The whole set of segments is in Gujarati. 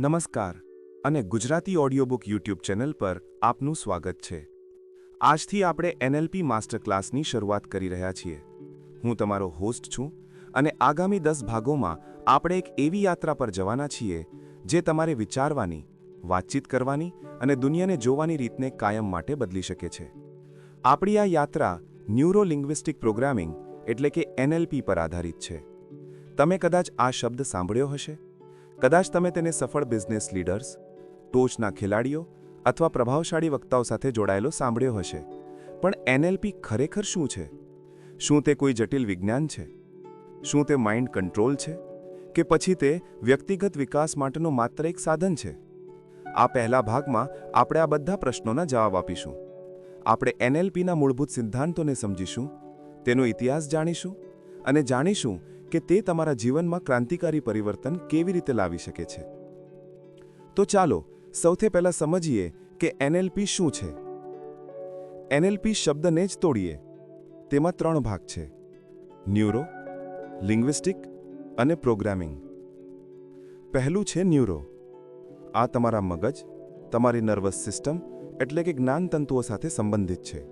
નમસ્કાર અને ગુજરાતી ઓડિયોબુક યુટ્યુબ ચેનલ પર આપનું સ્વાગત છે। આજથી આપણે એનએલપી માસ્ટર ક્લાસની શરૂઆત કરી રહ્યા છીએ। હું તમારો હોસ્ટ છું અને આગામી 10 ભાગોમાં આપણે એક એવી યાત્રા પર જવાના છીએ જે તમારે વિચારવાની, વાતચીત કરવાની અને દુનિયાને જોવાની રીતને કાયમ માટે બદલી શકે છે। આપણી આ યાત્રા ન્યુરો લિંગ્વિસ્ટિક પ્રોગ્રામિંગ એટલે કે એનએલપી પર આધારિત છે। તમે કદાચ આ શબ્દ સાંભળ્યો હશે। કદાચ તમે તેને સફળ બિઝનેસ લીડર્સ, ટોચના ખેલાડીઓ અથવા પ્રભાવશાળી વક્તાઓ સાથે જોડાયેલો સાંભળ્યો હશે। પણ એનએલપી ખરેખર શું છે? શું તે કોઈ જટિલ વિજ્ઞાન છે? શું તે માઇન્ડ કંટ્રોલ છે કે પછી તે વ્યક્તિગત વિકાસ માટેનો માત્ર એક સાધન છે? આ પહેલા ભાગમાં આપણે આ બધા પ્રશ્નોના જવાબ આપીશું। આપણે એનએલપીના મૂળભૂત સિદ્ધાંતોને સમજીશું, તેનો ઇતિહાસ જાણીશું અને જાણીશું કે તે તમારા જીવનમાં ક્રાંતિકારી પરિવર્તન કેવી રીતે લાવી શકે છે। તો ચાલો સૌથી પહેલા સમજીએ કે એનએલપી શું છે। એનએલપી શબ્દને જ તોડીએ। તેમાં 3 ભાગ છે: ન્યુરો, લિંગ્વિસ્ટિક અને પ્રોગ્રામિંગ। પહેલું છે ન્યુરો। આ તમારા મગજ, તમારી નર્વસ સિસ્ટમ એટલે કે જ્ઞાનતંતુઓ સાથે સંબંધિત છે।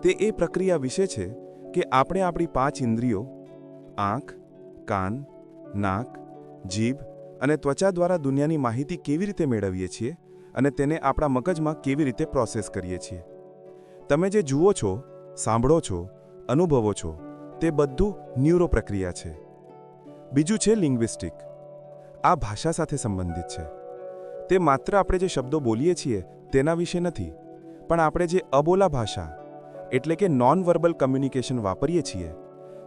તે એ પ્રક્રિયા વિશે છે કે આપણે આપણી 5 ઇન્દ્રિયો આંખ, કાન, નાક, જીભ અને ત્વચા દ્વારા દુનિયાની માહિતી કેવી રીતે મેળવીએ છીએ અને તેને આપણા મગજમાં કેવી રીતે પ્રોસેસ કરીએ છીએ। તમે જે જુઓ છો, સાંભળો છો, અનુભવો છો, તે બધું ન્યુરો પ્રક્રિયા છે। બીજું છે લિંગ્વિસ્ટિક। આ ભાષા સાથે સંબંધિત છે। તે માત્ર આપણે જે શબ્દો બોલીએ છીએ તેના વિશે નથી, પણ આપણે જે અબોલા ભાષા એટલે કે નોન વર્બલ કમ્યુનિકેશન વાપરીએ છીએ,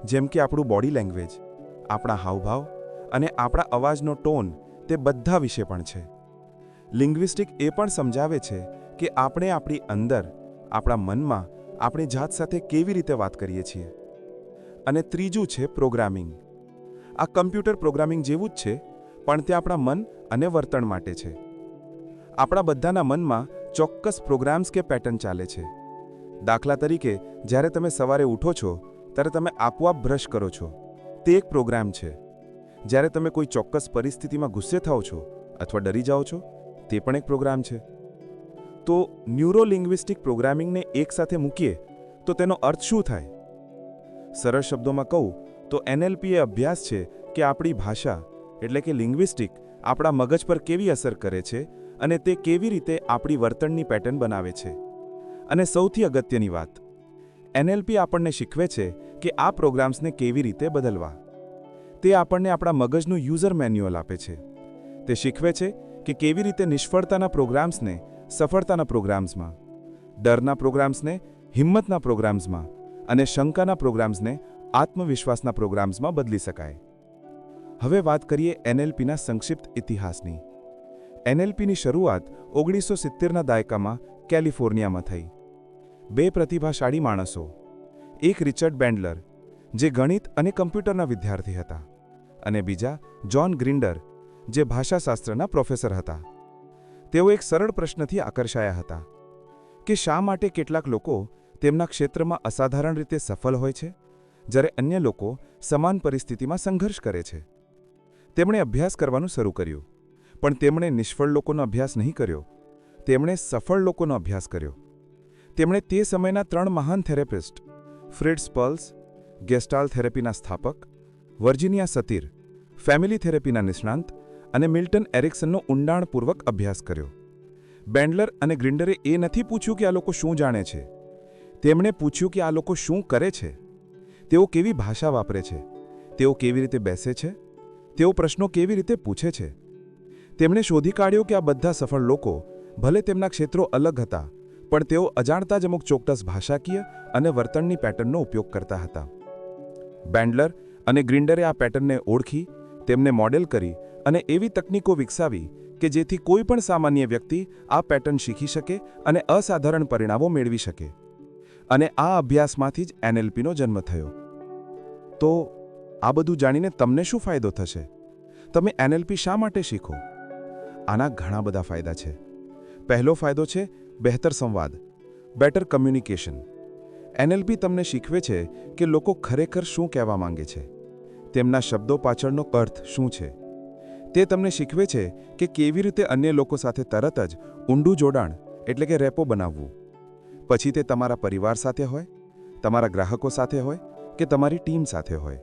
જેમ કે આપણું બોડી લેંગ્વેજ, આપણા હાવભાવ અને આપણા અવાજનો ટોન, તે બધા વિશે પણ છે। લિંગ્વિસ્ટિક એ પણ સમજાવે છે કે આપણે આપણી અંદર, આપણા મનમાં આપણી જાત સાથે કેવી રીતે વાત કરીએ છીએ। અને ત્રીજું છે પ્રોગ્રામિંગ। આ કમ્પ્યુટર પ્રોગ્રામિંગ જેવું જ છે, પણ તે આપણા મન અને વર્તન માટે છે। આપણા બધાના મનમાં ચોક્કસ પ્રોગ્રામ્સ કે પેટર્ન ચાલે છે। દાખલા તરીકે, જ્યારે તમે સવારે ઉઠો છો ત્યારે તમે આપોઆપ બ્રશ કરો છો, તે એક પ્રોગ્રામ છે। જ્યારે તમે કોઈ ચોક્કસ પરિસ્થિતિમાં ગુસ્સે થાઓ છો અથવા ડરી જાઓ છો, તે પણ એક પ્રોગ્રામ છે। તો ન્યુરો લિંગ્વિસ્ટિક પ્રોગ્રામિંગને એકસાથે મૂકીએ તો તેનો અર્થ શું થાય? સરળ શબ્દોમાં કહું તો એનએલપી એ અભ્યાસ છે કે આપણી ભાષા એટલે કે લિંગ્વિસ્ટિક આપણા મગજ પર કેવી અસર કરે છે અને તે કેવી રીતે આપણી વર્તનની પેટર્ન બનાવે છે। અને સૌથી અગત્યની વાત, એનએલપી આપણને શીખવે છે કે આ પ્રોગ્રામ્સને કેવી રીતે બદલવા। તે આપણને આપણા મગજનું યુઝર મેન્યુઅલ આપે છે। તે શીખવે છે કે કેવી રીતે નિષ્ફળતાના પ્રોગ્રામ્સને સફળતાના પ્રોગ્રામ્સમાં, ડરના પ્રોગ્રામ્સને હિંમતના પ્રોગ્રામ્સમાં અને શંકાના પ્રોગ્રામ્સને આત્મવિશ્વાસના પ્રોગ્રામ્સમાં બદલી શકાય। હવે વાત કરીએ એનએલપીના સંક્ષિપ્ત ઇતિહાસની। એનએલપીની શરૂઆત 1970ના દાયકામાં કેલિફોર્નિયામાં થઈ। 2 પ્રતિભાશાળી માણસો, એક રિચર્ડ બેન્ડલર, જે ગણિત અને કમ્પ્યુટરના વિદ્યાર્થી હતા, અને બીજા જ્હોન ગ્રિન્ડર, જે ભાષાશાસ્ત્રના પ્રોફેસર હતા। તેઓ એક સરળ પ્રશ્નથી આકર્ષાયા હતા કે શા માટે કેટલાક લોકો તેમના ક્ષેત્રમાં અસાધારણ રીતે સફળ હોય છે, જ્યારે અન્ય લોકો સમાન પરિસ્થિતિમાં સંઘર્ષ કરે છે। તેમણે અભ્યાસ કરવાનું શરૂ કર્યું, પણ તેમણે નિષ્ફળ લોકોનો અભ્યાસ નહીં કર્યો, તેમણે સફળ લોકોનો અભ્યાસ કર્યો। તેમણે તે સમયના 3 મહાન થેરેપિસ્ટ, ફ્રિટ્સ પર્લ્સ, ગેસ્ટાલ્ટ થેરેપીના સ્થાપક, વર્જિનિયા સતીર, ફેમિલી થેરેપીના નિષ્ણાંત, અને મિલ્ટન એરિક્સનનો ઊંડાણપૂર્વક અભ્યાસ કર્યો। બેન્ડલર અને ગ્રિન્ડરે એ નથી પૂછ્યું કે આ લોકો શું જાણે છે, તેમણે પૂછ્યું કે આ લોકો શું કરે છે। તેઓ કેવી ભાષા વાપરે છે, તેઓ કેવી રીતે બેસે છે, તેઓ પ્રશ્નો કેવી રીતે પૂછે છે। તેમણે શોધી કાઢ્યું કે આ બધા સફળ લોકો, ભલે તેમના ક્ષેત્રો અલગ હતા, પણ તેઓ અજાણતા જ અમુક ચોક્કસ ભાષાકીય અને વર્તનની પેટર્નનો ઉપયોગ કરતા હતા। બેન્ડલર અને ગ્રિન્ડરે આ પેટર્નને ઓળખી, તેમને મોડેલ કરી અને એવી તકનીકો વિકસાવી કે જેથી કોઈ પણ સામાન્ય વ્યક્તિ આ પેટર્ન શીખી શકે અને અસાધારણ પરિણામો મેળવી શકે। અને આ અભ્યાસમાંથી જ એનએલપીનો જન્મ થયો। તો આ બધું જાણીને તમને શું ફાયદો થશે? તમે એનએલપી શા માટે શીખો? આના ઘણા બધા ફાયદા છે। પહેલો ફાયદો છે બહેતર સંવાદ, બેટર કમ્યુનિકેશન। એનએલપી તમને શીખવે છે કે લોકો ખરેખર શું કહેવા માંગે છે, તેમના શબ્દો પાછળનો અર્થ શું છે। તે તમને શીખવે છે કે કેવી રીતે અન્ય લોકો સાથે તરત જ ઊંડું જોડાણ એટલે કે રેપો બનાવવું. પછી તે તમારા પરિવાર સાથે હોય, તમારા ગ્રાહકો સાથે હોય કે તમારી ટીમ સાથે હોય.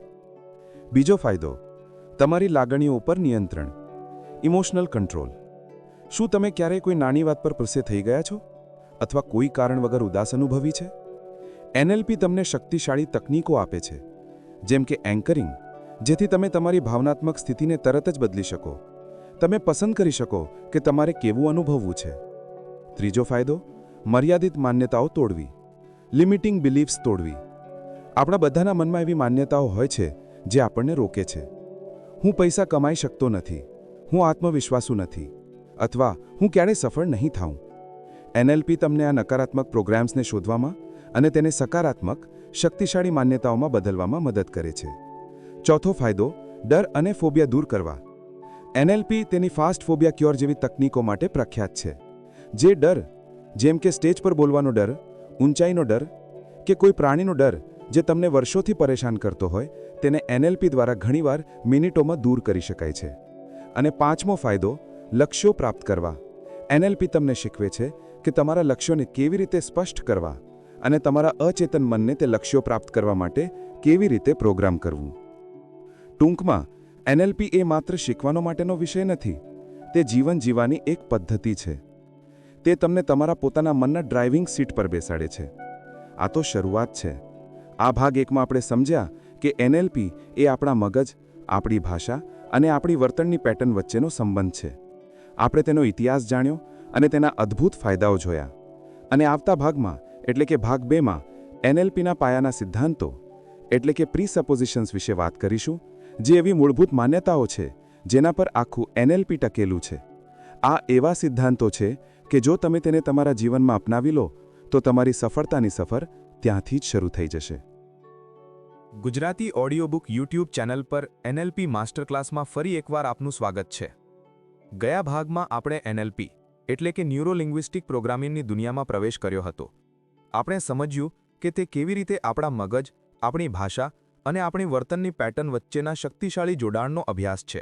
બીજો ફાયદો, તમારી લાગણીઓ ઉપર નિયંત્રણ, ઇમોશનલ કંટ્રોલ. શું તમે ક્યારેય કોઈ નાની વાત પર ગુસ્સે થઈ ગયા છો અથવા કોઈ કારણ વગર ઉદાસ અનુભવી છે? એનએલપી તમને શક્તિશાળી તકનીકો આપે છે, જેમ કે એન્કરિંગ, જેથી તમે તમારી ભાવનાત્મક સ્થિતિને તરત જ બદલી શકો. તમે પસંદ કરી શકો કે તમારે કેવું અનુભવવું છે. ત્રીજો ફાયદો, મર્યાદિત માન્યતાઓ તોડવી, લિમિટિંગ બિલીફ્સ તોડવી. આપણા બધાના મનમાં એવી માન્યતાઓ હોય છે જે આપણને રોકે છે. હું પૈસા કમાઈ શકતો નથી, હું આત્મવિશ્વાસુ નથી, અથવા હું ક્યારેય સફળ નહીં થાઉં. એનએલપી તમને આ નકારાત્મક પ્રોગ્રામ્સને શોધવામાં અને તેને સકારાત્મક, શક્તિશાળી માન્યતાઓમાં બદલવામાં મદદ કરે છે. ચોથો ફાયદો, ડર અને ફોબિયા દૂર કરવા. એનએલપી તેની ફાસ્ટ ફોબિયા ક્યોર જેવી તકનીકો માટે પ્રખ્યાત છે. જે ડર, જેમ કે સ્ટેજ પર બોલવાનો ડર, ઊંચાઈનો ડર કે કોઈ પ્રાણીનો ડર જે તમને વર્ષોથી પરેશાન કરતો હોય, તેને એનએલપી દ્વારા ઘણીવાર મિનિટોમાં દૂર કરી શકાય છે. અને પાંચમો ફાયદો, લક્ષ્યો પ્રાપ્ત કરવા. એનએલપી તમને શીખવે છે કે તમારા લક્ષ્યોને કેવી રીતે સ્પષ્ટ કરવા અને તમારા અચેતન મનને તે લક્ષ્યો પ્રાપ્ત કરવા માટે કેવી રીતે પ્રોગ્રામ કરવું. ટૂંકમાં, એનએલપી એ માત્ર શીખવાનો માટેનો વિષય નથી, તે જીવન જીવવાની એક પદ્ધતિ છે. તે તમને તમારા પોતાના મનના ડ્રાઇવિંગ સીટ પર બેસાડે છે. આ તો શરૂઆત છે. આ ભાગ એકમાં આપણે સમજ્યા કે એનએલપી એ આપણા મગજ, આપણી ભાષા અને આપણી વર્તનની પેટર્ન વચ્ચેનો સંબંધ છે. આપણે તેનો ઇતિહાસ જાણ્યો અને તેના અદ્ભુત ફાયદાઓ જોયા. અને આવતા ભાગમાં એટલે કે ભાગ 2માં એનએલપીના પાયાના સિદ્ધાંતો એટલે કે પ્રીસપોઝિશન્સ વિશે વાત કરીશું, જે એવી મૂળભૂત માન્યતાઓ છે જેના પર આખું એનએલપી ટકેલું છે. આ એવા સિદ્ધાંતો છે કે જો તમે તેને તમારા જીવનમાં અપનાવી લો તો તમારી સફળતાની સફર ત્યાંથી જ શરૂ થઈ જશે. Gujarati audio book YouTube channel પર એનએલપી માસ્ટર ક્લાસમાં ફરી એકવાર આપનું સ્વાગત છે. ગયા ભાગમાં આપણે એનએલપી એટલે કે ન્યુરો લિંગ્વિસ્ટિક પ્રોગ્રામિંગની દુનિયામાં પ્રવેશ કર્યો હતો. આપણે સમજ્યું કે તે કેવી રીતે આપણા મગજ, આપણી ભાષા અને આપણી વર્તનની પેટર્ન વચ્ચેના શક્તિશાળી જોડાણનો અભ્યાસ છે.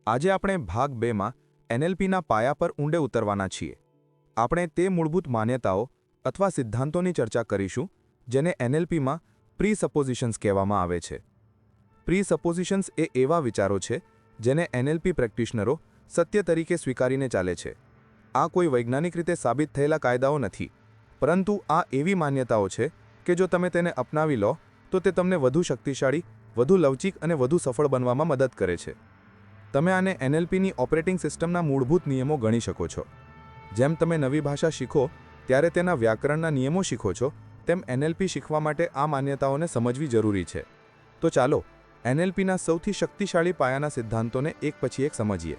આજે આપણે ભાગ 2માં એનએલપીના પાયા પર ઊંડે ઉતરવાના છીએ. આપણે તે મૂળભૂત માન્યતાઓ અથવા સિદ્ધાંતોની ચર્ચા કરીશું જેને એનએલપીમાં પ્રીસપોઝિશન્સ કહેવામાં આવે છે. પ્રીસપોઝિશન્સ એ એવા વિચારો છે જેને એનએલપી પ્રેક્ટિશનરો સત્ય તરીકે સ્વીકારીને ચાલે છે. આ કોઈ વૈજ્ઞાનિક રીતે સાબિત થયેલા કાયદાઓ નથી, પરંતુ આ એવી માન્યતાઓ છે કે જો તમે તેને અપનાવી લો તો તે તમને વધુ શક્તિશાળી, વધુ લવચીક અને વધુ સફળ બનવામાં મદદ કરે છે. તમે આને એનએલપીની ઓપરેટિંગ સિસ્ટમના મૂળભૂત નિયમો ગણી શકો છો. જેમ તમે નવી ભાષા શીખો ત્યારે તેના વ્યાકરણના નિયમો શીખો છો, તેમ એનએલપી શીખવા માટે આ માન્યતાઓને સમજવી જરૂરી છે. તો ચાલો એનએલપીના સૌથી શક્તિશાળી પાયાના સિદ્ધાંતોને એક પછી એક સમજીએ.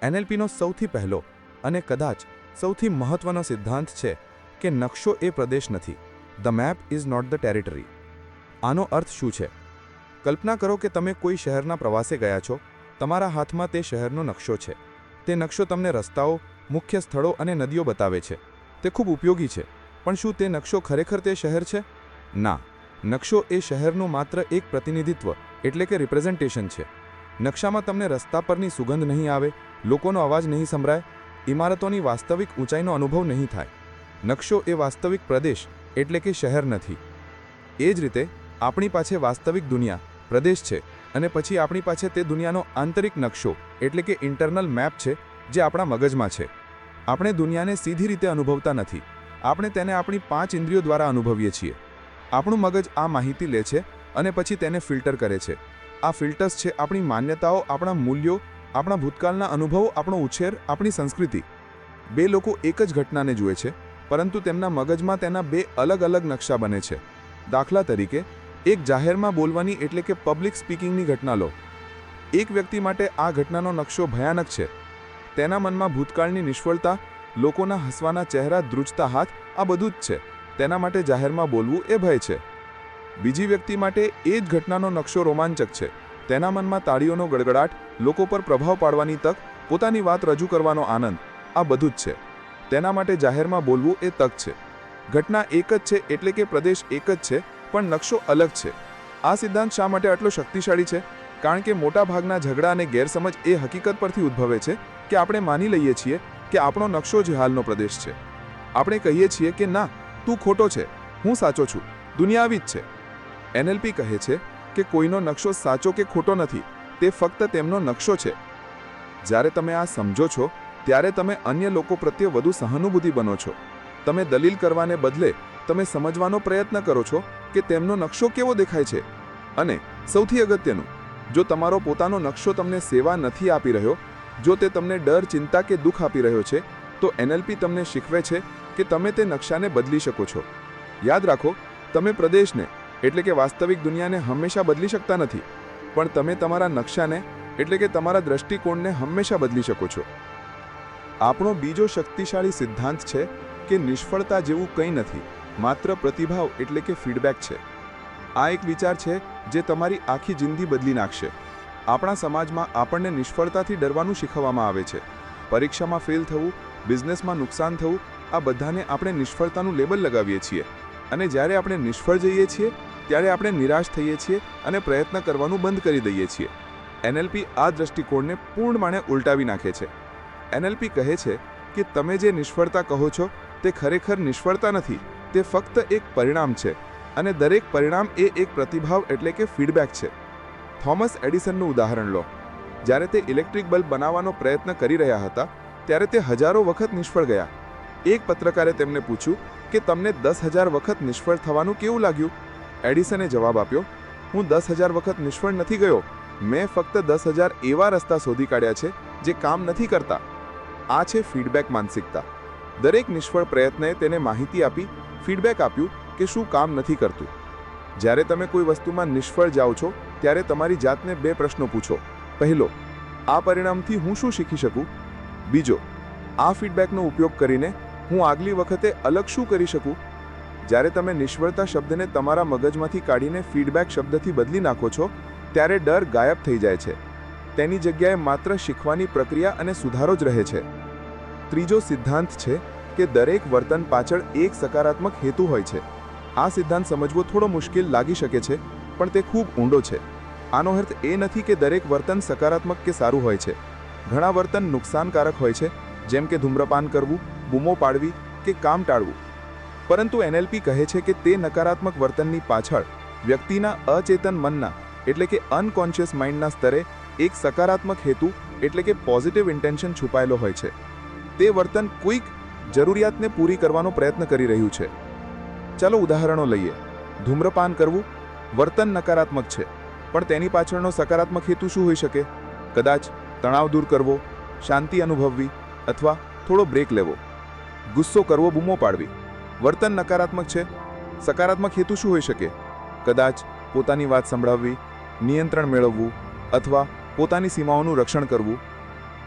એનએલપીનો સૌથી પહેલો અને કદાચ સૌથી મહત્વનો સિદ્ધાંત છે કે નકશો એ પ્રદેશ નથી. The map is not the territory. આનો અર્થ શું છે? કલ્પના કરો કે તમે કોઈ શહેરના પ્રવાસે ગયા છો. તમારા હાથમાં તે શહેરનો નકશો છે. તે નકશો તમને રસ્તાઓ, મુખ્ય સ્થળો અને નદીઓ બતાવે છે. તે ખૂબ ઉપયોગી છે, પણ શું તે નકશો ખરેખર તે શહેર છે? ના. નકશો એ શહેરનું માત્ર એક પ્રતિનિધિત્વ એટલે કે રિપ્રેઝન્ટેશન છે. નકશામાં તમને રસ્તા પરની સુગંધ નહીં આવે, લોકોનો અવાજ નહીં સંભળાય, ઇમારતોની વાસ્તવિક ઊંચાઈનો અનુભવ નહીં થાય. નકશો એ વાસ્તવિક પ્રદેશ એટલે કે શહેર નથી. એ જ રીતે આપણી પાસે વાસ્તવિક દુનિયા, પ્રદેશ છે અને પછી આપણી પાસે તે દુનિયાનો આંતરિક નકશો એટલે કે ઇન્ટરનલ મેપ છે જે આપણા મગજમાં છે. આપણે દુનિયાને સીધી રીતે અનુભવતા નથી. આપણે તેને આપણી 5 ઇન્દ્રિયો દ્વારા અનુભવીએ છીએ. આપણું મગજ આ માહિતી લે છે અને પછી તેને ફિલ્ટર કરે છે. આ ફિલ્ટર્સ છે આપણી માન્યતાઓ, આપણા મૂલ્યો, આપણા ભૂતકાળના અનુભવો, આપણો ઉછેર, આપણી સંસ્કૃતિ. 2 લોકો એક જ ઘટનાને જુએ છે, પરંતુ તેમના મગજમાં તેના 2 અલગ અલગ નકશા બને છે. દાખલા તરીકે, એક જાહેરમાં બોલવાની એટલે કે પબ્લિક સ્પીકિંગની ઘટના લો. એક વ્યક્તિ માટે આ ઘટનાનો નકશો ભયાનક છે. તેના મનમાં ભૂતકાળની નિષ્ફળતા, લોકોના હસવાના ચહેરા, ધ્રુજતા હાથ, આ બધું જ છે. તેના માટે જાહેરમાં બોલવું એ ભય છે. બીજી વ્યક્તિ માટે એ જ ઘટનાનો નકશો રોમાંચક છે. તેના મનમાં તાળીઓનો ગડગડાટ, લોકો પર પ્રભાવ પાડવાની તક, પોતાની વાત રજૂ કરવાનો આનંદ, આ બધું જ છે. તેના માટે જાહેરમાં બોલવું એ તક છે. ઘટના એક જ છે એટલે કે પ્રદેશ એક જ છે, પણ નકશો અલગ છે. આ સિદ્ધાંત શા માટે આટલો શક્તિશાળી છે? કારણ કે મોટાભાગના ઝઘડા અને ગેરસમજ એ હકીકત પરથી ઉદ્ભવે છે કે આપણે માની લઈએ છીએ કે આપણો નકશો જ હાલનો પ્રદેશ છે. આપણે કહીએ છીએ કે ના, તું ખોટો છે, હું સાચો છું, દુનિયા આવી જ છે. એનએલપી કહે છે કે કોઈનો નકશો સાચો કે ખોટો નથી, તે ફક્ત તેમનો નકશો છે. જ્યારે તમે આ સમજો છો ત્યારે તમે અન્ય લોકો પ્રત્યે વધુ સહાનુભૂતિ બનો છો. તમે દલીલ કરવાને બદલે તમે સમજવાનો પ્રયત્ન કરો છો કે તેમનો નકશો કેવો દેખાય છે. અને સૌથી અગત્યનું, જો તમારો પોતાનો નકશો તમને સેવા નથી આપી રહ્યો, જો તે તમને ડર, ચિંતા કે દુઃખ આપી રહ્યો છે, તો એનએલપી તમને શીખવે છે કે તમે તે નકશાને બદલી શકો છો. યાદ રાખો, તમે પ્રદેશને એટલે કે વાસ્તવિક દુનિયાને હંમેશા બદલી શકતા નથી, પણ તમે તમારા નકશાને એટલે કે તમારા દૃષ્ટિકોણને હંમેશા બદલી શકો છો. આપણો બીજો શક્તિશાળી સિદ્ધાંત છે કે નિષ્ફળતા જેવું કંઈ નથી, માત્ર પ્રતિભાવ એટલે કે ફીડબેક છે. આ એક વિચાર છે જે તમારી આખી જિંદગી બદલી નાખશે. આપણા સમાજમાં આપણને નિષ્ફળતાથી ડરવાનું શીખવવામાં આવે છે. પરીક્ષામાં ફેલ થવું, બિઝનેસમાં નુકસાન થવું, આ બધાને આપણે નિષ્ફળતાનું લેબલ લગાવીએ છીએ. અને જ્યારે આપણે નિષ્ફળ જઈએ છીએ ત્યારે આપણે નિરાશ થઈએ છીએ અને પ્રયત્ન કરવાનું બંધ કરી દઈએ છીએ. એનએલપી આ દૃષ્ટિકોણને પૂર્ણપણે ઉલટાવી નાખે છે. એનએલપી કહે છે કે તમે જે નિષ્ફળતા કહો છો તે ખરેખર નિષ્ફળતા નથી, તે ફક્ત એક પરિણામ છે, અને દરેક પરિણામ એ એક પ્રતિભાવ એટલે કે ફીડબેક છે. થોમસ એડિસનનું ઉદાહરણ લો. જ્યારે તે ઇલેક્ટ્રિક બલ્બ બનાવવાનો પ્રયત્ન કરી રહ્યા હતા ત્યારે તે હજારો વખત નિષ્ફળ ગયા. એક પત્રકારે તેમને પૂછ્યું કે તમને 10,000 વખત નિષ્ફળ થવાનું કેવું લાગ્યું? એડિસને જવાબ આપ્યો, હું 10,000 વખત નિષ્ફળ નથી ગયો, મેં ફક્ત 10,000 એવા રસ્તા શોધી કાઢ્યા છે જે કામ નથી કરતા. આ છે ફીડબેક માનસિકતા. દરેક નિષ્ફળ પ્રયત્નએ તેને માહિતી આપી, ફીડબેક આપ્યું કે શું કામ નથી કરતું. જ્યારે તમે કોઈ વસ્તુમાં નિષ્ફળ જાઓ છો ત્યારે તમારી જાતને 2 પ્રશ્નો પૂછો. પહેલો, આ પરિણામથી હું શું શીખી શકું? બીજો, આ ફીડબેકનો ઉપયોગ કરીને હું આગલી વખતે અલગ શું કરી શકું? જ્યારે તમે નિષ્ફળતા શબ્દને તમારા મગજમાંથી કાઢીને ફીડબેક શબ્દથી બદલી નાખો છો ત્યારે ડર ગાયબ થઈ જાય છે. તેની જગ્યાએ માત્ર શીખવાની પ્રક્રિયા અને સુધારો જ રહે છે. ત્રીજો સિદ્ધાંત છે કે દરેક વર્તન પાછળ એક સકારાત્મક હેતુ હોય છે. આ સિદ્ધાંત સમજવો થોડો મુશ્કેલ લાગી શકે છે, પણ તે ખૂબ ઊંડો છે. આનો અર્થ એ નથી કે દરેક વર્તન સકારાત્મક કે સારું હોય છે. ઘણા વર્તન નુકસાનકારક હોય છે, જેમ કે ધૂમ્રપાન કરવું, બૂમો પાડવી કે કામ ટાળવું. પરંતુ એનએલપી કહે છે કે તે નકારાત્મક વર્તનની પાછળ વ્યક્તિના અચેતન મનના એટલે કે અનકોન્શિયસ માઇન્ડના સ્તરે એક સકારાત્મક હેતુ એટલે કે પોઝિટિવ ઇન્ટેન્શન છુપાયેલો હોય છે. તે વર્તન કોઈક જરૂરિયાતને પૂરી કરવાનો પ્રયત્ન કરી રહ્યું છે. ચાલો ઉદાહરણો લઈએ. ધૂમ્રપાન કરવું વર્તન નકારાત્મક છે, પણ તેની પાછળનો સકારાત્મક હેતુ શું હોઈ શકે? કદાચ તણાવ દૂર કરવો, શાંતિ અનુભવવી અથવા થોડો બ્રેક લેવો. ગુસ્સો કરવો, બૂમો પાડવી વર્તન નકારાત્મક છે. સકારાત્મક હેતુ શું હોઈ શકે? કદાચ પોતાની વાત સંભળાવવી, નિયંત્રણ મેળવવું અથવા પોતાની સીમાઓનું રક્ષણ કરવું.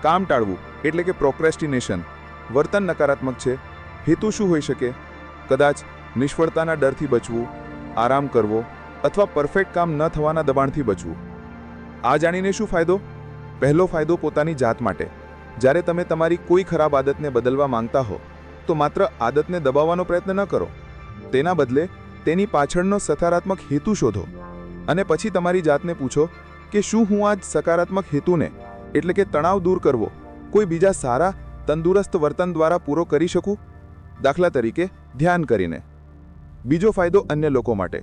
કામ ટાળવું એટલે કે પ્રોક્રેસ્ટિનેશન વર્તન નકારાત્મક છે. હેતુ શું હોઈ શકે? કદાચ નિષ્ફળતાના ડરથી બચવું, આરામ કરવો અથવા પરફેક્ટ કામ ન થવાના દબાણથી બચવું. આ જાણીને શું ફાયદો? પહેલો ફાયદો પોતાની જાત માટે. જ્યારે તમે તમારી કોઈ ખરાબ આદતને બદલવા માંગતા હો તો માત્ર આદતને દબાવવાનો પ્રયત્ન ન કરો. તેના બદલે તેની પાછળનો સકારાત્મક હેતુ શોધો અને પછી તમારી જાતને પૂછો કે શું હું આ સકારાત્મક હેતુને એટલે કે તણાવ દૂર કરવો કોઈ બીજા સારા તંદુરસ્ત વર્તન દ્વારા પૂરો કરી શકું? દાખલા તરીકે ધ્યાન કરીને. બીજો ફાયદો અન્ય લોકો માટે.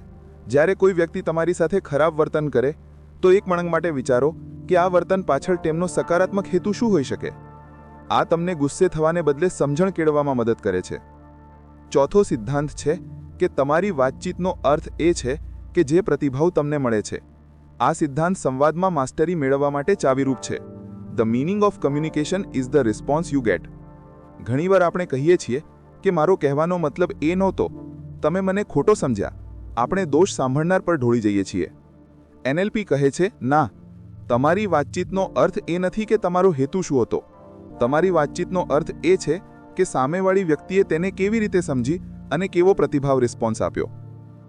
જ્યારે કોઈ વ્યક્તિ તમારી સાથે ખરાબ વર્તન કરે તો એક મણંગ માટે વિચારો કે આ વર્તન પાછળ તેમનો સકારાત્મક હેતુ શું હોઈ શકે. આ તમને ગુસ્સે થવાને બદલે સમજણ કેળવવામાં મદદ કરે છે. ચોથો સિદ્ધાંત છે કે તમારી વાતચીતનો અર્થ એ છે કે જે પ્રતિભાવ તમને મળે છે. આ સિદ્ધાંત સંવાદમાં માસ્ટરી મેળવવા માટે ચાવીરૂપ છે. The meaning of communication is the response you get. ઘણીવાર આપણે કહીએ છીએ કે મારો કહેવાનો મતલબ એ નહોતો, તમે મને ખોટો સમજ્યા. આપણે દોષ સાંભળનાર પર ઢોળી જઈએ છીએ. એનએલપી કહે છે ના, તમારી વાતચીતનો અર્થ એ નથી કે તમારો હેતુ શું હતો. તમારી વાતચીતનો અર્થ એ છે કે સામેવાળી વ્યક્તિએ તેને કેવી રીતે સમજી અને કેવો પ્રતિભાવ રિસ્પોન્સ આપ્યો.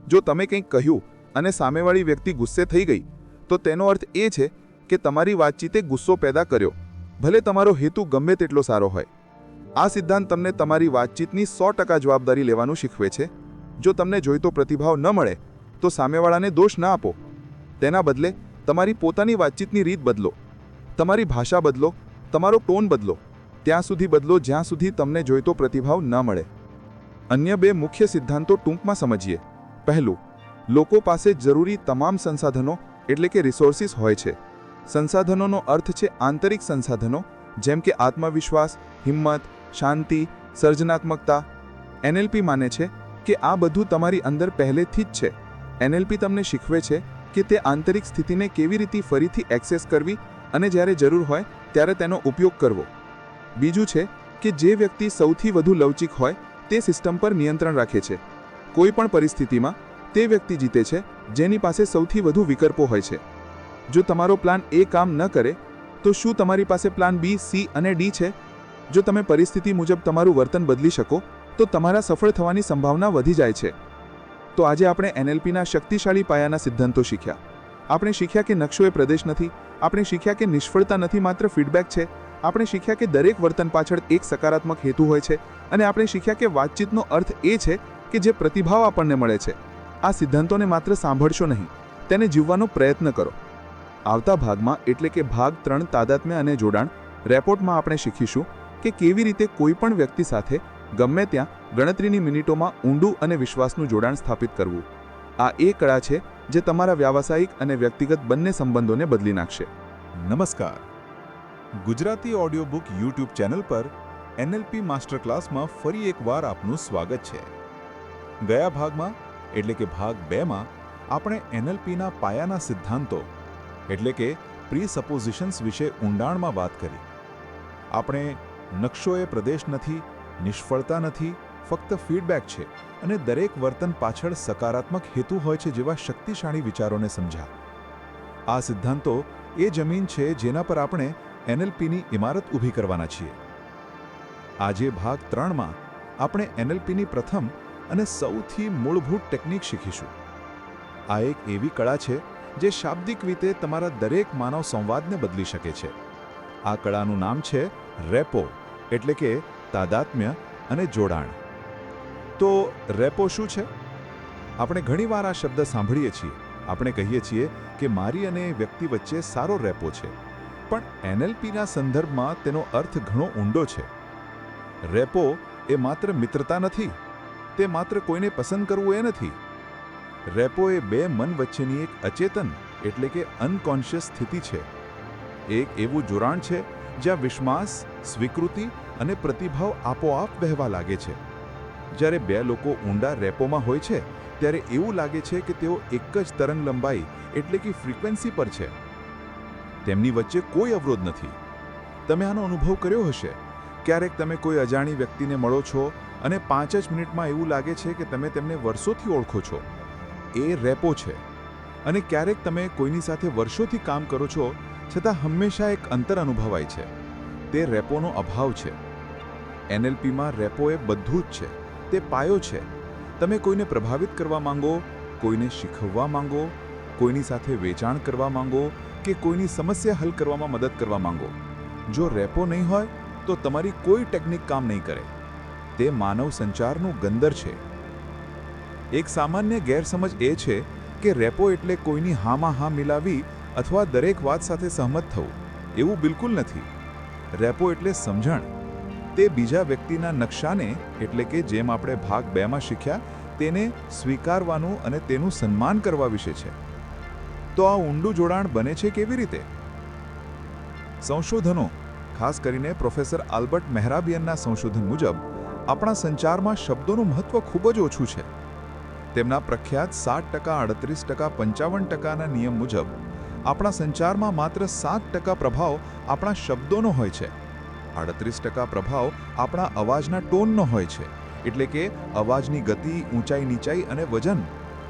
જો તમે કંઈક કહ્યું અને સામેવાળી વ્યક્તિ ગુસ્સે થઈ ગઈ તો તેનો અર્થ એ છે કે તમારી વાતચીતે ગુસ્સો પેદા કર્યો, ભલે તમારો હેતુ ગમે તેટલો સારો હોય. આ સિદ્ધાંત તમને તમારી વાતચીતની 100% જવાબદારી લેવાનું શીખવે છે. જો તમને જોઈતો પ્રતિભાવ ન મળે તો સામેવાળાને દોષ ના આપો. તેના બદલે તમારી પોતાની વાતચીતની રીત બદલો, તમારી ભાષા બદલો, તમારો ટોન બદલો, ત્યાં સુધી બદલો જ્યાં સુધી તમને જોઈતો પ્રતિભાવ ન મળે. અન્ય બે મુખ્ય સિદ્ધાંતો ટૂંકમાં સમજીએ. પહેલું, લોકો પાસે જરૂરી તમામ સંસાધનો એટલે કે રિસોર્સિસ હોય છે. સંસાધનોનો અર્થ છે આંતરિક સંસાધનો, જેમ કે આત્મવિશ્વાસ, હિંમત, શાંતિ, સર્જનાત્મકતા. એનએલપી માને છે કે આ બધું તમારી અંદર પહેલેથી જ છે. એનએલપી તમને શીખવે છે કે તે આંતરિક સ્થિતિને કેવી રીતે ફરીથી એક્સેસ કરવી અને જ્યારે જરૂર હોય ત્યારે તેનો ઉપયોગ કરવો. બીજું છે કે જે વ્યક્તિ સૌથી વધુ લવચીક હોય તે સિસ્ટમ પર નિયંત્રણ રાખે છે. કોઈ પણ પરિસ્થિતિમાં તે વ્યક્તિ જીતે છે જેની પાસે સૌથી વધુ વિકલ્પો હોય છે. જો તમારો પ્લાન એ કામ ન કરે તો શું તમારી પાસે પ્લાન બી, સી અને ડી છે? જો તમે પરિસ્થિતિ મુજબ તમારું વર્તન બદલી શકો તો તમારા સફળ થવાની સંભાવના વધી જાય છે. તો આજે આપણે એનએલપીના શક્તિશાળી પાયાના સિદ્ધાંતો શીખ્યા. આપણે શીખ્યા કે નકશો એ પ્રદેશ નથી. આપણે શીખ્યા કે નિષ્ફળતા નથી, માત્ર ફીડબેક છે. આપણે શીખ્યા કે દરેક વર્તન પાછળ એક સકારાત્મક હેતુ હોય છે. અને આપણે શીખ્યા કે વાતચીતનો અર્થ એ છે કે જે પ્રતિભાવ આપણને મળે છે. આ સિદ્ધાંતોને માત્ર સાંભળશો નહીં, તેને જીવવાનો પ્રયત્ન કરો. આવતા ભાગમાં એટલે કે ભાગ 3 તાદાત્મ્ય અને જોડાણ રેપોર્ટમાં આપણે શીખીશું કે કેવી રીતે કોઈ પણ વ્યક્તિ સાથે ગમે ત્યાં ગણતરીની મિનિટોમાં ઊંડું અને વિશ્વાસનું જોડાણ સ્થાપિત કરવું. આ એ કળા છે જે તમારા વ્યાવસાયિક અને વ્યક્તિગત બંને સંબંધોને બદલી નાખશે. નમસ્કાર. Gujarati audio book YouTube channel પર એનએલપી માસ્ટર ક્લાસમાં ફરી એકવાર આપનું સ્વાગત છે. ગયા ભાગમાં એટલે કે ભાગ 2માં આપણે એનએલપીના પાયાના સિદ્ધાંતો એટલે કે પ્રીસપોઝિશન્સ વિશે ઊંડાણમાં વાત કરી. આપણે નકશો એ પ્રદેશ નથી, નિષ્ફળતા નથી, ફક્ત ફીડબેક છે અને દરેક વર્તન પાછળ સકારાત્મક હેતુ હોય છે જેવા શક્તિશાળી વિચારોને સમજ્યા. આ સિદ્ધાંતો એ જમીન છે જેના પર આપણે એનએલપીની ઇમારત ઊભી કરવાના છીએ. આજે ભાગ 3માં આપણે એનએલપીની પ્રથમ અને સૌથી મૂળભૂત ટેકનિક શીખીશું. આ એક એવી કળા છે જે શાબ્દિક રીતે તમારા દરેક માનવ સંવાદને બદલી શકે છે. આ કળાનું નામ છે રેપો એટલે કે તાદાત્મ્ય અને જોડાણ. તો રેપો શું છે? આપણે ઘણીવાર આ શબ્દ સાંભળીએ છીએ. આપણે કહીએ છીએ કે મારી અને એ વ્યક્તિ વચ્ચે સારો રેપો છે. પણ એનએલપીના સંદર્ભમાં તેનો અર્થ ઘણો ઊંડો છે. રેપો એ માત્ર મિત્રતા નથી, તે માત્ર કોઈને પસંદ કરવું એ નથી. રેપો એ બે મન વચ્ચેની એક અચેતન એટલે કે અનકોન્શિયસ સ્થિતિ છે. એક એવું જોડાણ છે જ્યાં વિશ્વાસ, સ્વીકૃતિ અને પ્રતિભાવ આપોઆપ વહેવા લાગે છે. જ્યારે બે લોકો ઊંડા રેપોમાં હોય છે ત્યારે એવું લાગે છે કે તેઓ એક જ તરંગ લંબાઈ એટલે કે ફ્રીક્વન્સી પર છે. તેમની વચ્ચે કોઈ અવરોધ નથી. તમે આનો અનુભવ કર્યો હશે. ક્યારેક તમે કોઈ અજાણી વ્યક્તિને મળો છો અને 5 જ મિનિટમાં એવું લાગે છે કે તમે તેમને વર્ષોથી ઓળખો છો. એ રેપો છે. અને ક્યારેક તમે કોઈની સાથે વર્ષોથી કામ કરો છો છતાં હંમેશા એક અંતર અનુભવાય છે. તે રેપોનો અભાવ છે. એનએલપીમાં રેપો એ બધું જ છે. તે પાયો છે. તમે કોઈને પ્રભાવિત કરવા માંગો, કોઈને શીખવવા માંગો, કોઈની સાથે વેચાણ કરવા માંગો કે કોઈની સમસ્યા હલ કરવામાં મદદ કરવા માંગો. જો રેપો નહીં હોય તો તમારી કોઈ ટેકનિક કામ નહીં કરે. તે માનવ સંચારનું ગંદર છે. એક સામાન્ય ગેરસમજ એ છે કે રેપો એટલે કોઈની હામાં હા મિલાવી અથવા દરેક વાત સાથે સહમત થવું. એવું બિલકુલ નથી. રેપો એટલે સમજણ. તે બીજા વ્યક્તિના નકશાને એટલે કે જેમ આપણે ભાગ 2માં શીખ્યા તેને સ્વીકારવાનું અને તેનું સન્માન કરવા વિશે છે. તો આ ઊંડું જોડાણ બને છે કેવી રીતે? સંશોધનો, ખાસ કરીને પ્રોફેસર આલ્બર્ટ મેહરાબિયનના સંશોધન મુજબ આપણા સંચારમાં શબ્દોનું મહત્વ ખૂબ જ ઓછું છે. તેમના પ્રખ્યાત 7%, 38%, 55%ના નિયમ મુજબ આપણા સંચારમાં માત્ર 7% પ્રભાવ આપણા શબ્દોનો હોય છે. 38% પ્રભાવ આપણા અવાજના ટોનનો હોય છે, એટલે કે અવાજની ગતિ, ઊંચાઈ, નીચાઈ અને વજન.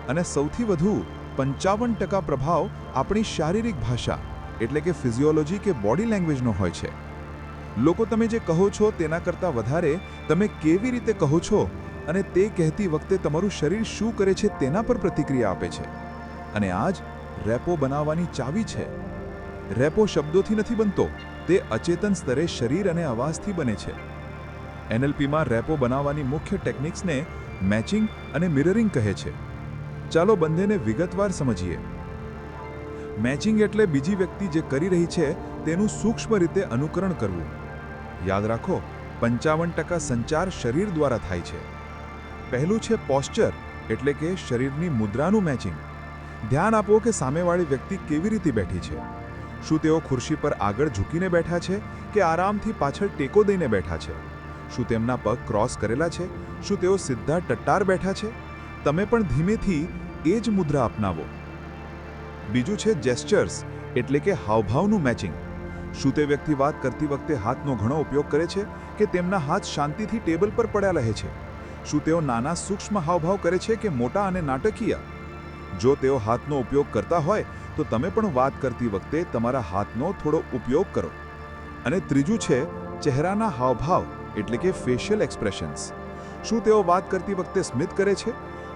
અને સૌથી વધુ 55% પ્રભાવ આપણી શારીરિક ભાષા એટલે કે ફિઝિયોલોજી કે બોડી લેંગ્વેજનો હોય છે. લોકો તમે જે કહો છો તેના કરતાં વધારે તમે કેવી રીતે કહો છો અને તે કહેતી વખતે તમારું શરીર શું કરે છે તેના પર પ્રતિક્રિયા આપે છે. અને આ જ રેપો બનાવવાની ચાવી છે. રેપો શબ્દોથી નથી બનતો, તે અચેતન સ્તરે શરીર અને અવાજથી બને છે. એનએલપીમાં રેપો બનાવવાની મુખ્ય ટેકનિક્સને મેચિંગ અને મિરરિંગ કહે છે. ચાલો બંનેને વિગતવાર સમજીએ. મેચિંગ એટલે બીજી વ્યક્તિ જે કરી રહી છે તેનું સૂક્ષ્મ રીતે અનુકરણ કરવું. યાદ રાખો, 55% સંચાર શરીર દ્વારા થાય છે. પહેલું છે પોસ્ચર, એટલે કે શરીરની મુદ્રાનું મેચિંગ. ધ્યાન આપો કે સામેવાળી વ્યક્તિ કેવી રીતે બેઠી છે. શું તેઓ ખુરશી પર આગળ ઝૂકીને બેઠા છે કે આરામથી પાછળ ટેકો દઈને બેઠા છે? શું તેમના પગ ક્રોસ કરેલા છે? શું તેઓ સીધા ટટ્ટાર બેઠા છે? તમે પણ ધીમેથી એ જ મુદ્રા અપનાવો. બીજું છે જેસ્ચર્સ, એટલે કે હાવભાવનું મેચિંગ. શું તે વ્યક્તિ વાત કરતી વખતે હાથનો ઘણો ઉપયોગ કરે છે કે તેમના હાથ શાંતિથી ટેબલ પર પડ્યા રહે છે? શું તેઓ નાના સૂક્ષ્મ હાવભાવ કરે છે કે મોટા અને નાટકીય? જો તેઓ હાથનો ઉપયોગ કરતા હોય તો તમે પણ વાત કરતી વખતે તમારા હાથનો થોડો ઉપયોગ કરો. અને ત્રીજું છે ચહેરાના હાવભાવ, એટલે કે ફેશિયલ એક્સપ્રેશન્સ. શું તેઓ વાત કરતી વખતે સ્મિત કરે છે?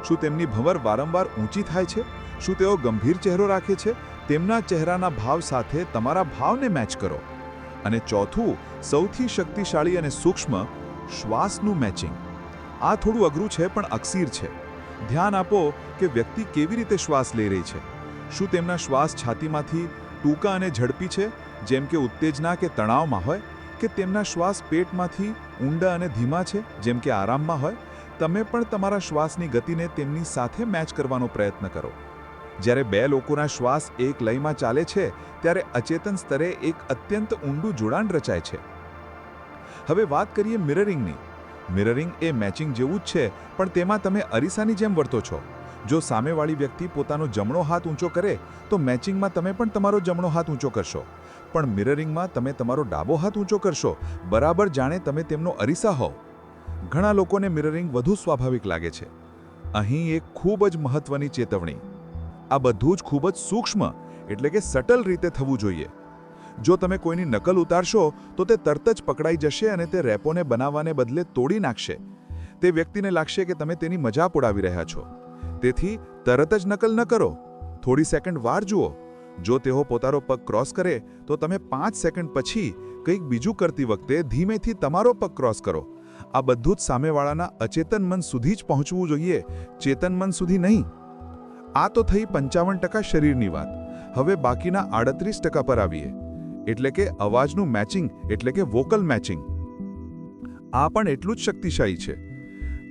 શું તેમની ભમર વારંવાર ઊંચી થાય છે? શું તેઓ ગંભીર ચહેરો રાખે છે? તેમના ચહેરાના ભાવ સાથે તમારા ભાવને મેચ કરો. અને ચોથું, સૌથી શક્તિશાળી અને સૂક્ષ્મ, શ્વાસનું મેચિંગ. આ થોડું અઘરું છે પણ અક્સીર છે. ધ્યાન આપો કે વ્યક્તિ કેવી રીતે શ્વાસ લઈ રહી છે. શું તેમના શ્વાસ છાતીમાંથી ટૂંકા અને ઝડપી છે, જેમ કે ઉત્તેજના કે તણાવમાં હોય, કે તેમના શ્વાસ પેટમાંથી ઊંડા અને ધીમા છે, જેમ કે આરામમાં હોય? તમે પણ તમારા શ્વાસની ગતિને તેમની સાથે મેચ કરવાનો પ્રયત્ન કરો. જ્યારે બે લોકોના શ્વાસ એક લયમાં ચાલે છે ત્યારે અચેતન સ્તરે એક અત્યંત ઊંડું જોડાણ રચાય છે. હવે વાત કરીએ મિરરિંગની. મિરરિંગ એ મેચિંગ જેવું જ છે, પણ તેમાં તમે અરીસાની જેમ વર્તો છો. જો સામેવાળી વ્યક્તિ પોતાનો જમણો હાથ ઊંચો કરે તો મેચિંગમાં તમે પણ તમારો જમણો હાથ ઊંચો કરશો, પણ મિરરિંગમાં તમે તમારો ડાબો હાથ ઊંચો કરશો, બરાબર જાણે તમે તેમનો અરીસા હોવ. ઘણા લોકોને મિરરિંગ વધુ સ્વાભાવિક લાગે છે. અહીં એક ખૂબ જ મહત્વની ચેતવણી: આ બધું જ ખૂબ જ સૂક્ષ્મ, એટલે કે સટલ રીતે થવું જોઈએ. જો તમે કોઈની નકલ ઉતારશો તો તે તરત જ પકડાઈ જશે અને તે રેપોને બનાવવાને બદલે તોડી નાખશે. તે વ્યક્તિને લાગશે કે તમે તેની મજાક ઉડાવી રહ્યા છો. તેથી તરત જ નકલ ન કરો. થોડી સેકન્ડ વાર જુઓ. જો તેઓ પોતાનો પગ ક્રોસ કરે તો તમે 5 સેકન્ડ પછી કંઈક બીજું કરતી વખતે ધીમેથી તમારો પગ ક્રોસ કરો. આ બધું જ સામેવાળાના અચેતન મન સુધી જ પહોંચવું જોઈએ, ચેતન મન સુધી નહીં. આ તો થઈ 55% શરીરની વાત. હવે બાકીના 38% પર આવીએ, એટલે કે અવાજનું મેચિંગ, એટલે કે વોકલ મેચિંગ. આ પણ એટલું જ શક્તિશાળી છે.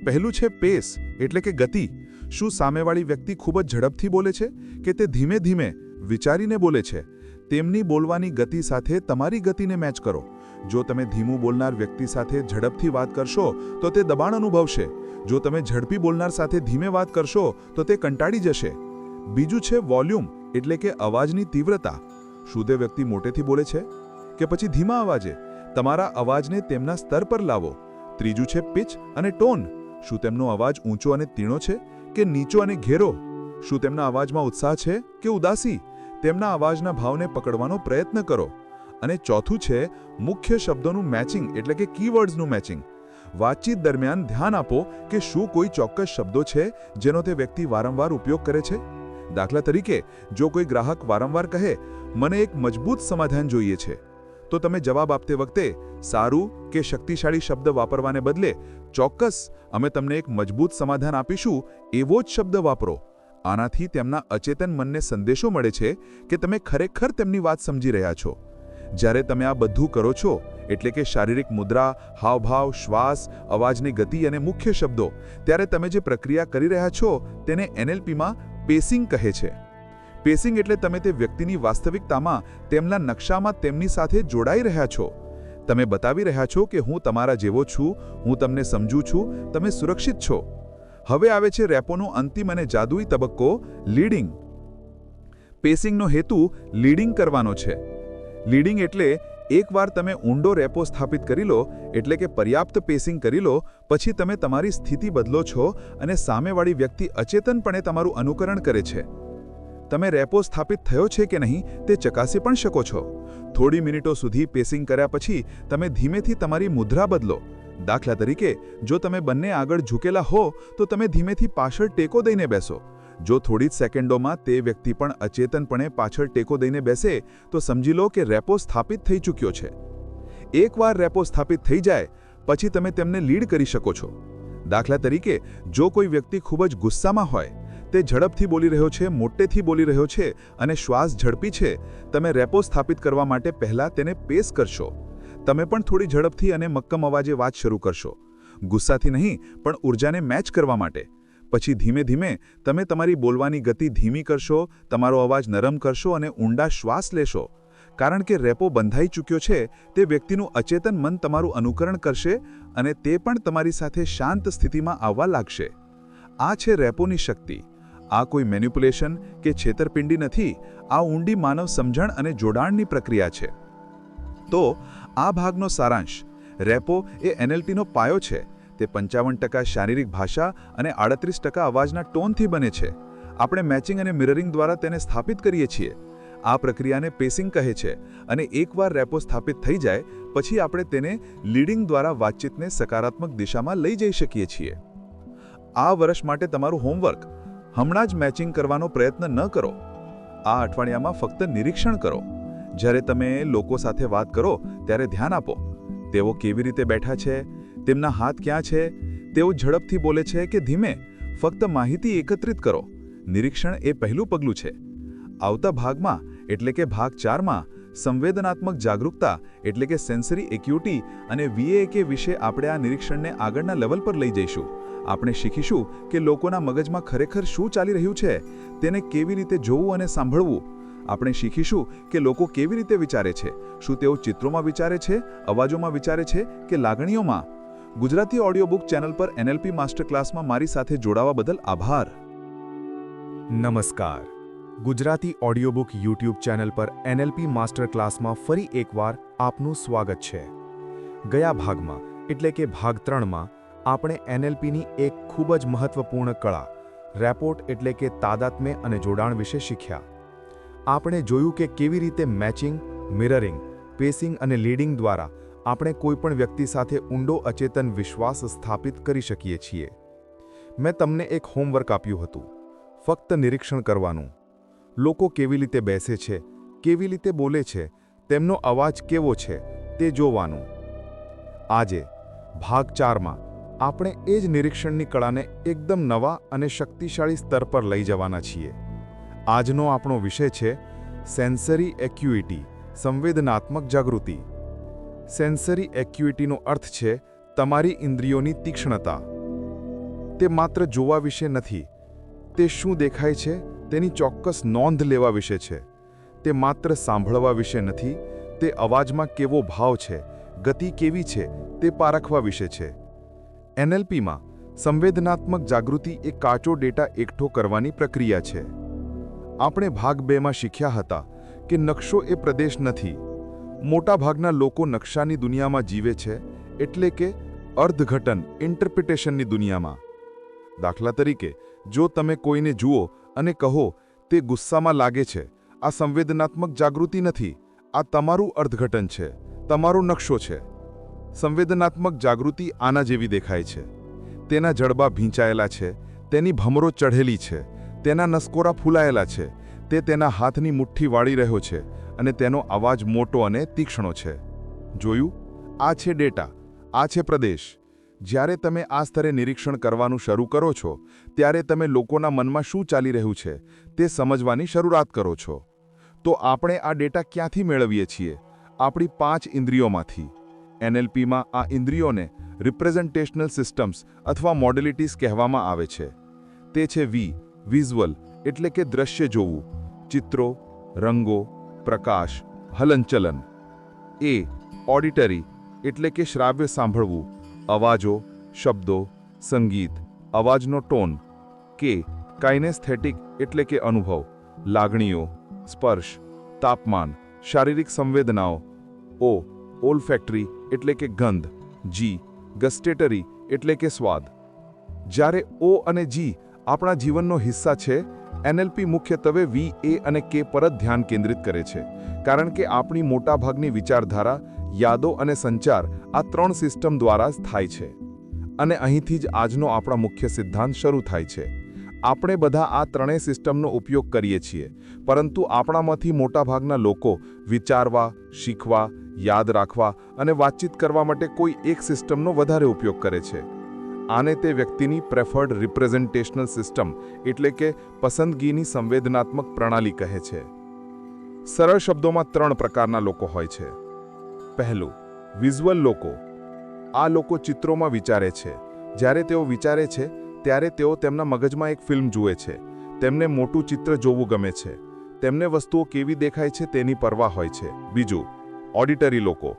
પહેલું છે પેસ, એટલે કે ગતિ. શું સામેવાળી વ્યક્તિ ખૂબ જ ઝડપથી બોલે છે કે તે ધીમે ધીમે વિચારીને બોલે છે? તેમની બોલવાની ગતિ સાથે તમારી ગતિને મેચ કરો. જો તમે ધીમું બોલનાર વ્યક્તિ સાથે ઝડપથી વાત કરશો તો તે દબાણ અનુભવશે. જો તમે ઝડપી બોલનાર સાથે ધીમે વાત કરશો તો તે કંટાળી જશે. બીજું છે વોલ્યુમ, એટલે કે અવાજની તીવ્રતા. શું તે વ્યક્તિ મોટેથી બોલે છે કે પછી ધીમા અવાજે? તમારા અવાજને તેમના સ્તર પર લાવો. ત્રીજું છે પિચ અને ટોન. શું તેમનો અવાજ ઊંચો અને તીણો છે કે નીચો અને ઘેરો? શું તેમના અવાજમાં ઉત્સાહ છે કે ઉદાસી? તેમના અવાજના ભાવને પકડવાનો પ્રયત્ન કરો. અને ચોથું છે મુખ્ય શબ્દોનું મેચિંગ, એટલે કે કીવર્ડ્સનું મેચિંગ. વાતચીત દરમિયાન ધ્યાન આપો કે શું કોઈ ચોક્કસ શબ્દો છે જેનો તે વ્યક્તિ વારંવાર ઉપયોગ કરે છે. દાખલા તરીકે, જો કોઈ ગ્રાહક વારંવાર કહે, "મને એક મજબૂત સમાધાન જોઈએ છે," તો તમે જવાબ આપતે વખતે સારું કે શક્તિશાળી શબ્દ વાપરવાને બદલે ચોક્કસ, અમે તમને એક મજબૂત સમાધાન આપીશું એવો જ શબ્દ વાપરો. આનાથી તેમના અચેતન મનને સંદેશો મળે છે કે તમે ખરેખર તેમની વાત સમજી રહ્યા છો. જ્યારે તમે આ બધું કરો છો, એટલે કે શારીરિક મુદ્રા, હાવભાવ, શ્વાસ, અવાજની ગતિ અને મુખ્ય શબ્દો, ત્યારે તમે જે પ્રક્રિયા કરી રહ્યા છો તેને NLPમાં પેસિંગ કહે છે. પેસિંગ એટલે તમે તે વ્યક્તિની વાસ્તવિકતામાં, તેમના નકશામાં તેમની સાથે જોડાઈ રહ્યા છો. તમે બતાવી રહ્યા છો કે હું તમારા જેવો છું, હું તમને સમજું છું, તમે સુરક્ષિત છો. હવે આવે છે રેપોનો અંતિમ અને જાદુઈ તબક્કો, લીડિંગ. પેસિંગનો હેતુ લીડિંગ કરવાનો છે. લીડિંગ એટલે એકવાર તમે ઊંડો રેપો સ્થાપિત કરી લો, એટલે કે પર્યાપ્ત પેસિંગ કરી લો, પછી તમે તમારી સ્થિતિ બદલો છો અને સામેવાળી વ્યક્તિ અચેતનપણે તમારું અનુકરણ કરે છે. તમે રેપો સ્થાપિત થયો છે કે નહીં તે ચકાસી પણ શકો છો. થોડી મિનિટો સુધી પેસિંગ કર્યા પછી તમે ધીમેથી તમારી મુદ્રા બદલો. દાખલા તરીકે, જો તમે બંને આગળ ઝૂકેલા હો તો તમે ધીમેથી પાછળ ટેકો દઈને બેસો. જો થોડી જ સેકન્ડોમાં તે વ્યક્તિ પણ અચેતનપણે પાછળ ટેકો દઈને બેસે તો સમજી લો કે રેપો સ્થાપિત થઈ ચૂક્યો છે. એકવાર રેપો સ્થાપિત થઈ જાય પછી તમે તેમને લીડ કરી શકો છો. દાખલા તરીકે, જો કોઈ વ્યક્તિ ખૂબ જ ગુસ્સામાં હોય, તે ઝડપથી બોલી રહ્યો છે, મોટેથી બોલી રહ્યો છે અને શ્વાસ ઝડપી છે, તમે રેપો સ્થાપિત કરવા માટે પહેલાં તેને પેસ કરશો. તમે પણ થોડી ઝડપથી અને મક્કમ અવાજે વાત શરૂ કરશો. ગુસ્સાથી નહીં, પણ ઊર્જાને મેચ કરવા માટે. પછી ધીમે ધીમે તમે તમારી બોલવાની ગતિ ધીમી કરશો, તમારો અવાજ નરમ કરશો અને ઊંડા શ્વાસ લેશો. કારણ કે રેપો બંધાઈ ચૂક્યો છે, તે વ્યક્તિનું અચેતન મન તમારું અનુકરણ કરશે અને તે પણ તમારી સાથે શાંત સ્થિતિમાં આવવા લાગશે. આ છે રેપોની શક્તિ. આ કોઈ મેનિપ્યુલેશન કે છેતરપિંડી નથી. આ ઊંડી માનવ સમજણ અને જોડાણની પ્રક્રિયા છે. તો આ ભાગનો સારાંશ: રેપો એ એનએલપીનો પાયો છે. તે 55% શારીરિક ભાષા અને 38% અવાજના ટોનથી બને છે. આપણે મેચિંગ અને મિરરિંગ દ્વારા તેને સ્થાપિત કરીએ છીએ. આ પ્રક્રિયાને પેસિંગ કહે છે અને એકવાર રેપો સ્થાપિત થઈ જાય પછી આપણે તેને લીડિંગ દ્વારા વાતચીતને સકારાત્મક દિશામાં લઈ જઈ શકીએ છીએ. આ વર્ષ માટે તમારું હોમવર્ક: હમણાં જ મેચિંગ કરવાનો પ્રયત્ન ન કરો. આ અઠવાડિયામાં ફક્ત નિરીક્ષણ કરો. જ્યારે તમે લોકો સાથે વાત કરો ત્યારે ધ્યાન આપો. તેઓ કેવી રીતે બેઠા છે, તેમના હાથ ક્યાં છે, તેઓ ઝડપથી બોલે છે કે ધીમે. ફક્ત માહિતી એકત્રિત કરો. નિરીક્ષણ એ પહેલું પગલું છે. આવતા ભાગમાં એટલે કે ભાગ 4માં સંવેદનાત્મક જાગૃતતા એટલે કે સેન્સરી એક્યુટી અને VAK વિશે આપણે આ નિરીક્ષણને આગળના લેવલ પર લઈ જઈશું. આપણે શીખીશું કે લોકોના મગજમાં ખરેખર શું ચાલી રહ્યું છે, તેને કેવી રીતે જોવું અને સાંભળવું. આપણે શીખીશું કે લોકો કેવી રીતે વિચારે છે. શું તેઓ ચિત્રોમાં વિચારે છે, અવાજોમાં વિચારે છે કે લાગણીઓમાં? ગુજરાતી ઓડિયો બુક ચેનલ પર NLP માસ્ટર ક્લાસમાં મારી સાથે જોડાવા બદલ આભાર. નમસ્કાર. Gujarati audio book YouTube channel પર NLP માસ્ટર ક્લાસમાં ફરી એકવાર આપનું સ્વાગત છે. ગયા ભાગમાં એટલે કે ભાગ 3માં આપણે NLPની એક ખૂબ જ મહત્વપૂર્ણ કળા રેપોર્ટ એટલે કે તાદાત્મ્ય અને જોડાણ વિશે શીખ્યા. આપણે જોયું કે કેવી રીતે મેચિંગ, મિરરિંગ, પેસિંગ અને લીડિંગ દ્વારા આપણે કોઈપણ વ્યક્તિ સાથે ઊંડો અચેતન વિશ્વાસ સ્થાપિત કરી શકીએ છીએ. મેં તમને એક હોમવર્ક આપ્યું હતું, ફક્ત નિરીક્ષણ કરવાનું. લોકો કેવી રીતે બેસે છે, કેવી રીતે બોલે છે, તેમનો અવાજ કેવો છે તે જોવાનું. આજે ભાગ 4માં આપણે એ જ નિરીક્ષણની કળાને એકદમ નવા અને શક્તિશાળી સ્તર પર લઈ જવાના છીએ. આજનો આપણો વિષય છે સેન્સરી એક્યુઇટી, સંવેદનાત્મક જાગૃતિ. સેન્સરી એક્યુઇટીનો અર્થ છે તમારી ઇન્દ્રિયોની તીક્ષ્ણતા. તે માત્ર જોવા વિશે નથી, તે શું દેખાય છે તેની ચોક્કસ નોંધ લેવા વિશે છે. તે માત્ર સાંભળવા વિશે નથી, તે અવાજમાં કેવો ભાવ છે, ગતિ કેવી છે તે પારખવા વિશે છે. NLPમાં સંવેદનાત્મક જાગૃતિ એ કાચો ડેટા એકઠો કરવાની પ્રક્રિયા છે. આપણે ભાગ 2માં શીખ્યા હતા કે નકશો એ પ્રદેશ નથી. મોટાભાગના લોકો નકશાની દુનિયામાં જીવે છે, એટલે કે અર્થઘટન, ઇન્ટરપ્રિટેશનની દુનિયામાં. દાખલા તરીકે, જો તમે કોઈને જુઓ અને કહો તે ગુસ્સામાં લાગે છે, આ સંવેદનાત્મક જાગૃતિ નથી, આ તમારું અર્થઘટન છે, તમારો નકશો છે. સંવેદનાત્મક જાગૃતિ આના જેવી દેખાય છે. તેના જડબા ભીંચાયેલા છે, તેની ભમરો ચઢેલી છે, તેના નસકોરા ફૂલાયેલા છે, તે તેના હાથની મુઠ્ઠી વાળી રહ્યો છે અને તેનો અવાજ મોટો અને તીક્ષ્ણો છે. જોયું? આ છે ડેટા, આ છે પ્રદેશ. જ્યારે તમે આ સ્તરે નિરીક્ષણ કરવાનું શરૂ કરો છો ત્યારે તમે લોકોના મનમાં શું ચાલી રહ્યું છે તે સમજવાની શરૂઆત કરો છો. તો આપણે આ ડેટા ક્યાંથી મેળવીએ છીએ? આપણી 5 ઇન્દ્રિયોમાંથી. NLPમાં આ ઇન્દ્રિયોને રિપ્રેઝન્ટેશનલ સિસ્ટમ્સ અથવા મોડેલિટીઝ કહેવામાં આવે છે. તે છે વિઝ્યુઅલ એટલે કે દ્રશ્ય જોવું, ચિત્રો, રંગો, પ્રકાશ, હલનચલન. ઓડિટરી એટલે કે શ્રાવ્ય સાંભળવું, અવાજો, શબ્દો, સંગીત, અવાજનો ટોન. કાઇનેસ્થેટિક એટલે કે અનુભવ, લાગણીઓ, સ્પર્શ, તાપમાન, શારીરિક સંવેદનાઓ. ઓલ્ફેક્ટરી એટલે કે ગંધ. ગસ્ટેટરી એટલે કે સ્વાદ. જ્યારે O અને G આપણા જીવનનો હિસ્સા છે, NLP મુખ્યત્વે V, A અને K પર જ ધ્યાન કેન્દ્રિત કરે છે, કારણ કે આપણી મોટાભાગની વિચારધારા, યાદો અને સંચાર આ 3 સિસ્ટમ દ્વારા જ થાય છે. અને અહીંથી જ આજનો આપણા મુખ્ય સિદ્ધાંત શરૂ થાય છે. આપણે બધા આ 3 સિસ્ટમનો ઉપયોગ કરીએ છીએ, પરંતુ આપણામાંથી મોટાભાગના લોકો વિચારવા, શીખવા, યાદ રાખવા અને વાતચીત કરવા માટે કોઈ એક સિસ્ટમનો વધારે ઉપયોગ કરે છે. આને તે વ્યક્તિની પ્રેફર્ડ રિપ્રેઝન્ટેશનલ સિસ્ટમ એટલે કે પસંદગીની સંવેદનાત્મક પ્રણાલી કહે છે. સરળ શબ્દોમાં 3 પ્રકારના લોકો હોય છે. પહેલું, વિઝ્યુઅલ લોકો. આ લોકો ચિત્રોમાં વિચારે છે. જ્યારે તેઓ વિચારે છે ત્યારે તેઓ તેમના મગજમાં એક ફિલ્મ જુએ છે. તેમને મોટું ચિત્ર જોવું ગમે છે. તેમને વસ્તુઓ કેવી દેખાય છે તેની પરવા હોય છે. બીજું, ઓડિટરી લોકો.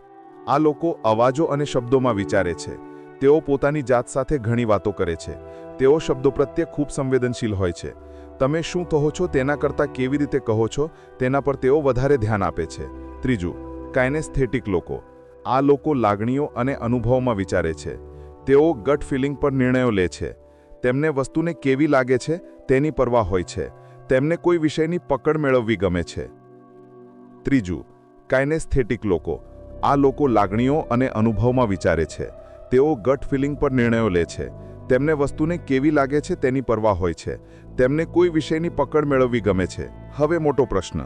આ લોકો અવાજો અને શબ્દોમાં વિચારે છે. તેઓ પોતાની જાત સાથે ઘણી વાતો કરે છે. તેઓ શબ્દો પ્રત્યે ખૂબ સંવેદનશીલ હોય છે. તમે શું કહો છો તેના કરતાં કેવી રીતે કહો છો તેના પર તેઓ વધારે ધ્યાન આપે છે. ત્રીજું, કાઇનેસ્થેટિક લોકો. આ લોકો લાગણીઓ અને અનુભવમાં વિચારે છે. તેઓ ગટ ફિલિંગ પર નિર્ણયો લે છે. તેમને વસ્તુને કેવી લાગે છે તેની પરવા હોય છે. તેમને કોઈ વિષયની પકડ મેળવવી ગમે છે. ત્રીજું, કાઇનેસ્થેટિક લોકો. આ લોકો લાગણીઓ અને અનુભવમાં વિચારે છે. તેઓ ગટ ફિલિંગ પર નિર્ણયો લે છે. તેમને વસ્તુને કેવી લાગે છે તેની પરવા હોય છે. તેમને કોઈ વિષયની પકડ મેળવવી ગમે છે. હવે મોટો પ્રશ્ન,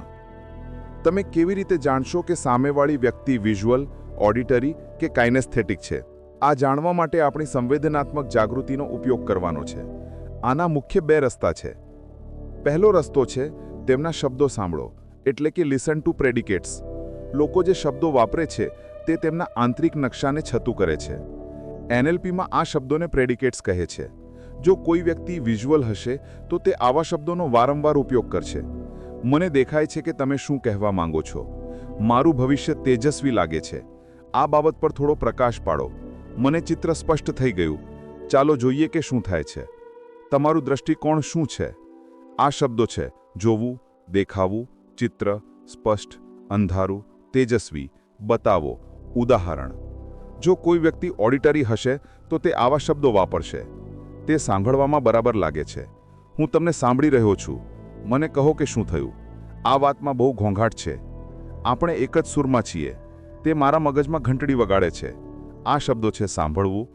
તમે કેવી રીતે જાણશો કે સામેવાળી વ્યક્તિ વિઝ્યુઅલ, ઓડિટરી કે કાઇનેસ્થેટિક છે? આ જાણવા માટે આપણી સંવેદનાત્મક જાગૃતિનો ઉપયોગ કરવાનો છે. આના મુખ્ય 2 રસ્તા છે. પહેલો રસ્તો છે તેમના શબ્દો સાંભળો, એટલે કે લિસન ટુ પ્રેડિકેટ્સ. લોકો જે શબ્દો વાપરે છે તે તેમના આંતરિક નકશાને છતું કરે છે. NLPમાં આ શબ્દોને પ્રેડિકેટ્સ કહે છે. જો કોઈ વ્યક્તિ વિઝ્યુઅલ હશે તો તે આવા શબ્દોનો વારંવાર ઉપયોગ કરશે. મને દેખાય છે કે તમે શું કહેવા માંગો છો. મારું ભવિષ્ય તેજસ્વી લાગે છે. આ બાબત પર થોડો પ્રકાશ પાડો. મને ચિત્ર સ્પષ્ટ થઈ ગયું. ચાલો જોઈએ કે શું થાય છે. તમારું દૃષ્ટિકોણ શું છે? આ શબ્દો છે જોવું, દેખાવું, ચિત્ર, સ્પષ્ટ, અંધારું, તેજસ્વી, બતાવો, ઉદાહરણ. જો કોઈ વ્યક્તિ ઓડિટરી હશે તો તે આવા શબ્દો વાપરશે. તે સાંભળવામાં બરાબર લાગે છે. હું તમને સાંભળી રહ્યો છું. મને કહો કે શું થયું. આ વાતમાં બહુ ઘોંઘાટ છે. આપણે એક જ સૂરમાં છીએ. તે મારા મગજમાં ઘંટડી વગાડે છે. આ શબ્દો છે સાંભળવું,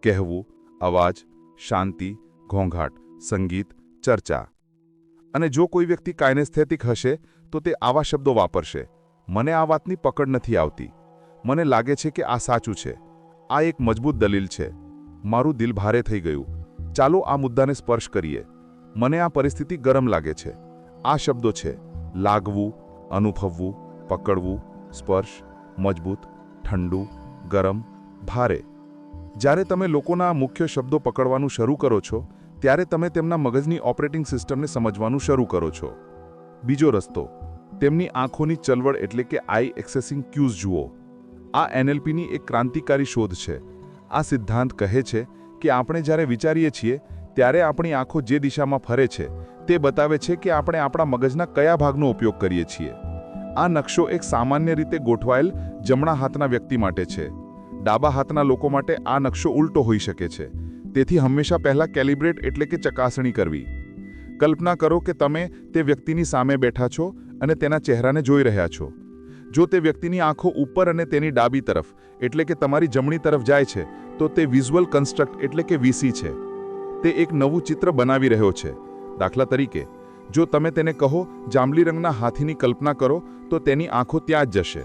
કહેવું, અવાજ, શાંતિ, ઘોંઘાટ, સંગીત, ચર્ચા. અને જો કોઈ વ્યક્તિ કાઇનેસ્થેટિક હશે તો તે આવા શબ્દો વાપરશે. મને આ વાતની પકડ નથી આવતી. મને લાગે છે કે આ સાચું છે. આ એક મજબૂત દલીલ છે. મારું દિલ ભારે થઈ ગયું. ચાલો આ મુદ્દાને સ્પર્શ કરીએ. મને આ પરિસ્થિતિ ગરમ લાગે છે. આ શબ્દો છે લાગવું, અનુભવવું, પકડવું, સ્પર્શ, મજબૂત, ઠંડુ, ગરમ, ભારે. જ્યારે તમે લોકોના મુખ્ય શબ્દો પકડવાનું શરૂ કરો છો ત્યારે તમે તેમના મગજની ઓપરેટિંગ સિસ્ટમને સમજવાનું શરૂ કરો છો. બીજો રસ્તો, તેમની આંખોની ચળવળ એટલે કે આઈ એક્સેસિંગ ક્યુઝ જુઓ. આ NLPની એક ક્રાંતિકારી શોધ છે. આ સિદ્ધાંત કહે છે કે આપણે જ્યારે વિચારીએ છીએ ત્યારે આપણી આંખો જે દિશામાં ફરે છે તે બતાવે છે કે આપણે આપણા મગજના કયા ભાગનો ઉપયોગ કરીએ છીએ. આ નકશો એક સામાન્ય રીતે ગોઠવાયેલ જમણા હાથના વ્યક્તિ માટે છે. ડાબા હાથના લોકો માટે આ નકશો ઉલટો હોઈ શકે છે. તેથી હંમેશા પહેલા કેલિબ્રેટ એટલે કે ચકાસણી કરવી. કલ્પના કરો કે તમે તે વ્યક્તિની સામે બેઠા છો અને તેના ચહેરાને જોઈ રહ્યા છો. જો તે વ્યક્તિની આંખો ઉપર અને તેની ડાબી તરફ એટલે કે તમારી જમણી તરફ જાય છે તો તે વિઝ્યુઅલ કન્સ્ટ્રક્ટ એટલે કે VC છે. તે એક નવું ચિત્ર બનાવી રહ્યો છે. દાખલા તરીકે, જો તમે તેને કહો જાંબલી રંગના હાથીની કલ્પના કરો તો તેની આંખો ત્યાં જ જશે.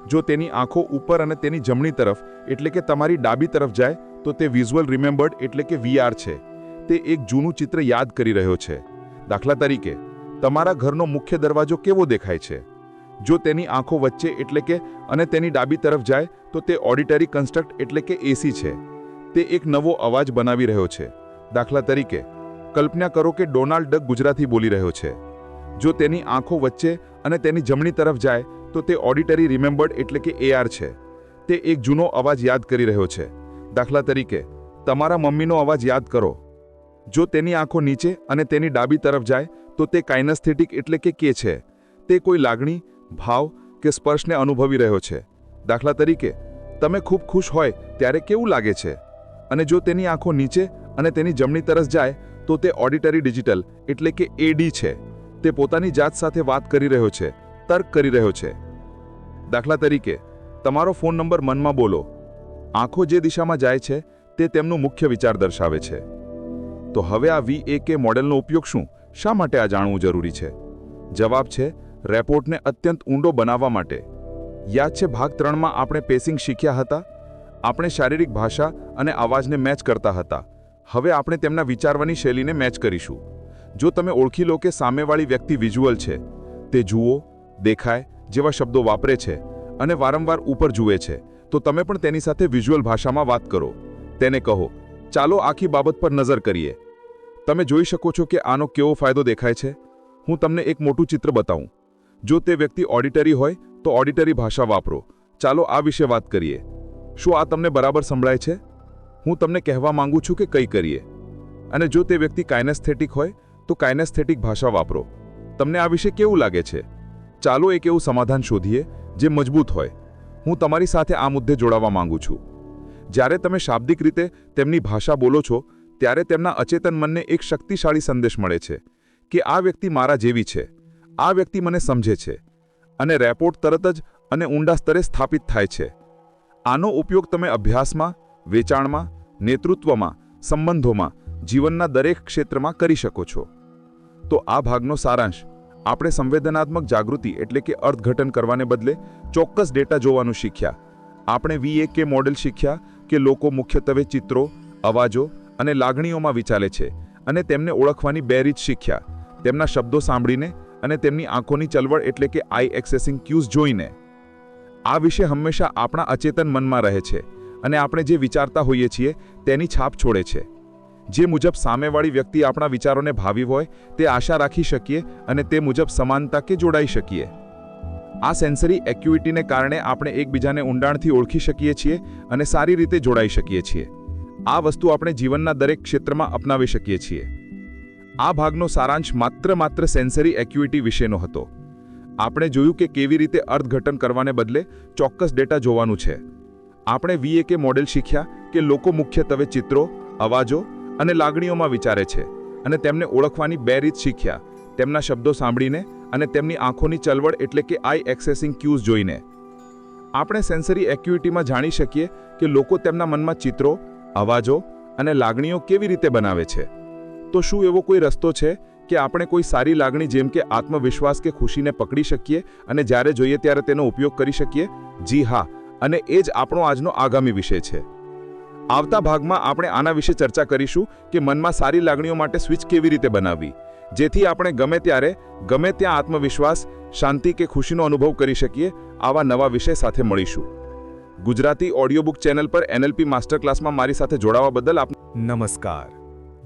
જો તેની આંખો ઉપર અને તેની જમણી તરફ એટલે કે તમારી ડાબી તરફ જાય તો તે વિઝ્યુઅલ રિમેમ્બર્ડ એટલે કે VR છે. તે એક જૂનું ચિત્ર યાદ કરી રહ્યો છે. દાખલા તરીકે, તમારા ઘરનો મુખ્ય દરવાજો કેવો દેખાય છે? જો તેની આંખો વચ્ચે એટલે કે અને તેની ડાબી તરફ જાય તો તે ઓડિટરી કન્સ્ટ્રક્ટ એટલે કે AC છે. તે એક નવો અવાજ બનાવી રહ્યો છે. દાખલા તરીકે, કલ્પના કરો કે ડોનાલ્ડ ડક ગુજરાતી બોલી રહ્યો છે. જો તેની આંખો વચ્ચે અને તેની જમણી તરફ જાય તો તે ઓડિટરી રિમેમ્બર્ડ એટલે કે AR છે. તે એક જૂનો અવાજ યાદ કરી રહ્યો છે. દાખલા તરીકે, તમારા મમ્મીનો અવાજ યાદ કરો. જો તેની આંખો નીચે અને તેની ડાબી તરફ જાય તો તે કાઇનેસ્થેટિક એટલે કે K છે. તે કોઈ લાગણી, ભાવ કે સ્પર્શને અનુભવી રહ્યો છે. દાખલા તરીકે, તમે ખૂબ ખુશ હોય ત્યારે કેવું લાગે છે? અને જો તેની આંખો નીચે અને તેની જમણી તરફ જાય તો તે ઓડિટરી ડિજિટલ એટલે કે AD છે. તે પોતાની જાત સાથે વાત કરી રહ્યો છે, તર્ક કરી રહ્યો છે. દાખલા તરીકે, તમારો ફોન નંબર મનમાં બોલો. આંખો જે દિશામાં જાય છે તે તેમનું મુખ્ય વિચાર દર્શાવે છે. તો હવે આ VAK મોડેલનો ઉપયોગ શું? શા માટે આ જાણવું જરૂરી છે? જવાબ છે રેપોર્ટને અત્યંત ઊંડો બનાવવા માટે. યાદ છે ભાગ 3માં આપણે પેસિંગ શીખ્યા હતા? આપણે શારીરિક ભાષા અને અવાજને મેચ કરતા હતા. હવે આપણે તેમના વિચારવાની શૈલીને મેચ કરીશું. જો તમે ઓળખી લો કે સામેવાળી વ્યક્તિ વિઝ્યુઅલ છે, તે જુઓ, દેખાય જેવા શબ્દો વાપરે છે અને વારંવાર ઉપર જુએ છે, તો તમે પણ તેની સાથે વિઝ્યુઅલ ભાષામાં વાત કરો. તેને કહો, ચાલો આખી બાબત પર નજર કરીએ. તમે જોઈ શકો છો કે આનો કેવો ફાયદો દેખાય છે. હું તમને એક મોટું ચિત્ર બતાવું. જો તે વ્યક્તિ ઓડિટરી હોય તો ઓડિટરી ભાષા વાપરો. ચાલો આ વિશે વાત કરીએ. શું આ તમને બરાબર સંભળાય છે? હું તમને કહેવા માંગુ છું કે કંઈ કરીએ. અને જો તે વ્યક્તિ કાઇનેસ્થેટિક હોય તો કાઇનેસ્થેટિક ભાષા વાપરો. તમને આ વિશે કેવું લાગે છે? ચાલો એક એવું સમાધાન શોધીએ જે મજબૂત હોય. હું તમારી સાથે આ મુદ્દે જોડાવા માંગુ છું. જ્યારે તમે શાબ્દિક રીતે તેમની ભાષા બોલો છો ત્યારે તેમના અચેતન મનને એક શક્તિશાળી સંદેશ મળે છે કે આ વ્યક્તિ મારા જેવી છે, આ વ્યક્તિ મને સમજે છે, અને રેપોર્ટ તરત જ અને ઊંડા સ્તરે સ્થાપિત થાય છે. આનો ઉપયોગ તમે અભ્યાસમાં, વેચાણમાં, નેતૃત્વમાં, સંબંધોમાં, જીવનના દરેક ક્ષેત્રમાં કરી શકો છો. તો આ ભાગનો સારાંશ: આપણે સંવેદનાત્મક જાગૃતિ એટલે કે અર્થઘટન કરવાને બદલે ચોક્કસ ડેટા જોવાનું શીખ્યા. આપણે VAK મોડેલ શીખ્યા કે લોકો મુખ્યત્વે ચિત્રો, અવાજો અને લાગણીઓમાં વિચારે છે અને તેમને ઓળખવાની બે રીત શીખ્યા: તેમના શબ્દો સાંભળીને અને તેમની આંખોની ચળવળ એટલે કે આઈ એક્સેસિંગ ક્યુઝ જોઈને. આ વિષય હંમેશા આપણા અચેતન મનમાં રહે છે અને આપણે જે વિચારતા હોઈએ છીએ તેની છાપ છોડે છે. જે મુજબ સામેવાળી વ્યક્તિ આપણા વિચારોને ભાવી હોય તે આશા રાખી શકીએ અને તે મુજબ સમાનતા કે જોડાઈ શકીએ. આ સેન્સરી એક્યુઇટીને કારણે આપણે એકબીજાને ઊંડાણથી ઓળખી શકીએ છીએ અને સારી રીતે જોડાઈ શકીએ છીએ. આ વસ્તુ આપણે જીવનના દરેક ક્ષેત્રમાં અપનાવી શકીએ છીએ. આ ભાગનો સારાંશ માત્ર સેન્સરી એક્યુઇટી વિશેનો હતો. આપણે જોયું કે કેવી રીતે અર્થઘટન કરવાને બદલે ચોક્કસ ડેટા જોવાનું છે. આપણે VAK મોડેલ શીખ્યા કે લોકો મુખ્યત્વે ચિત્રો, અવાજો અને લાગણીઓમાં વિચારે છે અને તેમને ઓળખવાની બે રીત શીખ્યા: તેમના શબ્દો સાંભળીને અને તેમની આંખોની ચળવળ એટલે કે આઈ એક્સેસિંગ ક્યુઝ જોઈને. આપણે સેન્સરી એક્યુઇટીમાં જાણી શકીએ કે લોકો તેમના મનમાં ચિત્રો, અવાજો અને લાગણીઓ કેવી રીતે બનાવે છે. તો શું એવો કોઈ રસ્તો છે કે આપણે કોઈ સારી લાગણી જેમ કે આત્મવિશ્વાસ કે ખુશીને પકડી શકીએ અને જ્યારે જોઈએ ત્યારે તેનો ઉપયોગ કરી શકીએ? જી હા, અને એ જ આપણો આજનો આગામી વિષય છે. આવતા ભાગમાં આપણે આના વિશે ચર્ચા કરીશું કે મનમાં સારી લાગણીઓ માટે સ્વિચ કેવી રીતે બનાવવી, જેથી આપણે ગમે ત્યારે, ગમે ત્યાં આત્મવિશ્વાસ, શાંતિ કે ખુશીનો અનુભવ કરી શકીએ. આવા નવા વિષય સાથે મળીશું. ગુજરાતી ઓડિયો બુક ચેનલ પર NLP માસ્ટર ક્લાસમાં મારી સાથે જોડાવા બદલ નમસ્કાર.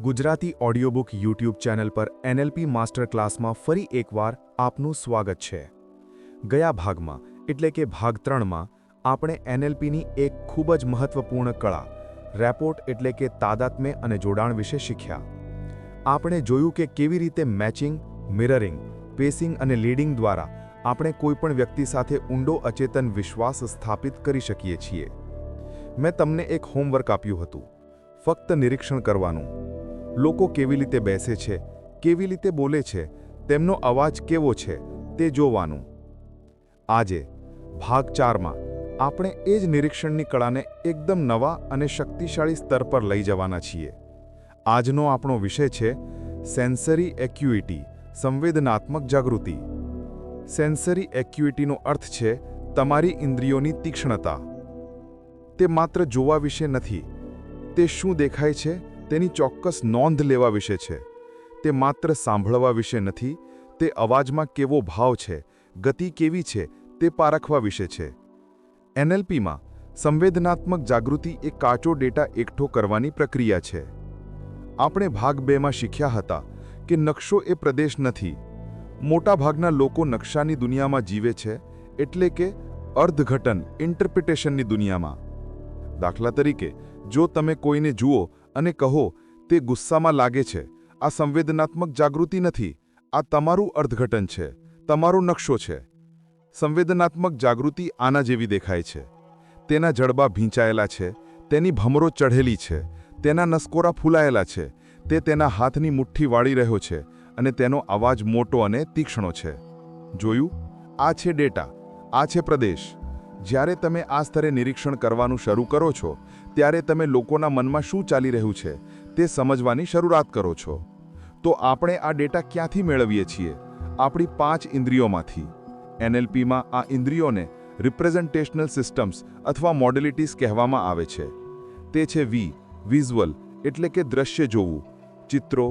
Gujarati audio book YouTube channel પર NLP માસ્ટર ક્લાસમાં ફરી એકવાર આપનું સ્વાગત છે. ગયા ભાગમાં એટલે કે ભાગ 3માં આપણે NLPની એક ખૂબ જ મહત્વપૂર્ણ કળા રેપોર્ટ એટલે કે તાદાત્મ્ય અને જોડાણ વિશે શીખ્યા. આપણે જોયું કે કેવી રીતે મેચિંગ, મિરરિંગ, પેસિંગ અને લીડિંગ દ્વારા આપણે કોઈપણ વ્યક્તિ સાથે ઊંડો અચેતન વિશ્વાસ સ્થાપિત કરી શકીએ છીએ. મેં તમને એક હોમવર્ક આપ્યું હતું, ફક્ત નિરીક્ષણ કરવાનું. લોકો કેવી રીતે બેસે છે, કેવી રીતે બોલે છે, તેમનો અવાજ કેવો છે તે જોવાનું. આજે ભાગ 4માં આપણે એ જ નિરીક્ષણની કળાને એકદમ નવા અને શક્તિશાળી સ્તર પર લઈ જવાના છીએ. આજનો આપણો વિષય છે સેન્સરી એક્યુઇટી, સંવેદનાત્મક જાગૃતિ. સેન્સરી એક્યુઇટીનો અર્થ છે તમારી ઇન્દ્રિયોની તીક્ષ્ણતા. તે માત્ર જોવા વિશે નથી, તે શું દેખાય છે તેની ચોક્કસ નોંધ લેવા વિશે છે. તે માત્ર સાંભળવા વિશે નથી, તે અવાજમાં કેવો ભાવ છે, ગતિ કેવી છે તે પારખવા વિશે છે. NLPમાં સંવેદનાત્મક જાગૃતિ એ કાચો ડેટા એકઠો કરવાની પ્રક્રિયા છે. આપણે ભાગ 2માં શીખ્યા હતા કે નકશો એ પ્રદેશ નથી. મોટાભાગના લોકો નકશાની દુનિયામાં જીવે છે, એટલે કે અર્થઘટન, ઇન્ટરપ્રિટેશનની દુનિયામાં. દાખલા તરીકે, જો તમે કોઈને જુઓ અને કહો તે ગુસ્સામાં લાગે છે, આ સંવેદનાત્મક જાગૃતિ નથી, આ તમારું અર્થઘટન છે, તમારો નકશો છે. સંવેદનાત્મક જાગૃતિ આના જેવી દેખાય છે. તેના જડબા ભીંચાયેલા છે, તેની ભમરો ચઢેલી છે, તેના નસકોરા ફૂલાયેલા છે, તે તેના હાથની મુઠ્ઠી વાળી રહ્યો છે અને તેનો અવાજ મોટો અને તીક્ષ્ણો છે. જોયું? આ છે ડેટા, આ છે પ્રદેશ. જ્યારે તમે આ સ્તરે નિરીક્ષણ કરવાનું શરૂ કરો છો ત્યારે તમે લોકોના મનમાં શું ચાલી રહ્યું છે તે સમજવાની શરૂઆત કરો છો. તો આપણે આ ડેટા ક્યાંથી મેળવીએ છીએ? આપણી 5 ઇન્દ્રિયોમાંથી. NLPમાં આ ઇન્દ્રિયોને રિપ્રેઝન્ટેશનલ સિસ્ટમ્સ અથવા મોડેલિટીઝ કહેવામાં આવે છે. તે છે વિઝ્યુઅલ એટલે કે દ્રશ્ય જોવું, ચિત્રો,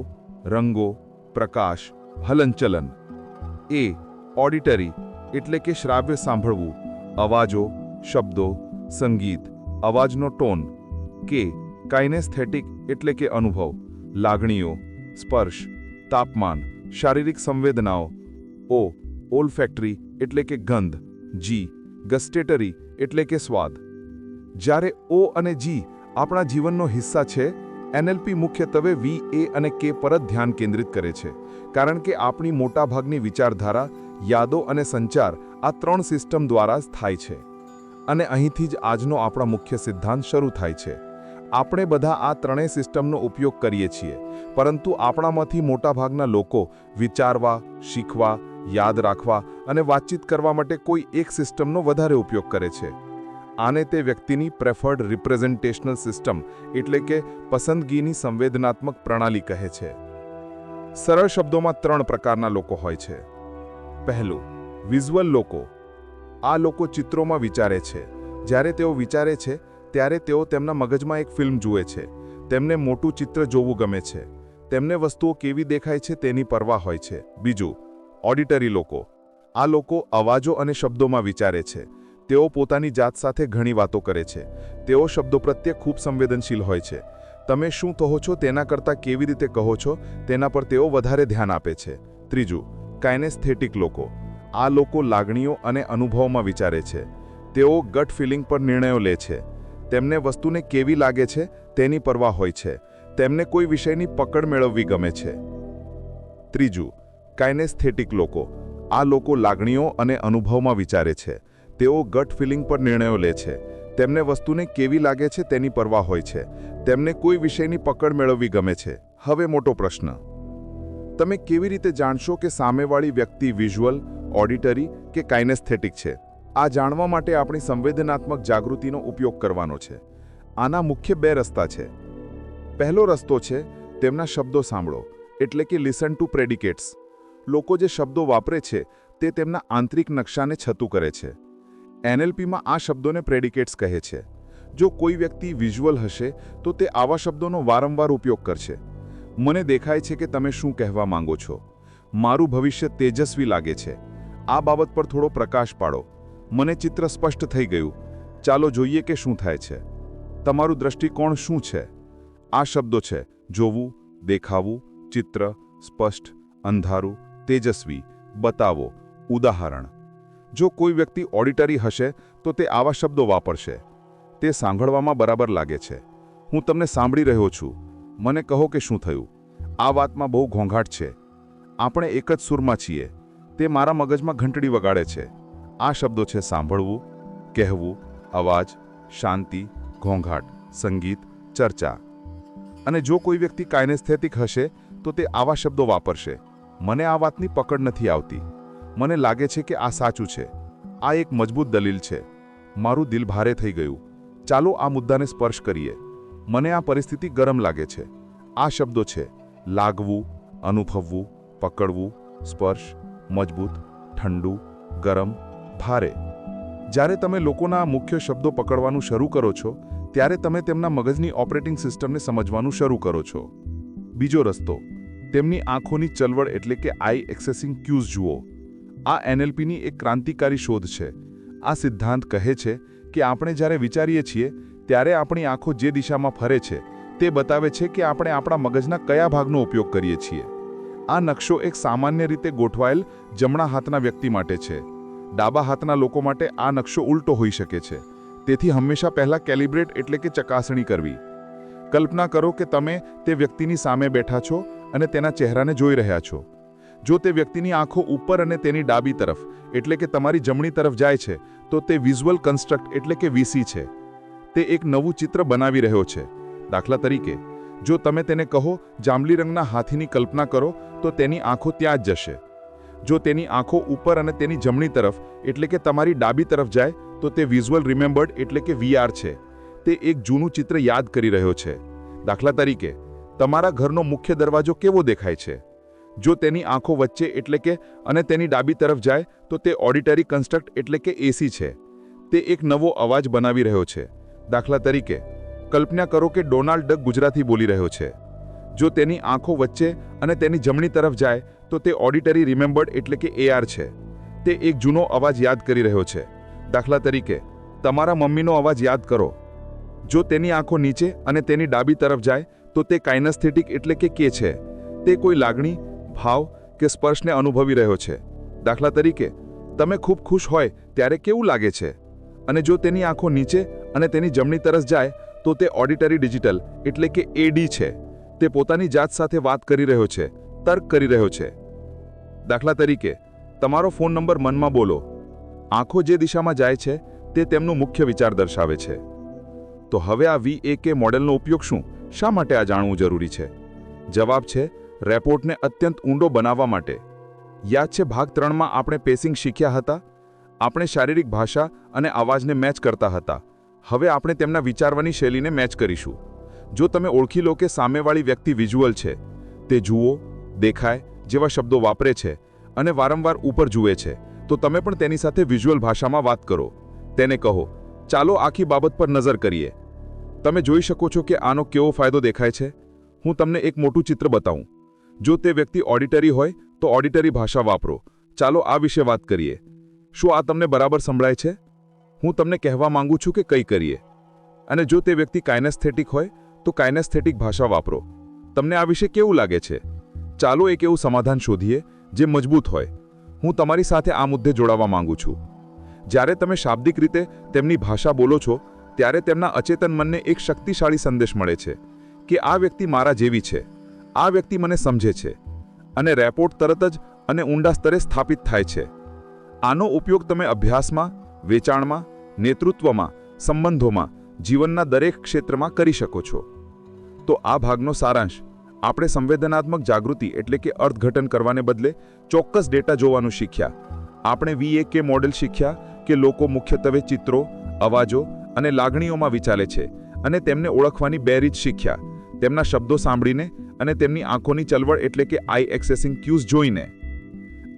રંગો, પ્રકાશ, હલનચલન. ઓડિટરી એટલે કે શ્રાવ્ય સાંભળવું, અવાજો, શબ્દો, સંગીત, અવાજનો ટોન. કાઇનેસ્થેટિક એટલે કે અનુભવ, લાગણીઓ, સ્પર્શ, તાપમાન, શારીરિક સંવેદનાઓ. ઓલ્ફેક્ટરી એટલે કે ગંધ. ગસ્ટેટરી એટલે કે સ્વાદ. જ્યારે ઓ અને જી આપણા જીવનનો હિસ્સા છે, એનએલપી મુખ્યત્વે વી અને કે પર જ ધ્યાન કેન્દ્રિત કરે છે, કારણ કે આપણી મોટાભાગની વિચારધારા, યાદો અને સંચાર આ 3 સિસ્ટમ દ્વારા જ થાય છે. અને અહીંથી જ આજનો આપણા મુખ્ય સિદ્ધાંત શરૂ થાય છે. આપણે બધા આ 3 સિસ્ટમનો ઉપયોગ કરીએ છીએ, પરંતુ આપણામાંથી મોટાભાગના લોકો વિચારવા, શીખવા, યાદ રાખવા અને વાતચીત કરવા માટે કોઈ એક સિસ્ટમનો વધારે ઉપયોગ કરે છે. આને તે વ્યક્તિની પ્રેફર્ડ રિપ્રેઝન્ટેશનલ સિસ્ટમ એટલે કે પસંદગીની સંવેદનાત્મક પ્રણાલી કહે છે. સરળ શબ્દોમાં 3 પ્રકારના લોકો હોય છે. પહેલું, વિઝ્યુઅલ લોકો. આ લોકો ચિત્રોમાં વિચારે છે. જ્યારે તેઓ વિચારે છે ત્યારે તેઓ તેમના મગજમાં એક ફિલ્મ જુએ છે. તેમને મોટું ચિત્ર જોવું ગમે છે. તેમને વસ્તુઓ કેવી દેખાય છે તેની પરવા હોય છે. બીજું, ઓડિટરી લોકો. આ લોકો અવાજો અને શબ્દોમાં વિચારે છે. તેઓ પોતાની જાત સાથે ઘણી વાતો કરે છે. તેઓ શબ્દો પ્રત્યે ખૂબ સંવેદનશીલ હોય છે. તમે શું કહો છો તેના કરતાં કેવી રીતે કહો છો તેના પર તેઓ વધારે ધ્યાન આપે છે. ત્રીજું, કાઇનેસ્થેટિક લોકો. આ લોકો લાગણીઓ અને અનુભવમાં વિચારે છે. તેઓ ગટ ફિલિંગ પર નિર્ણયો લે છે. તેમને વસ્તુને કેવી લાગે છે તેની પરવા હોય છે. તેમને કોઈ વિષયની પકડ મેળવવી ગમે છે. ત્રીજું, કાઇનેસ્થેટિક લોકો. આ લોકો લાગણીઓ અને અનુભવમાં વિચારે છે. તેઓ ગટ ફિલિંગ પર નિર્ણયો લે છે. તેમને વસ્તુને કેવી લાગે છે તેની પરવા હોય છે. તેમને કોઈ વિષયની પકડ મેળવવી ગમે છે. હવે મોટો પ્રશ્ન, તમે કેવી રીતે જાણશો કે સામેવાળી વ્યક્તિ વિઝ્યુઅલ, ઓડિટરી કે કાઇનેસ્થેટિક છે? આ જાણવા માટે આપણી સંવેદનાત્મક જાગૃતિનો ઉપયોગ કરવાનો છે. આના મુખ્ય 2 રસ્તા છે. પહેલો રસ્તો છે તેમના શબ્દો સાંભળો, એટલે કે લિસન ટુ પ્રેડિકેટ્સ. લોકો જે શબ્દો વાપરે છે તે તેમના આંતરિક નકશાને છતું કરે છે. એનએલપીમાં આ શબ્દોને પ્રેડિકેટ્સ કહે છે. જો કોઈ વ્યક્તિ વિઝ્યુઅલ હશે તો તે આવા શબ્દોનો વારંવાર ઉપયોગ કરશે. મને દેખાય છે કે તમે શું કહેવા માંગો છો. મારું ભવિષ્ય તેજસ્વી લાગે છે. આ બાબત પર થોડો પ્રકાશ પાડો. મને ચિત્ર સ્પષ્ટ થઈ ગયું. ચાલો જોઈએ કે શું થાય છે. તમારું દૃષ્ટિકોણ શું છે? આ શબ્દો છે જોવું, દેખાવું, ચિત્ર, સ્પષ્ટ, અંધારું, તેજસ્વી, બતાવો, ઉદાહરણ. જો કોઈ વ્યક્તિ ઓડિટરી હશે તો તે આવા શબ્દો વાપરશે. તે સાંભળવામાં બરાબર લાગે છે. હું તમને સાંભળી રહ્યો છું. મને કહો કે શું થયું. આ વાતમાં બહુ ઘોંઘાટ છે. આપણે એક જ સૂરમાં છીએ. તે મારા મગજમાં ઘંટડી વગાડે છે. આ શબ્દો છે સાંભળવું, કહેવું, અવાજ, શાંતિ, ઘોંઘાટ, સંગીત, ચર્ચા. અને જો કોઈ વ્યક્તિ કાઇનેસ્થેટિક હશે તો તે આવા શબ્દો વાપરશે. મને આ વાતની પકડ નથી આવતી. મને લાગે છે કે આ સાચું છે. આ એક મજબૂત દલીલ છે. મારું દિલ ભારે થઈ ગયું. ચાલો આ મુદ્દાને સ્પર્શ કરીએ. મને આ પરિસ્થિતિ ગરમ લાગે છે. આ શબ્દો છે લાગવું, અનુભવવું, પકડવું, સ્પર્શ, મજબૂત, ઠંડુ, ગરમ, ભારે. જ્યારે તમે લોકોના મુખ્ય શબ્દો પકડવાનું શરૂ કરો છો ત્યારે તમે તેમના મગજની ઓપરેટિંગ સિસ્ટમને સમજવાનું શરૂ કરો છો. બીજો રસ્તો, તેમની આંખોની ચળવળ એટલે કે આઈ એક્સેસિંગ ક્યુઝ જુઓ. આ એનએલપીની એક ક્રાંતિકારી શોધ છે. આ સિદ્ધાંત કહે છે કે આપણે જ્યારે વિચારીએ છીએ ત્યારે આપણી આંખો જે દિશામાં ફરે છે તે બતાવે છે કે આપણે આપણા મગજના કયા ભાગનો ઉપયોગ કરીએ છીએ. આ નકશો એક સામાન્ય રીતે ગોઠવાયેલ જમણા હાથના વ્યક્તિ માટે છે. ડાબા હાથના લોકો માટે આ નકશો ઉલટો હોઈ શકે છે. તેથી હંમેશા પહેલા કેલિબ્રેટ એટલે કે ચકાસણી કરવી. કલ્પના કરો કે તમે તે વ્યક્તિની સામે બેઠા છો અને તેના ચહેરાને જોઈ રહ્યા છો. જો તે વ્યક્તિની આંખો ઉપર અને તેની ડાબી તરફ એટલે કે તમારી જમણી તરફ જાય છે તો તે વિઝ્યુઅલ કન્સ્ટ્રક્ટ એટલે કે વીસી છે. તે એક નવું ચિત્ર બનાવી રહ્યો છે. દાખલા તરીકે, જો તમે તેને કહો જાંબલી રંગના હાથીની કલ્પના કરો તો તેની આંખો ત્યાં જ જશે. જો તેની આંખો ઉપર અને તેની જમણી તરફ એટલે કે તમારી ડાબી તરફ જાય તો તે વિઝ્યુઅલ રિમેમ્બર્ડ એટલે કે વીઆર છે. તે એક જૂનું ચિત્ર યાદ કરી રહ્યો છે. દાખલા તરીકે, તમારા ઘરનો મુખ્ય દરવાજો કેવો દેખાય છે? જો તેની આંખો વચ્ચે એટલે કે અને તેની ડાબી તરફ જાય તો તે ઓડિટરી કન્સ્ટ્રક્ટ એટલે કે એસી છે. તે એક નવો અવાજ બનાવી રહ્યો છે. દાખલા તરીકે, કલ્પના કરો કે ડોનાલ્ડ ડક ગુજરાતી બોલી રહ્યો છે. જો તેની આંખો વચ્ચે અને તેની જમણી તરફ જાય તો તે ઓડિટરી રિમેમ્બર્ડ એટલે કે AR છે. તે એક જૂનો અવાજ યાદ કરી રહ્યો છે. દાખલા તરીકે, તમારા મમ્મીનો અવાજ યાદ કરો. જો તેની આંખો નીચે અને તેની ડાબી તરફ જાય તો તે કાઇનેસ્થેટિક એટલે કે K છે. તે કોઈ લાગણી, ભાવ કે સ્પર્શને અનુભવી રહ્યો છે. દાખલા તરીકે, તમે ખૂબ ખુશ હોય ત્યારે કેવું લાગે છે? અને જો તેની આંખો નીચે અને તેની જમણી તરફ જાય તો તે ઓડિટરી ડિજિટલ એટલે કે AD છે. તે પોતાની જાત સાથે વાત કરી રહ્યો છે, તર્ક કરી રહ્યો છે. દાખલા તરીકે, તમારો ફોન નંબર મનમાં બોલો. આંખો જે દિશામાં જાય છે તે તેમનું મુખ્ય વિચાર દર્શાવે છે. તો હવે આ VAK મોડેલનો ઉપયોગ શું, શા માટે આ જાણવું જરૂરી છે? જવાબ છે, રેપોર્ટને અત્યંત ઊંડો બનાવવા માટે. યાદ છે ભાગ 3માં આપણે પેસિંગ શીખ્યા હતા? આપણે શારીરિક ભાષા અને અવાજને મેચ કરતા હતા. હવે આપણે તેમના વિચારવાની શૈલીને મેચ કરીશું. જો તમે ઓળખી લો કે સામેવાળી વ્યક્તિ વિઝ્યુઅલ છે, તે જુઓ, દેખાય જેવા શબ્દો વાપરે છે અને વારંવાર ઉપર જુએ છે, તો તમે પણ તેની સાથે વિઝ્યુઅલ ભાષામાં વાત કરો. તેને કહો, ચાલો આખી બાબત પર નજર કરીએ. તમે જોઈ શકો છો કે આનો કેવો ફાયદો દેખાય છે. હું તમને એક મોટું ચિત્ર બતાવું. જો તે વ્યક્તિ ઓડિટરી હોય તો ઓડિટરી ભાષા વાપરો. ચાલો આ વિશે વાત કરીએ. શું આ તમને બરાબર સંભળાય છે? હું તમને કહેવા માંગુ છું કે કંઈ કરીએ. અને જો તે વ્યક્તિ કાઇનેસ્થેટિક હોય તો કાઇનેસ્થેટિક ભાષા વાપરો. તમને આ વિશે કેવું લાગે છે? ચાલો એક એવું સમાધાન શોધીએ જે મજબૂત હોય. હું તમારી સાથે આ મુદ્દે જોડાવા માંગુ છું. જ્યારે તમે શાબ્દિક રીતે તેમની ભાષા બોલો છો ત્યારે તેમના અચેતન મનને એક શક્તિશાળી સંદેશ મળે છે કે આ વ્યક્તિ મારા જેવી છે, આ વ્યક્તિ મને સમજે છે, અને રેપોર્ટ તરત જ અને ઊંડા સ્તરે સ્થાપિત થાય છે. આનો ઉપયોગ તમે અભ્યાસમાં, વેચાણમાં, નેતૃત્વમાં, સંબંધોમાં, જીવનના દરેક ક્ષેત્રમાં કરી શકો છો. તો આ ભાગનો સારાંશ, આપણે સંવેદનાત્મક જાગૃતિ એટલે કે અર્થઘટન કરવાને બદલે ચોક્કસ ડેટા જોવાનું શીખ્યા. આપણે VAK મોડેલ શીખ્યા કે લોકો મુખ્યત્વે ચિત્રો, અવાજો અને લાગણીઓમાં વિચારે છે અને તેમને ઓળખવાની 2 રીત શીખ્યા. તેમના શબ્દો સાંભળીને અને તેમની આંખોની ચળવળ એટલે કે આઈ એક્સેસિંગ ક્યુઝ જોઈને.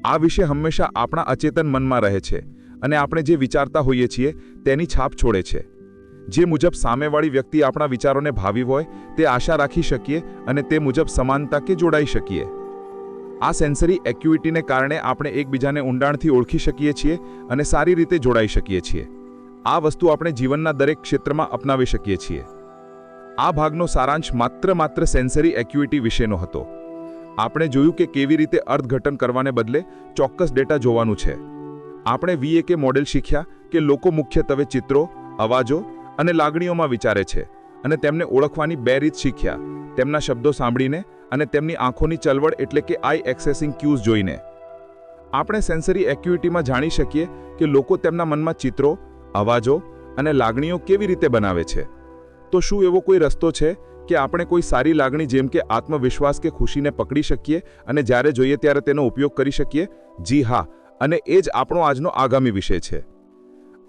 આ વિષય હંમેશા આપણા અચેતન મનમાં રહે છે અને આપણે જે વિચારતા હોઈએ છીએ તેની છાપ છોડે છે. જે મુજબ સામેવાળી વ્યક્તિ આપણા વિચારોને ભાવી હોય તે આશા રાખી શકીએ અને તે મુજબ સમાનતા કે જોડાઈ શકીએ. આ સેન્સરી એક્યુઇટીને કારણે આપણે એકબીજાને ઊંડાણથી ઓળખી શકીએ છીએ અને સારી રીતે જોડાઈ શકીએ છીએ. આ વસ્તુ આપણે જીવનના દરેક ક્ષેત્રમાં અપનાવી શકીએ છીએ. આ ભાગનો સારાંશ માત્ર સેન્સરી એક્યુઇટી વિશેનો હતો. આપણે જોયું કે કેવી રીતે અર્થઘટન કરવાને બદલે ચોક્કસ ડેટા જોવાનું છે. આપણે VAK મોડેલ શીખ્યા કે લોકો મુખ્યત્વે ચિત્રો, અવાજો અને લાગણીઓમાં વિચારે છે અને તેમને ઓળખવાની 2 રીત શીખ્યા. તેમના શબ્દો સાંભળીને અને તેમની આંખોની ચળવળ એટલે કે આઈ એક્સેસિંગ ક્યુઝ જોઈને. આપણે સેન્સરી એક્યુઇટીમાં જાણી શકીએ કે લોકો તેમના મનમાં ચિત્રો, અવાજો અને લાગણીઓ કેવી રીતે બનાવે છે. તો શું એવો કોઈ રસ્તો છે કે આપણે કોઈ સારી લાગણી જેમ કે આત્મવિશ્વાસ કે ખુશીને પકડી શકીએ અને જ્યારે જોઈએ ત્યારે તેનો ઉપયોગ કરી શકીએ? જી હા, અને એ જ આપણો આજનો આગામી વિષય છે.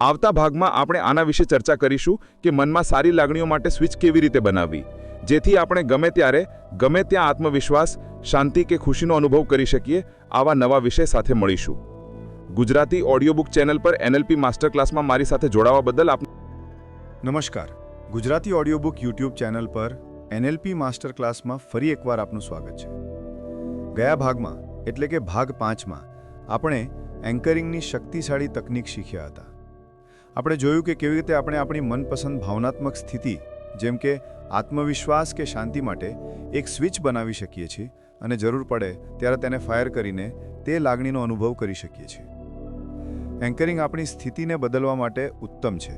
આવતા ભાગમાં આપણે આના વિશે ચર્ચા કરીશું કે મનમાં સારી લાગણીઓ માટે સ્વિચ કેવી રીતે બનાવવી, જેથી આપણે ગમે ત્યારે, ગમે ત્યાં આત્મવિશ્વાસ, શાંતિ કે ખુશીનો અનુભવ કરી શકીએ. આવા નવા વિષય સાથે મળીશું. ગુજરાતી ઓડિયો બુક ચેનલ પર NLP માસ્ટર ક્લાસમાં મારી સાથે જોડાવા બદલ આપ નમસ્કાર. Gujarati audio book YouTube channel પર NLP માસ્ટર ક્લાસમાં ફરી એકવાર આપનું સ્વાગત છે. ગયા ભાગમાં એટલે કે ભાગ 5માં આપણે એન્કરિંગની શક્તિશાળી તકનીક શીખ્યા હતા. આપણે જોયું કે કેવી રીતે આપણે આપણી મનપસંદ ભાવનાત્મક સ્થિતિ જેમ કે આત્મવિશ્વાસ કે શાંતિ માટે એક સ્વિચ બનાવી શકીએ છીએ અને જરૂર પડે ત્યારે તેને ફાયર કરીને તે લાગણીનો અનુભવ કરી શકીએ છીએ. એન્કરિંગ આપણી સ્થિતિને બદલવા માટે ઉત્તમ છે.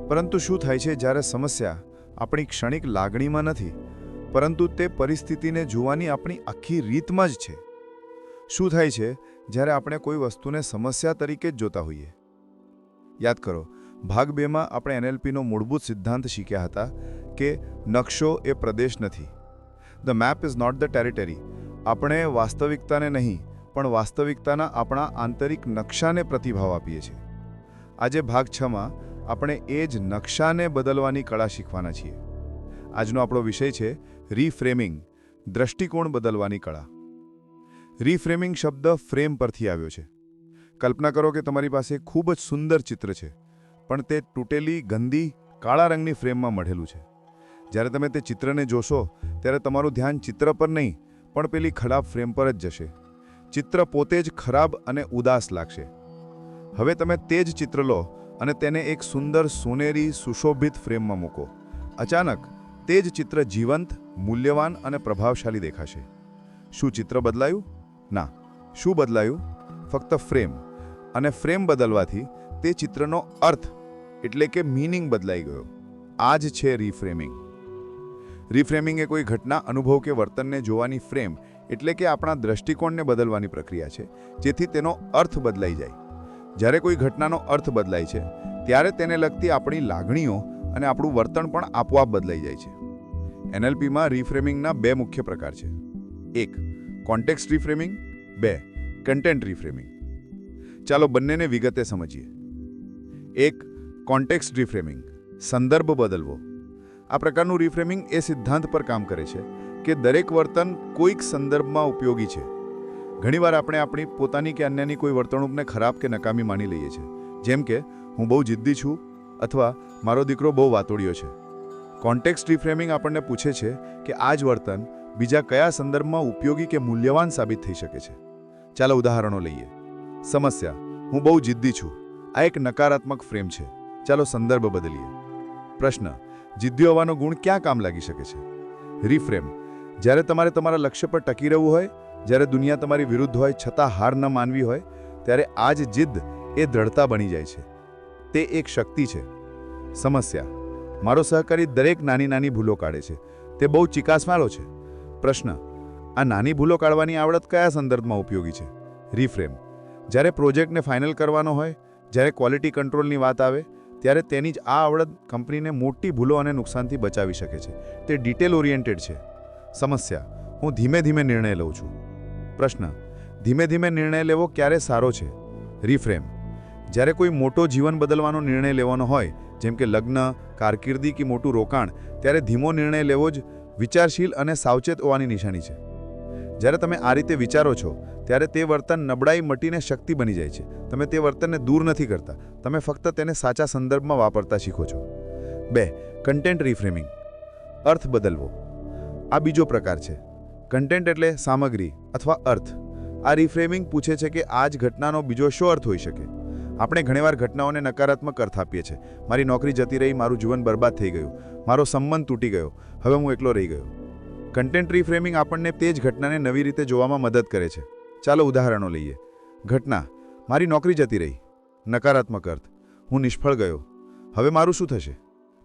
પરંતુ શું થાય છે જ્યારે સમસ્યા આપણી ક્ષણિક લાગણીમાં નથી, પરંતુ તે પરિસ્થિતિને જોવાની આપણી આખી રીતમાં જ છે? શું થાય છે જ્યારે આપણે કોઈ વસ્તુને સમસ્યા તરીકે જ જોતા હોઈએ? યાદ કરો, ભાગ 2માં આપણે NLPનો મૂળભૂત સિદ્ધાંત શીખ્યા હતા કે નકશો એ પ્રદેશ નથી. The map is not the territory. આપણે વાસ્તવિકતાને નહીં પણ વાસ્તવિકતાના આપણા આંતરિક નકશાને પ્રતિભાવ આપીએ છીએ. આજે ભાગ 6માં આપણે એ જ નકશાને બદલવાની કળા શીખવાના છીએ. આજનો આપણો વિષય છે રીફ્રેમિંગ, દ્રષ્ટિકોણ બદલવાની કળા. રીફ્રેમિંગ શબ્દ ફ્રેમ પરથી આવ્યો છે. કલ્પના કરો કે તમારી પાસે ખૂબ જ સુંદર ચિત્ર છે. પણ તે તૂટેલી ગંદી કાળા રંગની ફ્રેમમાં મઢેલું છે. જ્યારે તમે તે ચિત્રને જોશો ત્યારે તમારું ધ્યાન ચિત્ર પર નહીં પણ પેલી ખરાબ ફ્રેમ પર જ જશે. ચિત્ર પોતે જ ખરાબ અને ઉદાસ લાગશે. હવે તમે તે જ ચિત્ર લો અને તેને એક સુંદર સોનેરી સુશોભિત ફ્રેમમાં મૂકો. અચાનક તે જ ચિત્ર જીવંત, મૂલ્યવાન અને પ્રભાવશાળી દેખાશે. શું ચિત્ર બદલાયું? ના. શું બદલાયું? ફક્ત ફ્રેમ. અને ફ્રેમ બદલવાથી તે ચિત્રનો અર્થ એટલે કે મીનિંગ બદલાઈ ગયો. આ જ છે રીફ્રેમિંગ. રીફ્રેમિંગ એ કોઈ ઘટના, અનુભવ કે વર્તનને જોવાની ફ્રેમ એટલે કે આપણા દ્રષ્ટિકોણને બદલવાની પ્રક્રિયા છે, જેથી તેનો અર્થ બદલાઈ જાય. જ્યારે કોઈ ઘટનાનો અર્થ બદલાય છે ત્યારે તેને લગતી આપણી લાગણીઓ અને આપણું વર્તન પણ આપોઆપ બદલાઈ જાય છે. એનએલપીમાં રીફ્રેમિંગના બે મુખ્ય પ્રકાર છે. 1. કોન્ટેક્સ્ટ રીફ્રેમિંગ. 2. કન્ટેન્ટ રીફ્રેમિંગ. ચાલો બંનેને વિગતે સમજીએ. 1. કોન્ટેક્સ્ટ રીફ્રેમિંગ. સંદર્ભ બદલવો. આ પ્રકારનું રીફ્રેમિંગ એ સિદ્ધાંત પર કામ કરે છે કે દરેક વર્તન કોઈક સંદર્ભમાં ઉપયોગી છે. ઘણીવાર આપણે આપણી પોતાની કે અન્યની કોઈ વર્તણૂકને ખરાબ કે નકામી માની લઈએ છીએ, જેમ કે હું બહુ જિદ્દી છું અથવા મારો દીકરો બહુ વાતોડિયો છે. કોન્ટેક્સ્ટ રીફ્રેમિંગ આપણને પૂછે છે કે આ જ વર્તન બીજા કયા સંદર્ભમાં ઉપયોગી કે મૂલ્યવાન સાબિત થઈ શકે છે. ચાલો ઉદાહરણો લઈએ. સમસ્યા: હું બહુ જિદ્દી છું. આ એક નકારાત્મક ફ્રેમ છે. ચાલો સંદર્ભ બદલીએ. પ્રશ્ન: જિદ્દી હોવાનો ગુણ ક્યાં કામ લાગી શકે છે? રીફ્રેમ: જ્યારે તમારે તમારા લક્ષ્ય પર ટકી રહેવું હોય, જ્યારે દુનિયા તમારી વિરુદ્ધ હોય છતાં હાર ન માનવી હોય, ત્યારે આ જ જિદ્દ એ દ્રઢતા બની જાય છે. તે એક શક્તિ છે. સમસ્યા: મારો સહકારી દરેક નાની નાની ભૂલો કાઢે છે. તે બહુ ચિકાસવાળો છે. પ્રશ્ન: આ નાની ભૂલો કાઢવાની આવડત કયા સંદર્ભમાં ઉપયોગી છે? રીફ્રેમ: જ્યારે પ્રોજેક્ટને ફાઇનલ કરવાનો હોય, જ્યારે ક્વોલિટી કંટ્રોલની વાત આવે, ત્યારે તેની જ આ આવડત કંપનીને મોટી ભૂલો અને નુકસાનથી બચાવી શકે છે. તે ડિટેલ ઓરિએન્ટેડ છે. સમસ્યા: હું ધીમે ધીમે નિર્ણય લઉં છું. પ્રશ્ન: ધીમે ધીમે નિર્ણય લેવો ક્યારે સારો છે? રીફ્રેમ: જ્યારે કોઈ મોટો જીવન બદલવાનો નિર્ણય લેવાનો હોય, જેમ કે લગ્ન, કારકિર્દી કે મોટું રોકાણ, ત્યારે ધીમો નિર્ણય લેવો જ વિચારશીલ અને સાવચેત હોવાની નિશાની છે. જ્યારે તમે આ રીતે વિચારો છો ત્યારે તે વર્તન નબળાઈ મટીને શક્તિ બની જાય છે. તમે તે વર્તનને દૂર નથી કરતા, તમે ફક્ત તેને સાચા સંદર્ભમાં વાપરતા શીખો છો. 2. કન્ટેન્ટ રીફ્રેમિંગ. અર્થ બદલવો. આ બીજો પ્રકાર છે. કન્ટેન્ટ એટલે સામગ્રી અથવા અર્થ. આ રીફ્રેમિંગ પૂછે છે કે આ જ ઘટનાનો બીજો શો અર્થ હોઈ શકે. આપણે ઘણીવાર ઘટનાઓને નકારાત્મક અર્થ આપીએ છીએ. મારી નોકરી જતી રહી, મારું જીવન બરબાદ થઈ ગયું, મારો સંબંધ તૂટી ગયો, હવે હું એકલો રહી ગયો. કન્ટેન્ટ રીફ્રેમિંગ આપણને તે જ ઘટનાને નવી રીતે જોવામાં મદદ કરે છે. ચાલો ઉદાહરણો લઈએ. ઘટના: મારી નોકરી જતી રહી. નકારાત્મક અર્થ: હું નિષ્ફળ ગયો, હવે મારું શું થશે?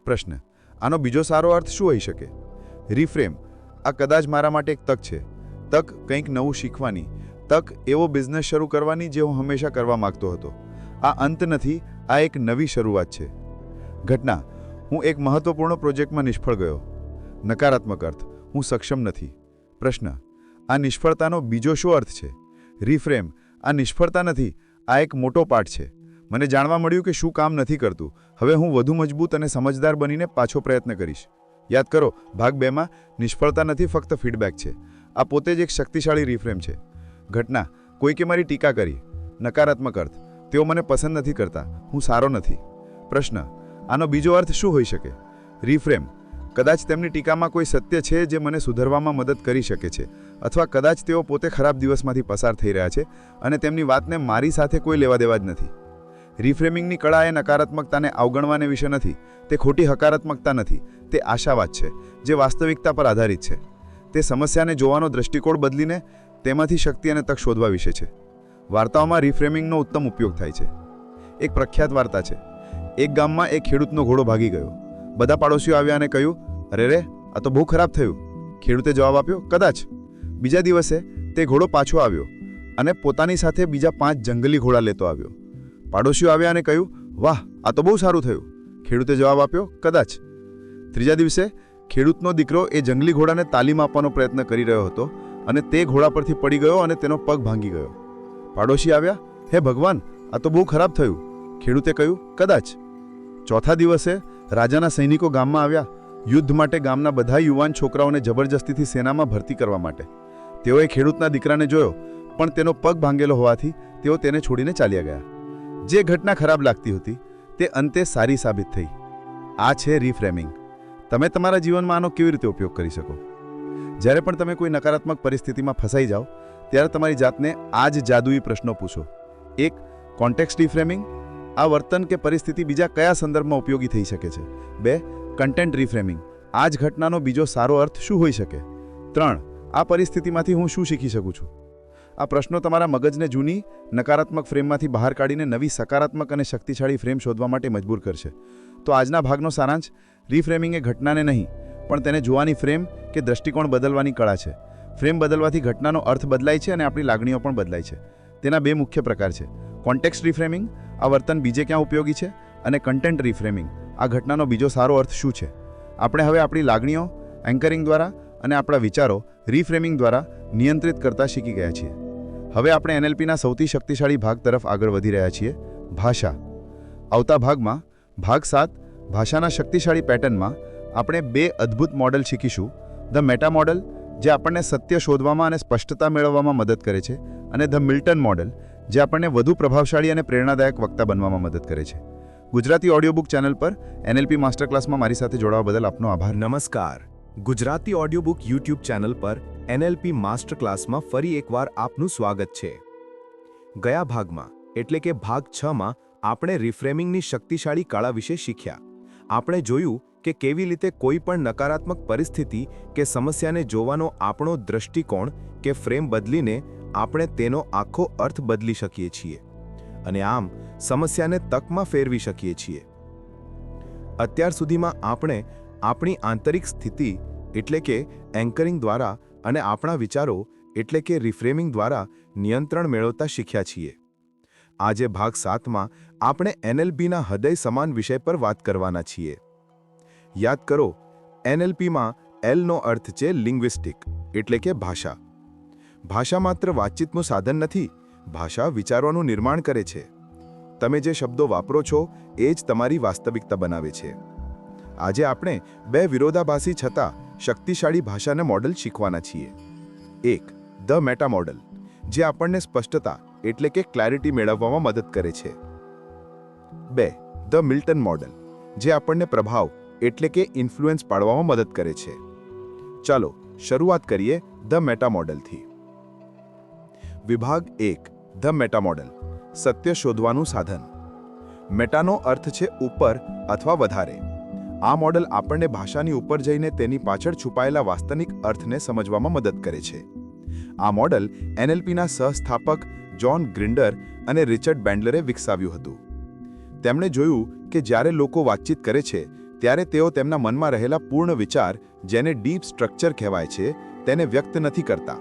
પ્રશ્ન: આનો બીજો સારો અર્થ શું હોઈ શકે? રીફ્રેમ: આ કદાચ મારા માટે એક તક છે. તક કંઈક નવું શીખવાની, તક એવો બિઝનેસ શરૂ કરવાની જે હું હંમેશા કરવા માંગતો હતો. આ અંત નથી, આ એક નવી શરૂઆત છે. ઘટના: હું એક મહત્વપૂર્ણ પ્રોજેક્ટમાં નિષ્ફળ ગયો. નકારાત્મક અર્થ: હું સક્ષમ નથી. પ્રશ્ન: આ નિષ્ફળતાનો બીજો શું અર્થ છે? રીફ્રેમ: આ નિષ્ફળતા નથી, આ એક મોટો પાઠ છે. મને જાણવા મળ્યું કે શું કામ નથી કરતું. હવે હું વધુ મજબૂત અને સમજદાર બનીને પાછો પ્રયત્ન કરીશ. યાદ કરો, ભાગ 2માં નિષ્ફળતા નથી, ફક્ત ફીડબેક છે. આ પોતે જ એક શક્તિશાળી રીફ્રેમ છે. ઘટના: કોઈકે મારી ટીકા કરી. નકારાત્મક અર્થ: તેઓ મને પસંદ નથી કરતા, હું સારો નથી. પ્રશ્ન: આનો બીજો અર્થ શું હોઈ શકે? રીફ્રેમ: કદાચ તેમની ટીકામાં કોઈ સત્ય છે જે મને સુધારવામાં મદદ કરી શકે છે, અથવા કદાચ તેઓ પોતે ખરાબ દિવસમાંથી પસાર થઈ રહ્યા છે અને તેમની વાતને મારી સાથે કોઈ લેવાદેવા જ નથી. રીફ્રેમિંગની કળા એ નકારાત્મકતાને અવગણવાને વિશે નથી. તે ખોટી હકારાત્મકતા નથી, તે આશાવાદ છે જે વાસ્તવિકતા પર આધારિત છે. તે સમસ્યાને જોવાનો દૃષ્ટિકોણ બદલીને તેમાંથી શક્તિ અને તક શોધવા વિશે છે. વાર્તાઓમાં રીફ્રેમિંગનો ઉત્તમ ઉપયોગ થાય છે. એક પ્રખ્યાત વાર્તા છે. એક ગામમાં એક ખેડૂતનો ઘોડો ભાગી ગયો. બધા પાડોશીઓ આવ્યા અને કહ્યું, અરે રે, આ તો બહુ ખરાબ થયું. ખેડૂતે જવાબ આપ્યો, કદાચ. બીજા દિવસે તે ઘોડો પાછો આવ્યો અને પોતાની સાથે બીજા 5 જંગલી ઘોડા લેતો આવ્યો. પાડોશીઓ આવ્યા અને કહ્યું, વાહ, આ તો બહુ સારું થયું. ખેડૂતે જવાબ આપ્યો, કદાચ. ત્રીજા દિવસે ખેડૂતનો દીકરો એ જંગલી ઘોડાને તાલીમ આપવાનો પ્રયત્ન કરી રહ્યો હતો અને તે ઘોડા પરથી પડી ગયો અને તેનો પગ ભાંગી ગયો. પાડોશી આવ્યા, હે ભગવાન, આ તો બહુ ખરાબ થયું. ખેડૂતે કહ્યું, કદાચ. ચોથા દિવસે રાજાના સૈનિકો ગામમાં આવ્યા, યુદ્ધ માટે ગામના બધા યુવાન છોકરાઓને જબરજસ્તીથી સેનામાં ભરતી કરવા માટે. તેઓએ ખેડૂતના દીકરાને જોયો, પણ તેનો પગ ભાંગેલો હોવાથી તેઓ તેને છોડીને ચાલ્યા ગયા. જે ઘટના ખરાબ લાગતી હતી તે અંતે સારી સાબિત થઈ. આ છે રીફ્રેમિંગ. તમે તમારા જીવનમાં આનો કેવી રીતે ઉપયોગ કરી શકો? જ્યારે પણ તમે કોઈ નકારાત્મક પરિસ્થિતિમાં ફસાઈ જાઓ ત્યારે તમારી જાતને આ જ જાદુઈ પ્રશ્નો પૂછો. 1. કોન્ટેક્સ્ટ રીફ્રેમિંગ. આ વર્તન કે પરિસ્થિતિ બીજા કયા સંદર્ભમાં ઉપયોગી થઈ શકે છે? 2. કન્ટેન્ટ રીફ્રેમિંગ. આ જ ઘટનાનો બીજો સારો અર્થ શું હોઈ શકે? 3. આ પરિસ્થિતિમાંથી હું શું શીખી શકું છું? આ પ્રશ્નો તમારા મગજને જૂની નકારાત્મક ફ્રેમમાંથી બહાર કાઢીને નવી સકારાત્મક અને શક્તિશાળી ફ્રેમ શોધવા માટે મજબૂર કરશે. તો આજના ભાગનો સારાંશ: રીફ્રેમિંગ એ ઘટનાને નહીં પણ તેને જોવાની ફ્રેમ કે દૃષ્ટિકોણ બદલવાની કળા છે. ફ્રેમ બદલવાથી ઘટનાનો અર્થ બદલાય છે અને આપણી લાગણીઓ પણ બદલાય છે. તેના બે મુખ્ય પ્રકાર છે: કોન્ટેક્સ્ટ રીફ્રેમિંગ, આ વર્તન બીજે ક્યાં ઉપયોગી છે, અને કન્ટેન્ટ રીફ્રેમિંગ, આ ઘટનાનો બીજો સારો અર્થ શું છે. આપણે હવે આપણી લાગણીઓ એન્કરિંગ દ્વારા અને આપણા વિચારો રીફ્રેમિંગ દ્વારા નિયંત્રિત કરતા શીખી ગયા છીએ. હવે આપણે એનએલપીના સૌથી શક્તિશાળી ભાગ તરફ આગળ વધી રહ્યા છીએ: ભાષા. આવતા ભાગમાં, ભાગ 7, ભાષાના શક્તિશાળી પેટર્નમાં, આપણે બે અદ્ભુત મોડેલ શીખીશું: ધ મેટા મોડેલ, જે આપણને સત્ય શોધવામાં અને સ્પષ્ટતા મેળવવામાં મદદ કરે છે, અને ધ મિલ્ટન મોડેલ, જે આપણને વધુ પ્રભાવશાળી અને પ્રેરણાદાયક વક્તા બનવામાં મદદ કરે છે. ગુજરાતી ઓડિયોબુક ચેનલ પર એનએલપી માસ્ટર ક્લાસમાં મારી સાથે જોડાવા બદલ આપનો આભાર. નમસ્કાર. ગુજરાતી ઓડિયોબુક યુટ્યુબ ચેનલ પર એનએલપી માસ્ટર ક્લાસમાં ફરી એકવાર આપનું સ્વાગત છે. ગયા ભાગમાં એટલે કે ભાગ 6માં આપણે રિફ્રેમિંગની શક્તિશાળી કળા વિશે શીખ્યા. આપણે જોયું કે કેવી રીતે કોઈ પણ નકારાત્મક પરિસ્થિતિ કે સમસ્યાને જોવાનો આપણો દૃષ્ટિકોણ કે ફ્રેમ બદલીને આપણે તેનો આખો અર્થ બદલી શકીએ છીએ અને આમ સમસ્યાને તકમાં ફેરવી શકીએ છીએ. અત્યાર સુધીમાં આપણે આપણી આંતરિક સ્થિતિ એટલે કે એન્કરિંગ દ્વારા અને આપણા વિચારો એટલે કે રિફ્રેમિંગ દ્વારા નિયંત્રણ મેળવતા શીખ્યા છીએ. આજે ભાગ 7માં આપણે એનએલપીના હૃદય સમાન વિષય પર વાત કરવાના છીએ. યાદ કરો, એનએલપીમાં એલનો અર્થ છે લિંગ્વિસ્ટિક એટલે કે ભાષા. ભાષા માત્ર વાતચીતનું સાધન નથી, ભાષા વિચારોનું નિર્માણ કરે છે. તમે જે શબ્દો વાપરો છો એ જ તમારી વાસ્તવિકતા બનાવે છે. આજે આપણે બે વિરોધાભાસી છતાં શક્તિશાળી ભાષાના મોડેલ શીખવાના છીએ. 1. ધ મેટા મોડેલ, જે આપણને સ્પષ્ટતા એટલે કે ક્લેરિટી મેળવવામાં મદદ કરે છે. 2. ધ મિલ્ટન મોડેલ, જે આપણને પ્રભાવ એટલે કે ઇન્ફ્લુઅન્સ પાડવામાં મદદ કરે છે. ચાલો શરૂઆત કરીએ ધ મેટા મોડેલથી. વિભાગ 1. ધ મેટા મોડેલ, સત્ય શોધવાનું સાધન. મેટાનો અર્થ છે ઉપર અથવા વધારે. આ મોડેલ આપણને ભાષાની ઉપર જઈને તેની પાછળ છુપાયેલા વાસ્તવિક અર્થને સમજવામાં મદદ કરે છે. આ મોડેલ એનએલપીના સહસ્થાપક જ્હોન ગ્રિન્ડર અને રિચર્ડ બેન્ડલરે વિકસાવ્યું હતું. તેમણે જોયું કે જ્યારે લોકો વાતચીત કરે છે ત્યારે તેઓ તેમના મનમાં રહેલા પૂર્ણ વિચાર, જેને ડીપ સ્ટ્રક્ચર કહેવાય છે, તેને વ્યક્ત નથી કરતા.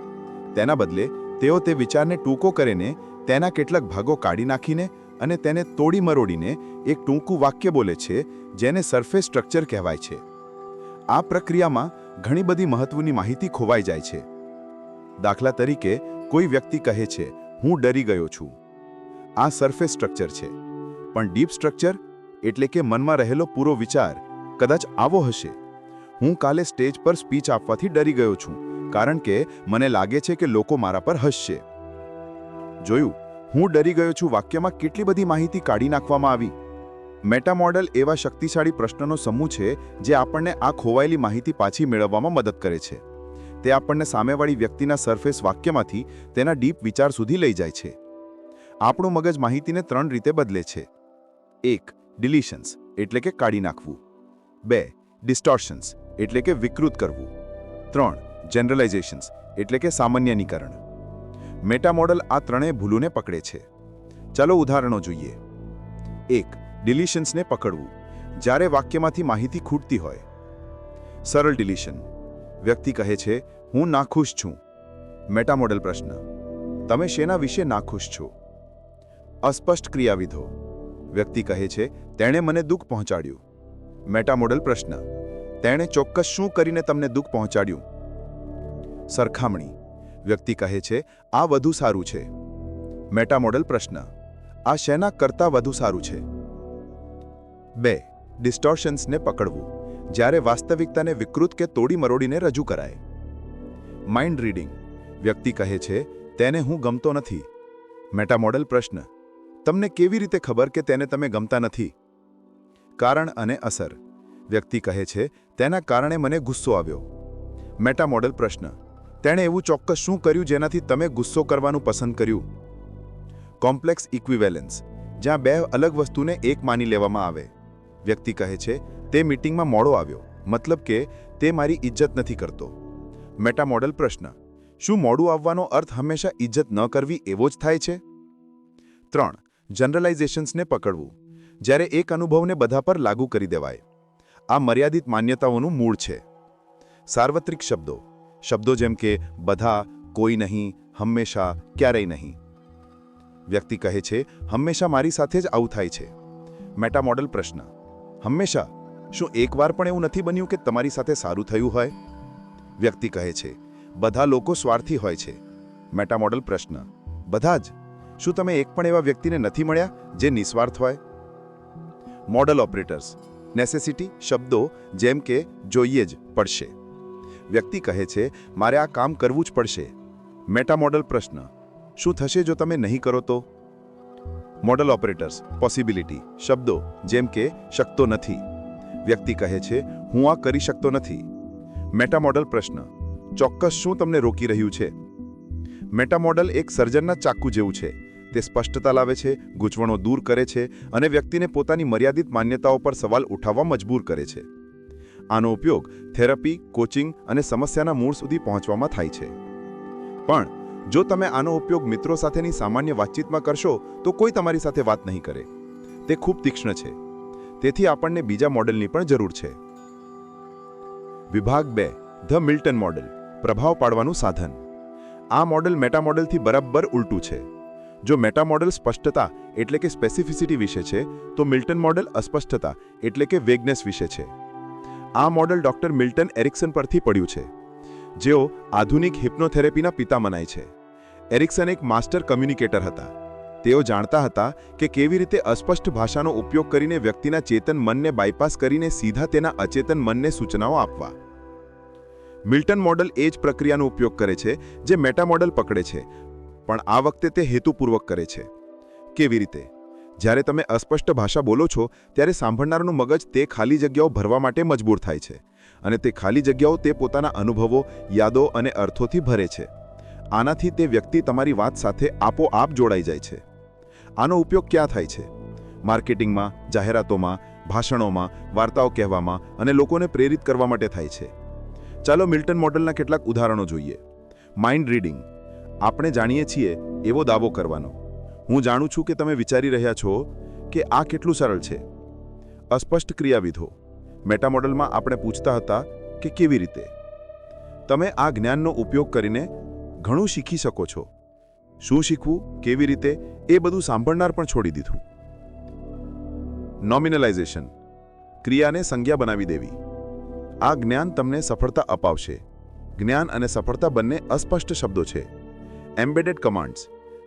તેના બદલે તેઓ તે વિચારને ટૂંકો કરીને, તેના કેટલાક ભાગો કાઢી નાખીને અને તેને તોડી મરોડીને એક ટૂંકું વાક્ય બોલે છે, જેને સરફેસ સ્ટ્રક્ચર કહેવાય છે. આ પ્રક્રિયામાં ઘણી બધી મહત્વની માહિતી ખોવાઈ જાય છે. દાખલા તરીકે, કોઈ વ્યક્તિ કહે છે, હું ડરી ગયો છું. આ સરફેસ સ્ટ્રક્ચર છે. પણ ડીપ સ્ટ્રક્ચર એટલે કે મનમાં રહેલો પૂરો વિચાર કદાચ આવો હશે: હું કાલે સ્ટેજ પર સ્પીચ આપવાથી ડરી ગયો છું, કારણ કે મને લાગે છે કે લોકો મારા પર હસશે. જોયું, હું ડરી ગયો છું વાક્યમાં કેટલી બધી માહિતી કાઢી નાખવામાં આવી. મેટા મોડેલ એવા શક્તિશાળી પ્રશ્નનો સમૂહ છે જે આપણને આ ખોવાયેલી માહિતી પાછી મેળવવામાં મદદ કરે છે. તે આપણને સામેવાળી વ્યક્તિના સરફેસ વાક્યમાંથી તેના ડીપ વિચાર સુધી લઈ જાય છે. આપણું મગજ માહિતીને 3 રીતે બદલે છે: 1. ડિલીશન્સ એટલે કે કાઢી નાખવું. 2. ડિસ્ટોર્શન્સ એટલે કે વિકૃત કરવું. 3. જનરલાઇઝેશન્સ એટલે કે સામાન્યીકરણ. મેટા મોડેલ આ ત્રણેય ભૂલોને પકડે છે. ચાલો ઉદાહરણો જોઈએ. 1. ડિલીશન્સને પકડવું. જ્યારે વાક્યમાંથી માહિતી ખૂટતી હોય. સરળ ડિલીશન. વ્યક્તિ કહે છે, હું નાખુશ છું. મેટા મોડેલ પ્રશ્ન: તમે શેના વિશે નાખુશ છો? અસ્પષ્ટ ક્રિયાવિધો. વ્યક્તિ કહે છે, તેણે મને દુઃખ પહોંચાડ્યું. મેટા મોડેલ પ્રશ્ન: તેણે ચોક્કસ શું કરીને તમને દુઃખ પહોંચાડ્યું? સરખામણી. વ્યક્તિ કહે છે, આ વધુ સારું છે. મેટા મોડેલ પ્રશ્ન: આ શેના કરતાં વધુ સારું છે? 2. ડિસ્ટોર્શન્સને પકડવું. જ્યારે વાસ્તવિકતાને વિકૃત કે તોડી મરોડીને રજૂ કરાય. Mind reading. વ્યક્તિ કહે છે, તેને હું ગમતો નથી. મેટા મોડેલ પ્રશ્ન: તમને કેવી રીતે ખબર કે તેને તમે ગમતા નથી? કારણ અને અસર. વ્યક્તિ કહે છે, તેના કારણે મને ગુસ્સો આવ્યો. મેટા મોડલ પ્રશ્ન: તેણે એવું ચોક્કસ શું કર્યું જેનાથી તમે ગુસ્સો કરવાનું પસંદ કર્યું? કોમ્પ્લેક્સ ઇક્વિવેલન્સ, જ્યાં બે અલગ વસ્તુને એક માની લેવામાં આવે. વ્યક્તિ કહે છે, તે મીટિંગમાં મોડો આવ્યો, મતલબ કે તે મારી ઇજ્જત નથી કરતો. મેટા મોડલ પ્રશ્ન: શું મોડું આવવાનો અર્થ હંમેશા ઇજ્જત ન કરવી એવો જ થાય છે? 3. જનરલાઇઝેશન્સને પકડવું, જ્યારે એક અનુભવને બધા પર લાગુ કરી દેવાય. આ મર્યાદિત માન્યતાઓનું મૂળ છે. સાર્વત્રિક શબ્દો, શબ્દો જેમ કે બધા, કોઈ નહીં, હંમેશા, ક્યારેય નહીં. વ્યક્તિ કહે છે, હંમેશા મારી સાથે જ આવું થાય છે. મેટા મોડલ પ્રશ્ન: હંમેશા? શું એકવાર પણ એવું નથી બન્યું કે તમારી સાથે સારું થયું હોય? વ્યક્તિ કહે છે, બધા લોકો સ્વાર્થી હોય છે. મેટા મોડલ પ્રશ્ન: બધા જ? શું તમે એક પણ એવા વ્યક્તિને નથી મળ્યા જે નિસ્વાર્થ હોય? મોડલ ઓપરેટર્સ, નેસેસિટી શબ્દો જેમ કે જોઈએ જ પડશે. વ્યક્તિ કહે છે, મારે આ કામ કરવું જ પડશે. મેટા મોડલ પ્રશ્ન: શું થશે જો તમે નહીં કરો તો? મોડલ ઓપરેટર્સ, પોસિબિલિટી શબ્દો જેમ કે શકતો નથી. વ્યક્તિ કહે છે, હું આ કરી શકતો નથી. મેટા મોડલ પ્રશ્ન: ચોક્કસ શું તમને રોકી રહ્યું છે? મેટા મોડલ એક સર્જનના ચાકુ જેવું છે. તે સ્પષ્ટતા લાવે છે, ગૂંચવણો દૂર કરે છે અને વ્યક્તિને પોતાની મર્યાદિત માન્યતાઓ પર સવાલ ઉઠાવવા મજબૂર કરે છે. આનો ઉપયોગ થેરપી, કોચિંગ અને સમસ્યાના મૂળ સુધી પહોંચવામાં થાય છે. પણ જો તમે આનો ઉપયોગ મિત્રો સાથેની સામાન્ય વાતચીતમાં કરશો તો કોઈ તમારી સાથે વાત નહીં કરે. તે ખૂબ તીક્ષ્ણ છે. તેથી આપણને બીજા મોડેલની પણ જરૂર છે. વિભાગ 2, ધ મિલ્ટન મોડેલ, પ્રભાવ પાડવાનું સાધન. આ મોડેલ મેટા મોડેલથી બરાબર ઉલટું છે. જો મેટા મોડેલ સ્પષ્ટતા એટલે કે સ્પેસિફિસિટી વિશે છે, તો મિલ્ટન મોડેલ અસ્પષ્ટતા એટલે કે વેગનેસ વિશે છે. આ મોડેલ ડોક્ટર મિલ્ટન એરિક્સન પરથી પડ્યું છે, જેઓ આધુનિક હિપ્નોથેરેપીના પિતા મનાય છે. એરિક્સન એક માસ્ટર કમ્યુનિકેટર હતા. તેઓ જાણતા હતા કે કેવી રીતે અસ્પષ્ટ ભાષાનો ઉપયોગ કરીને વ્યક્તિના ચેતન મનને બાયપાસ કરીને સીધા તેના અચેતન મનને સૂચનાઓ આપવા. મિલ્ટન મોડેલ એ જ પ્રક્રિયાનો ઉપયોગ કરે છે જે મેટા મોડેલ પકડે છે, પણ આ વખતે તે હેતુપૂર્વક કરે છે. કેવી રીતે? જ્યારે તમે અસ્પષ્ટ ભાષા બોલો છો ત્યારે સાંભળનારનું મગજ તે ખાલી જગ્યાઓ ભરવા માટે મજબૂર થાય છે અને તે ખાલી જગ્યાઓ તે પોતાના અનુભવો, યાદો અને અર્થોથી ભરે છે. આનાથી તે વ્યક્તિ તમારી વાત સાથે આપોઆપ જોડાઈ જાય છે. આનો ઉપયોગ ક્યાં થાય છે? માર્કેટિંગમાં, જાહેરાતોમાં, ભાષણોમાં, વાર્તાઓ કહેવામાં અને લોકોને પ્રેરિત કરવા માટે થાય છે. ચાલો મિલ્ટન મોડેલના કેટલાક ઉદાહરણો જોઈએ. માઇન્ડ રીડિંગ, આપણે જાણીએ છીએ એવો દાવો કરવાનો. હું જાણું છું કે તમે વિચારી રહ્યા છો કે આ કેટલું સરળ છે. અસ્પષ્ટ ક્રિયાવિધો, મેટા મોડેલમાં આપણે પૂછતા હતા કે કેવી રીતે. તમે આ જ્ઞાનનો ઉપયોગ કરીને ઘણું શીખી શકો છો. શું શીખવું, કેવી રીતે, એ બધું સાંભળનાર પણ છોડી દીધું. નોમિનલાઇઝેશન, ક્રિયાને સંજ્ઞા બનાવી દેવી. આ જ્ઞાન તમને સફળતા અપાવશે. જ્ઞાન અને સફળતા બંને અસ્પષ્ટ શબ્દો છે. એમ્બેડેડ કમાન્ડ્સ,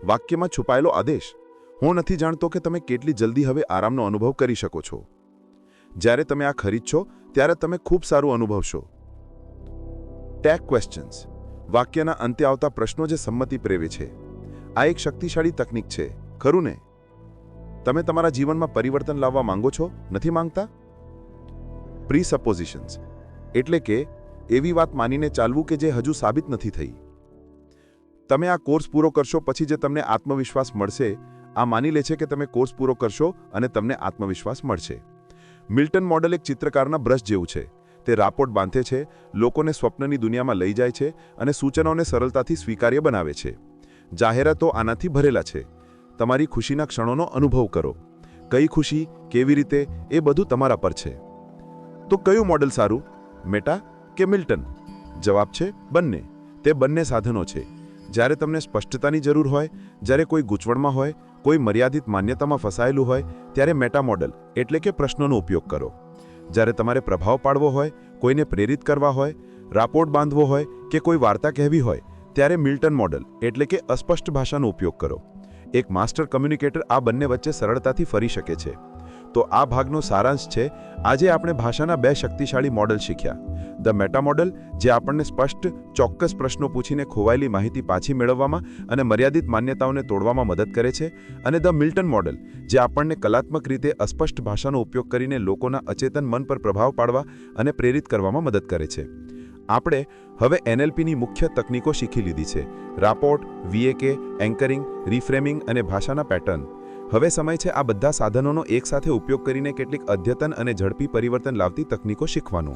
વાક્યમાં છુપાયેલો આદેશ. હું નથી જાણતો કે તમે કેટલી જલ્દી હવે આરામનો અનુભવ કરી શકો છો. જ્યારે તમે આ ખરીદશો ત્યારે તમે ખૂબ સારું અનુભવશો. ટેગ ક્વેશ્ચન્સ, વાક્યના અંતે આવતા પ્રશ્નો જે સંમતિ પ્રેરે છે. આ એક શક્તિશાળી તકનીક છે, ખરું ને? તમે તમારા જીવનમાં પરિવર્તન લાવવા માંગો છો, નથી માંગતા? પ્રીસપોઝિશન્સ, એટલે કે એવી વાત માનીને ચાલવું કે જે હજુ સાબિત નથી થઈ. તમે આ કોર્સ પૂરો કરશો પછી જે તમને આત્મવિશ્વાસ મળશે, આ માની લે છે કે તમે કોર્સ પૂરો કરશો અને તમને આત્મવિશ્વાસ મળશે. મિલ્ટન મોડેલ એક ચિત્રકારના બ્રશ જેવું છે. તે રાપોર્ટ બાંધે છે, લોકોને સ્વપ્નની દુનિયામાં લઈ જાય છે અને સૂચનોને સરળતાથી સ્વીકાર્ય બનાવે છે. જાહેરાતો આનાથી ભરેલા છે. તમારી ખુશીના ક્ષણોનો અનુભવ કરો. કઈ ખુશી, કેવી રીતે, એ બધું તમારા પર છે. તો કયું મોડેલ સારું, મેટા કે મિલ્ટન? જવાબ છે બંને. તે બંને સાધનો છે. જ્યારે તમને સ્પષ્ટતાની જરૂર હોય, જ્યારે કોઈ ગૂંચવણમાં હોય, કોઈ મર્યાદિત માન્યતામાં ફસાયેલું હોય, ત્યારે મેટા મોડેલ એટલે કે પ્રશ્નોનો ઉપયોગ કરો. જ્યારે તમારે પ્રભાવ પાડવો હોય, કોઈને પ્રેરિત કરવા હોય, રાપોર્ટ બાંધવો હોય કે કોઈ વાર્તા કહેવી હોય, ત્યારે મિલ્ટન મોડેલ એટલે કે અસ્પષ્ટ ભાષાનો ઉપયોગ કરો. એક માસ્ટર કમ્યુનિકેટર આ બંને વચ્ચે સરળતાથી ફરી શકે છે. તો આ ભાગનો સારાંશ છે આજે આપણે ભાષાના 2 શક્તિશાળી મોડલ શીખ્યા. ધ મેટા મોડલ, જે આપણને સ્પષ્ટ, ચોક્કસ પ્રશ્નો પૂછીને ખોવાયેલી માહિતી પાછી મેળવવામાં અને મર્યાદિત માન્યતાઓને તોડવામાં મદદ કરે છે, અને ધ મિલ્ટન મોડલ, જે આપણને કલાત્મક રીતે અસ્પષ્ટ ભાષાનો ઉપયોગ કરીને લોકોના અચેતન મન પર પ્રભાવ પાડવા અને પ્રેરિત કરવામાં મદદ કરે છે. આપણે હવે એનએલપીની મુખ્ય તકનીકો શીખી લીધી છે: રાપોર્ટ, વીએકે, એન્કરિંગ, રીફ્રેમિંગ અને ભાષાના પેટર્ન. હવે સમય છે આ બધા સાધનોનો એકસાથે ઉપયોગ કરીને કેટલીક અદ્યતન અને ઝડપી પરિવર્તન લાવતી તકનીકો શીખવાનો.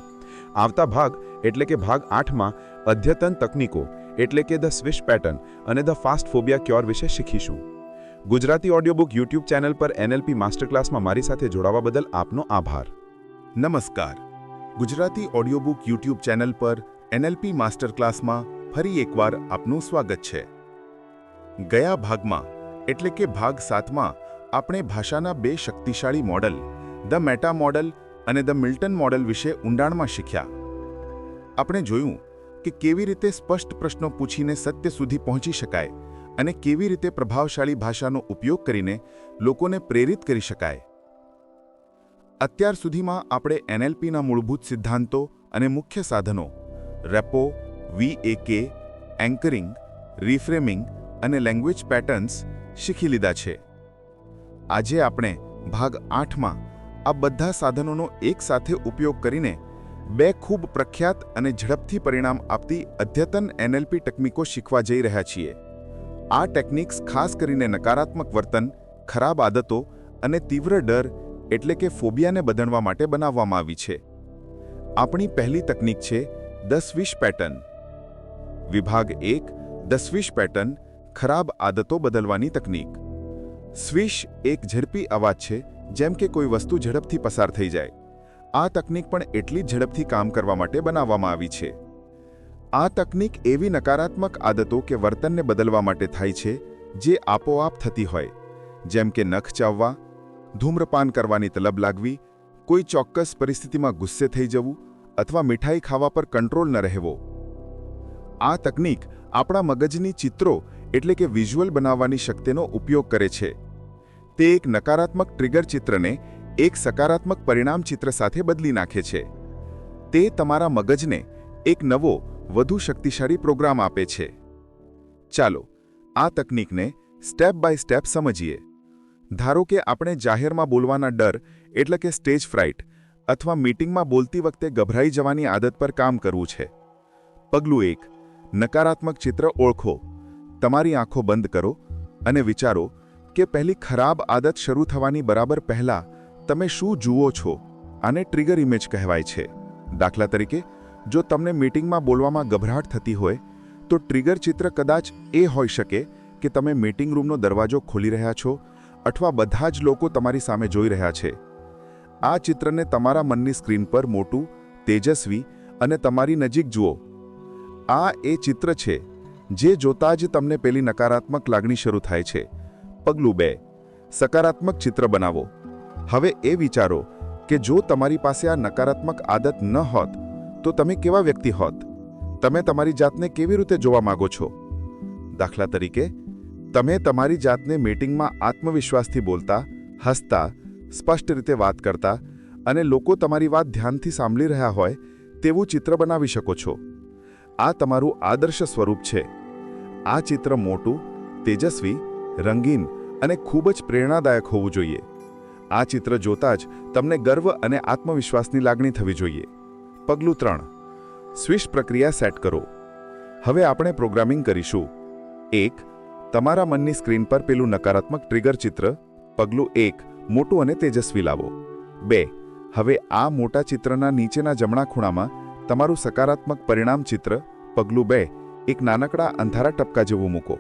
આવતા ભાગ એટલે કે ભાગ 8માં અદ્યતન તકનીકો એટલે કે ધ સ્વિશ પેટર્ન અને ધ ફાસ્ટ ફોબિયા ક્યોર વિશે શીખીશું. Gujarati audio book YouTube channel પર એનએલપી માસ્ટર ક્લાસમાં મારી સાથે જોડાવા બદલ આપનો આભાર. નમસ્કાર. Gujarati audio book YouTube channel પર એનએલપી માસ્ટર ક્લાસમાં ફરી એકવાર આપનું સ્વાગત છે. ગયા ભાગમાં એટલે કે ભાગ 7માં આપણે ભાષાના 2 શક્તિશાળી મોડલ, ધ મેટા મોડલ અને ધ મિલ્ટન મોડલ વિશે ઊંડાણમાં શીખ્યા. આપણે જોયું કે કેવી રીતે સ્પષ્ટ પ્રશ્નો પૂછીને સત્ય સુધી પહોંચી શકાય અને કેવી રીતે પ્રભાવશાળી ભાષાનો ઉપયોગ કરીને લોકોને પ્રેરિત કરી શકાય. અત્યાર સુધીમાં આપણે એનએલપીના મૂળભૂત સિદ્ધાંતો અને મુખ્ય સાધનો રેપો, વીએકે, એન્કરિંગ, રીફ્રેમિંગ અને લેંગ્વેજ પેટર્ન્સ શીખી લીધા છે. આજે આપણે ભાગ 8માં આ બધા સાધનોનો એકસાથે ઉપયોગ કરીને 2 ખૂબ પ્રખ્યાત અને ઝડપથી પરિણામ આપતી અદ્યતન એનએલપી તકનીકો શીખવા જઈ રહ્યા છીએ. આ ટેકનિક્સ ખાસ કરીને નકારાત્મક વર્તન, ખરાબ આદતો અને તીવ્ર ડર એટલે કે ફોબિયાને બદલવા માટે બનાવવામાં આવી છે. આપણી પહેલી તકનીક છે ધ સ્વિશ પેટર્ન. વિભાગ 1, ધ સ્વિશ પેટર્ન, ખરાબ આદતો બદલવાની તકનીક. સ્વિશ એક ઝડપી અવાજ છે, જેમ કે કોઈ વસ્તુ ઝડપથી પસાર થઈ જાય. આ તકનીક પણ એટલી જ ઝડપથી કામ કરવા માટે બનાવવામાં આવી છે. આ તકનીક એવી નકારાત્મક આદતો કે વર્તનને બદલવા માટે થાય છે જે આપોઆપ થતી હોય, જેમ કે નખ ચાવવા, ધૂમ્રપાન કરવાની તલબ લાગવી, કોઈ ચોક્કસ પરિસ્થિતિમાં ગુસ્સે થઈ જવું અથવા મીઠાઈ ખાવા પર કંટ્રોલ ન રહેવો. આ તકનીક આપણા મગજની ચિત્રો એટલે કે વિઝ્યુઅલ બનાવવાની શક્તિનો ઉપયોગ કરે છે. તે એક નકારાત્મક ટ્રિગર ચિત્રને એક સકારાત્મક પરિણામ ચિત્ર સાથે બદલી નાખે છે. તે તમારા મગજને એક નવો, વધુ શક્તિશાળી પ્રોગ્રામ આપે છે. ચાલો આ તકનીકને સ્ટેપ બાય સ્ટેપ સમજીએ. ધારો કે આપણે જાહેરમાં બોલવાના ડર એટલે કે સ્ટેજ ફ્રાઇટ અથવા મીટિંગમાં બોલતી વખતે ગભરાઈ જવાની આદત પર કામ કરવું છે. પગલું 1, નકારાત્મક ચિત્ર ઓળખો. તમારી આંખો બંધ કરો અને વિચારો કે પહેલી ખરાબ આદત શરૂ થવાની બરાબર પહેલા તમે શું જુઓ છો. આને ટ્રિગર ઇમેજ કહેવાય છે. દાખલા તરીકે, જો તમને મીટિંગમાં બોલવામાં ગભરાટ થતી હોય તો ટ્રિગર ચિત્ર કદાચ એ હોઈ શકે કે તમે મીટિંગ રૂમનો દરવાજો ખોલી રહ્યા છો અથવા બધા જ લોકો તમારી સામે જોઈ રહ્યા છે. આ ચિત્રને તમારા મનની સ્ક્રીન પર મોટું, તેજસ્વી અને તમારી નજીક જુઓ. આ એ ચિત્ર છે જે જોતાં જ તમને પેલી નકારાત્મક લાગણી શરૂ થાય છે. પગલું 2, સકારાત્મક ચિત્ર બનાવો. હવે એ વિચારો કે જો તમારી પાસે આ નકારાત્મક આદત ન હોત તો તમે કેવા વ્યક્તિ હોત. તમે તમારી જાતને કેવી રીતે જોવા માંગો છો. દાખલા તરીકે, તમે તમારી જાતને મીટિંગમાં આત્મવિશ્વાસથી બોલતા, હસતા, સ્પષ્ટ રીતે વાત કરતા અને લોકો તમારી વાત ધ્યાનથી સાંભળી રહ્યા હોય તેવું ચિત્ર બનાવી શકો છો. આ તમારું આદર્શ સ્વરૂપ છે. આ ચિત્ર મોટું, તેજસ્વી, રંગીન અને ખૂબ જ પ્રેરણાદાયક હોવું જોઈએ. આ ચિત્ર જોતાં જ તમને ગર્વ અને આત્મવિશ્વાસની લાગણી થવી જોઈએ. પગલું 3, સ્વિશ પ્રક્રિયા સેટ કરો. હવે આપણે પ્રોગ્રામિંગ કરીશું. 1, તમારા મનની સ્ક્રીન પર પેલું નકારાત્મક ટ્રિગર ચિત્ર, પગલું 1, મોટું અને તેજસ્વી લાવો. 2, હવે આ મોટા ચિત્રના નીચેના જમણા ખૂણામાં તમારું સકારાત્મક પરિણામ ચિત્ર, પગલું 2, એક નાનકડા અંધારા ટપકા જેવું મૂકો.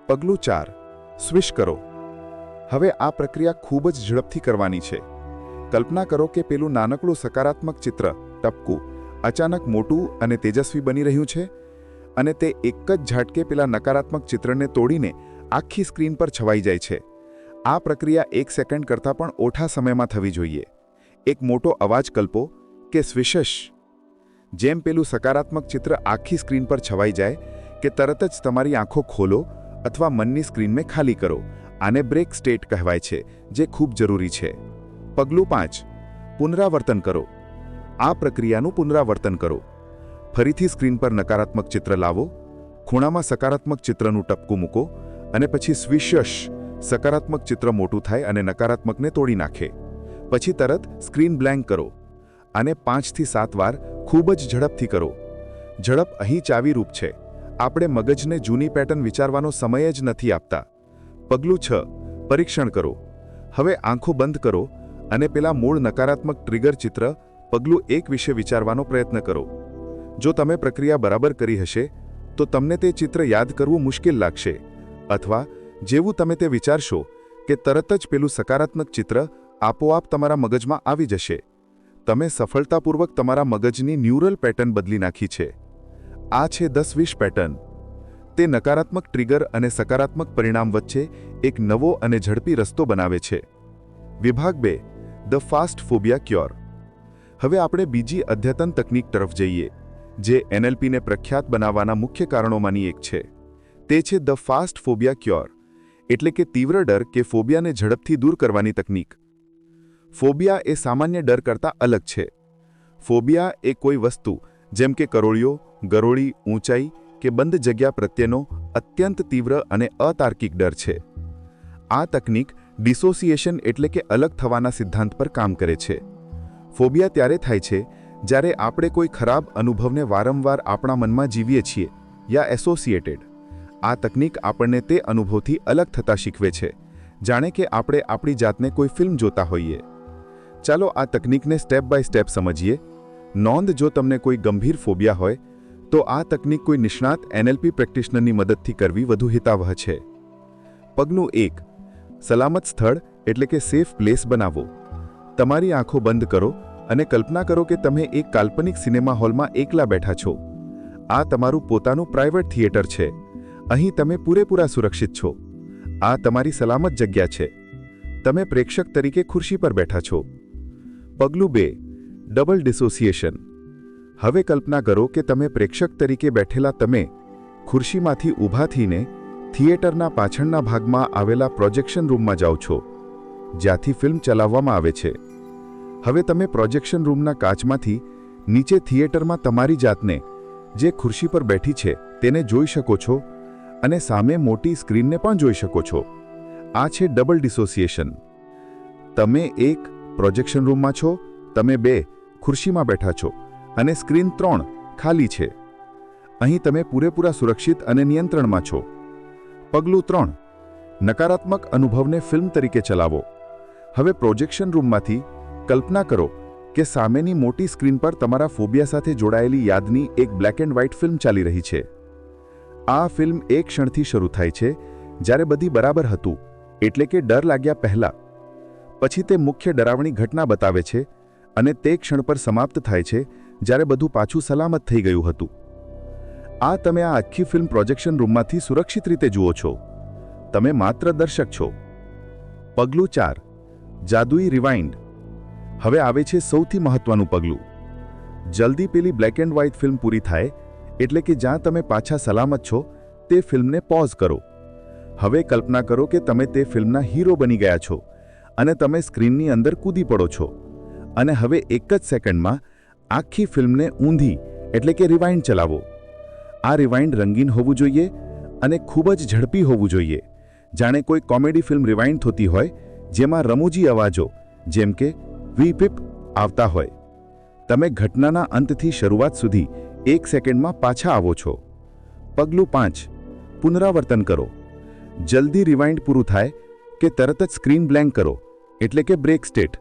પગલું 4, સ્વિશ કરો. હવે આ પ્રક્રિયા ખૂબ જ ઝડપથી કરવાની છે. કલ્પના કરો કે પેલું નાનકડું સકારાત્મક ચિત્ર, ટપકું, અચાનક મોટું અને તેજસ્વી બની રહ્યું છે અને તે એક જ ઝાટકે પેલા નકારાત્મક ચિત્રને તોડીને આખી સ્ક્રીન પર છવાઈ જાય છે. આ પ્રક્રિયા 1 સેકન્ડ કરતાં પણ ઓછા સમયમાં થવી જોઈએ. એક મોટો અવાજ કલ્પો કે સ્વિશશ. જેમ પેલું સકારાત્મક ચિત્ર આખી સ્ક્રીન પર છવાઈ જાય કે તરત જ તમારી આંખો ખોલો અથવા મનની સ્ક્રીનને ખાલી કરો. આને બ્રેક સ્ટેટ કહેવાય છે, જે ખૂબ જરૂરી છે. પગલું 5 પુનરાવર્તન કરો. આ પ્રક્રિયાનું પુનરાવર્તન કરો. ફરીથી સ્ક્રીન પર નકારાત્મક ચિત્ર લાવો, ખૂણામાં સકારાત્મક ચિત્રનું ટપકું મૂકો અને પછી સ્વિશશ સકારાત્મક ચિત્ર મોટું થાય અને નકારાત્મકને તોડી નાખે. પછી તરત સ્ક્રીન બ્લેન્ક કરો. આને 5 થી 7 વાર ખૂબ જ ઝડપથી કરો. ઝડપ અહીં ચાવીરૂપ છે. આપણે મગજને જૂની પેટર્ન વિચારવાનો સમય જ નથી આપતા. પગલું 6 પરીક્ષણ કરો. હવે આંખો બંધ કરો અને પેલા મૂળ નકારાત્મક ટ્રિગર ચિત્ર પગલું 1 વિશે વિચારવાનો પ્રયત્ન કરો. જો તમે પ્રક્રિયા બરાબર કરી હશે તો તમને તે ચિત્ર યાદ કરવું મુશ્કેલ લાગશે, અથવા જેવું તમે તે વિચારશો કે તરત જ પેલું સકારાત્મક ચિત્ર આપોઆપ તમારા મગજમાં આવી જશે. તમે સફળતાપૂર્વક તમારા મગજની ન્યુરલ પેટર્ન બદલી નાખી છે. આ છે 10-20 પેટર્ન. તે નકારાત્મક ટ્રિગર અને સકારાત્મક પરિણામ વચ્ચે એક નવો અને ઝડપી રસ્તો બનાવે છે. વિભાગ 2 ધ ફાસ્ટ ફોબિયા ક્યોર. હવે આપણે બીજી અદ્યતન તકનીક તરફ જઈએ, જે એનએલપીને પ્રખ્યાત બનાવવાના મુખ્ય કારણોમાંની એક છે. તે છે ધ ફાસ્ટ ફોબિયા ક્યોર, એટલે કે તીવ્ર ડર કે ફોબિયાને ઝડપથી દૂર કરવાની તકનીક. ફોબિયા એ સામાન્ય ડર કરતાં અલગ છે. ફોબિયા એ કોઈ વસ્તુ જેમ કે કરોળિયો, ગરોળી, ઊંચાઈ કે બંધ જગ્યા પ્રત્યેનો અત્યંત તીવ્ર અને અતાર્કિક ડર છે. આ તકનીક ડિસોસિએશન એટલે કે અલગ થવાના સિદ્ધાંત પર કામ કરે છે. ફોબિયા ત્યારે થાય છે જ્યારે આપણે કોઈ ખરાબ અનુભવને વારંવાર આપણા મનમાં જીવીએ છીએ યા એસોસિએટેડ. આ તકનીક આપણને તે અનુભવથી અલગ થતા શીખવે છે, જાણે કે આપણે આપણી જાતને કોઈ ફિલ્મ જોતા હોઈએ. ચાલો આ તકનીકને સ્ટેપ બાય સ્ટેપ સમજીએ. નોંધ, જો તમને કોઈ ગંભીર ફોબિયા હોય તો આ તકનીક કોઈ નિષ્ણાત એનએલપી પ્રેક્ટિશનરની મદદથી કરવી વધુ હિતાવહ છે. પગલું 1 સલામત સ્થળ એટલે કે સેફ પ્લેસ બનાવો. તમારી આંખો બંધ કરો અને કલ્પના કરો કે તમે એક કાલ્પનિક સિનેમા હોલમાં એકલા બેઠા છો. આ તમારું પોતાનું પ્રાઇવેટ થિયેટર છે. અહીં તમે પૂરેપૂરા સુરક્ષિત છો. આ તમારી સલામત જગ્યા છે. તમે પ્રેક્ષક તરીકે ખુરશી પર બેઠા છો. પગલું 2 ડબલ ડિસોસિએશન. હવે કલ્પના કરો કે તમે પ્રેક્ષક તરીકે બેઠેલા તમે ખુરશીમાંથી ઊભા થઈને થિયેટરના પાછળના ભાગમાં આવેલા પ્રોજેક્શન રૂમમાં જાઓ છો, જ્યાંથી ફિલ્મ ચલાવવામાં આવે છે. હવે તમે પ્રોજેક્શન રૂમના કાચમાંથી નીચે થિયેટરમાં તમારી જાતને, જે ખુરશી પર બેઠી છે, તેને જોઈ શકો છો અને સામે મોટી સ્ક્રીનને પણ જોઈ શકો છો. આ છે ડબલ ડિસોસિએશન. તમે 1 પ્રોજેક્શન રૂમમાં છો, તમે 2 ખુરશીમાં બેઠા છો અને સ્ક્રીન 3 ખાલી છે. અહીં તમે પૂરેપૂરા સુરક્ષિત અને નિયંત્રણમાં છો. પગલું 3 નકારાત્મક અનુભવને ફિલ્મ તરીકે ચલાવો. હવે પ્રોજેક્શન રૂમમાંથી કલ્પના કરો કે સામેની મોટી સ્ક્રીન પર તમારા ફોબિયા સાથે જોડાયેલી યાદની એક બ્લેક એન્ડ વ્હાઇટ ફિલ્મ ચાલી રહી છે. આ ફિલ્મ એક ક્ષણથી શરૂ થાય છે જ્યારે બધું બરાબર હતું, એટલે કે ડર લાગ્યા પહેલા. પછી તે મુખ્ય ડરાવણી ઘટના બતાવે છે અને તે ક્ષણ પર સમાપ્ત થાય છે જ્યારે બધું પાછું સલામત થઈ ગયું હતું. આ તમે આ આખી ફિલ્મ પ્રોજેક્શન રૂમમાંથી સુરક્ષિત રીતે જુઓ છો. તમે માત્ર દર્શક છો. પગલું 4 જાદુઈ રિવાઇન્ડ. હવે આવે છે સૌથી મહત્વનું પગલું. જલ્દી પેલી બ્લેક એન્ડ વ્હાઇટ ફિલ્મ પૂરી થાય, એટલે કે જ્યાં તમે પાછા સલામત છો, તે ફિલ્મને પોઝ કરો. હવે કલ્પના કરો કે તમે તે ફિલ્મના હીરો બની ગયા છો અને તમે સ્ક્રીનની અંદર કૂદી પડો છો. અને હવે એક જ સેકન્ડમાં આખી ફિલ્મને ઊંધી એટલે કે રિવાઇન્ડ ચલાવો. આ રિવાઇન્ડ રંગીન હોવું જોઈએ અને ખૂબ જ ઝડપી હોવું જોઈએ, જાણે કોઈ કોમેડી ફિલ્મ રિવાઇન્ડ થતી હોય, જેમાં રમૂજી અવાજો જેમ કે વી પીપ આવતા હોય. તમે ઘટનાના અંતથી શરૂઆત સુધી 1 સેકન્ડમાં પાછા આવો છો. પગલું 5 પુનરાવર્તન કરો. જલ્દી રિવાઇન્ડ પૂરું થાય કે તરત જ સ્ક્રીન બ્લેન્ક કરો, એટલે કે બ્રેક સ્ટેટ.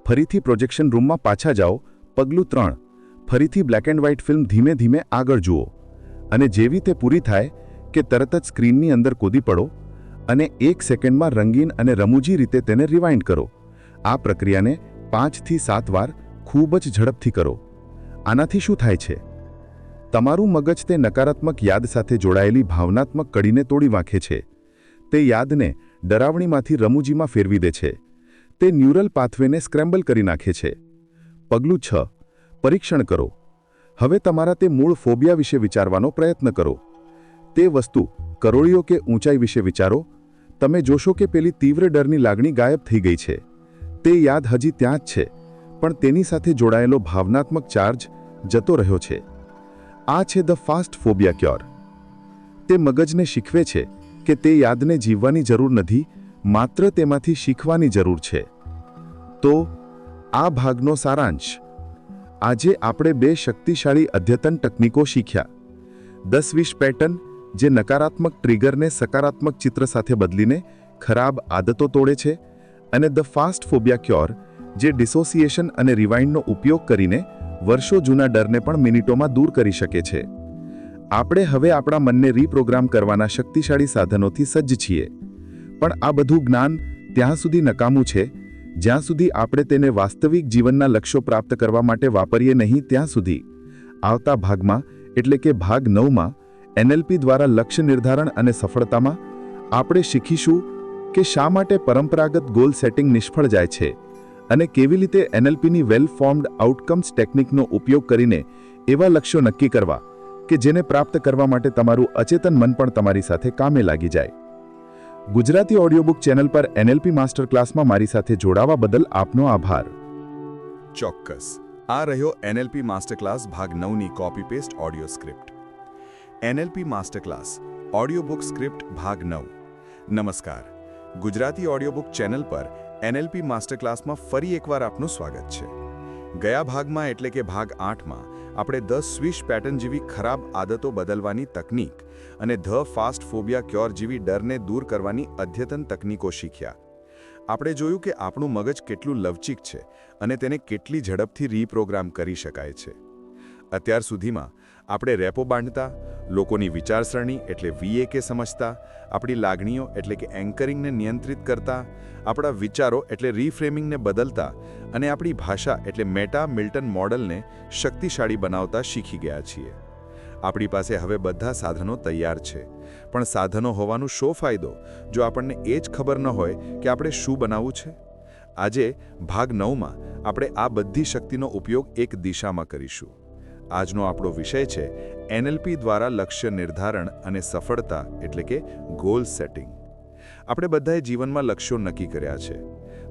ફરીથી પ્રોજેક્શન રૂમમાં પાછા જાઓ. પગલું 3 ફરીથી બ્લેક એન્ડ વ્હાઇટ ફિલ્મ ધીમે ધીમે આગળ જુઓ અને જેવી તે પૂરી થાય કે તરત જ સ્ક્રીનની અંદર કૂદી પડો અને 1 સેકન્ડમાં રંગીન અને રમૂજી રીતે તેને રિવાઇન્ડ કરો. આ પ્રક્રિયાને 5 થી 7 વાર ખૂબ જ ઝડપથી કરો. આનાથી શું થાય છે? તમારું મગજ તે નકારાત્મક યાદ સાથે જોડાયેલી ભાવનાત્મક કડીને તોડી નાખે છે. તે યાદને ડરાવણીમાંથી રમૂજીમાં ફેરવી દે છે. તે ન્યુરલ પાથવેને સ્ક્રેમ્બલ કરી નાખે છે. પગલું 6 પરીક્ષણ કરો. હવે તમારા તે મૂળ ફોબિયા વિશે વિચારવાનો પ્રયત્ન કરો. તે વસ્તુ, કરોળિયો કે ઊંચાઈ વિશે વિચારો. તમે જોશો કે પેલી તીવ્ર ડરની લાગણી ગાયબ થઈ ગઈ છે. તે યાદ હજી ત્યાં જ છે, પણ તેની સાથે જોડાયેલો ભાવનાત્મક ચાર્જ જતો રહ્યો છે. આ છે ધ ફાસ્ટ ફોબિયા ક્યોર. તે મગજને શીખવે છે કે તે યાદને જીવવાની જરૂર નથી, માત્ર તેમાંથી શીખવાની જરૂર છે. તો આ ભાગનો સારાંશ. આજે આપણે 2 શક્તિશાળી અદ્યતન તકનીકો શીખ્યા. 10-20 પેટર્ન જે નકારાત્મક ટ્રિગરને સકારાત્મક ચિત્ર સાથે બદલીને ખરાબ આદતો તોડે છે, અને ધ ફાસ્ટ ફોબિયા ક્યોર જે ડિસોસિએશન અને રિવાઇન્ડનો ઉપયોગ કરીને વર્ષો જૂના ડરને પણ મિનિટોમાં દૂર કરી શકે છે. આપણે હવે આપણા મનને રીપ્રોગ્રામ કરવાના શક્તિશાળી સાધનોથી સજ્જ છીએ. પણ આ બધું જ્ઞાન ત્યાં સુધી નકામું છે જ્યાં સુધી આપણે તેને વાસ્તવિક જીવનના લક્ષ્યો પ્રાપ્ત કરવા માટે વાપરીએ નહીં ત્યાં સુધી. આવતા ભાગમાં એટલે કે ભાગ 9માં NLP દ્વારા લક્ષ્ય નિર્ધારણ અને સફળતામાં આપણે શીખીશું કે શા માટે પરંપરાગત ગોલ સેટિંગ નિષ્ફળ જાય છે અને કેવી રીતે NLPની વેલ ફોર્મ્ડ આઉટકમ્સ ટેકનિકનો ઉપયોગ કરીને એવા લક્ષ્યો નક્કી કરવા કે જેને પ્રાપ્ત કરવા માટે તમારું અચેતન મન પણ તમારી સાથે કામે લાગી જાય. ગુજરાતી ઓડિયોબુક ચેનલ પર NLP માસ્ટર ક્લાસમાં મારી સાથે જોડાવા બદલ આપનો આભાર. ચોક્કસ. આ રહ્યો NLP માસ્ટર ક્લાસ ભાગ 9ની copy paste audio script. NLP master class audio book script ભાગ 9. નમસ્કાર. ગુજરાતી ઓડિયો બુક ચેનલ પર NLP માસ્ટર ક્લાસમાં ફરી એકવાર આપનું સ્વાગત છે. ગયા ભાગમાં એટલે કે ભાગ 8માં આપણે 10 સ્વિશ પેટર્ન જેવી ખરાબ આદતો બદલવાની તકનીક અને ધ ફાસ્ટ ફોબિયા ક્યોર જેવી ડરને દૂર કરવાની અદ્યતન તકનીકો શીખ્યા. આપણે જોયું કે આપણું મગજ કેટલું લવચીક છે અને તેને કેટલી ઝડપથી રીપ્રોગ્રામ કરી શકાય છે. અત્યાર સુધીમાં આપણે રેપો બાંધતા, લોકોની વિચારસરણી એટલે VAK સમજતા, આપણી લાગણીઓ એટલે કે એન્કરિંગને નિયંત્રિત કરતા, આપણા વિચારો એટલે રીફ્રેમિંગને બદલતા અને આપણી ભાષા એટલે મેટા મિલ્ટન મોડલને શક્તિશાળી બનાવતા શીખી ગયા છીએ. આપણી પાસે હવે બધા સાધનો તૈયાર છે, પણ સાધનો હોવાનો શો ફાયદો જો આપણને એ જ ખબર ન હોય કે આપણે શું બનાવવું છે? આજે ભાગ 9માં આપણે આ બધી શક્તિનો ઉપયોગ એક દિશામાં કરીશું. આજનો આપણો વિષય છે NLP દ્વારા લક્ષ્ય નિર્ધારણ અને સફળતા એટલે કે ગોલ સેટિંગ. આપણે બધાએ જીવનમાં લક્ષ્યો નક્કી કર્યા છે.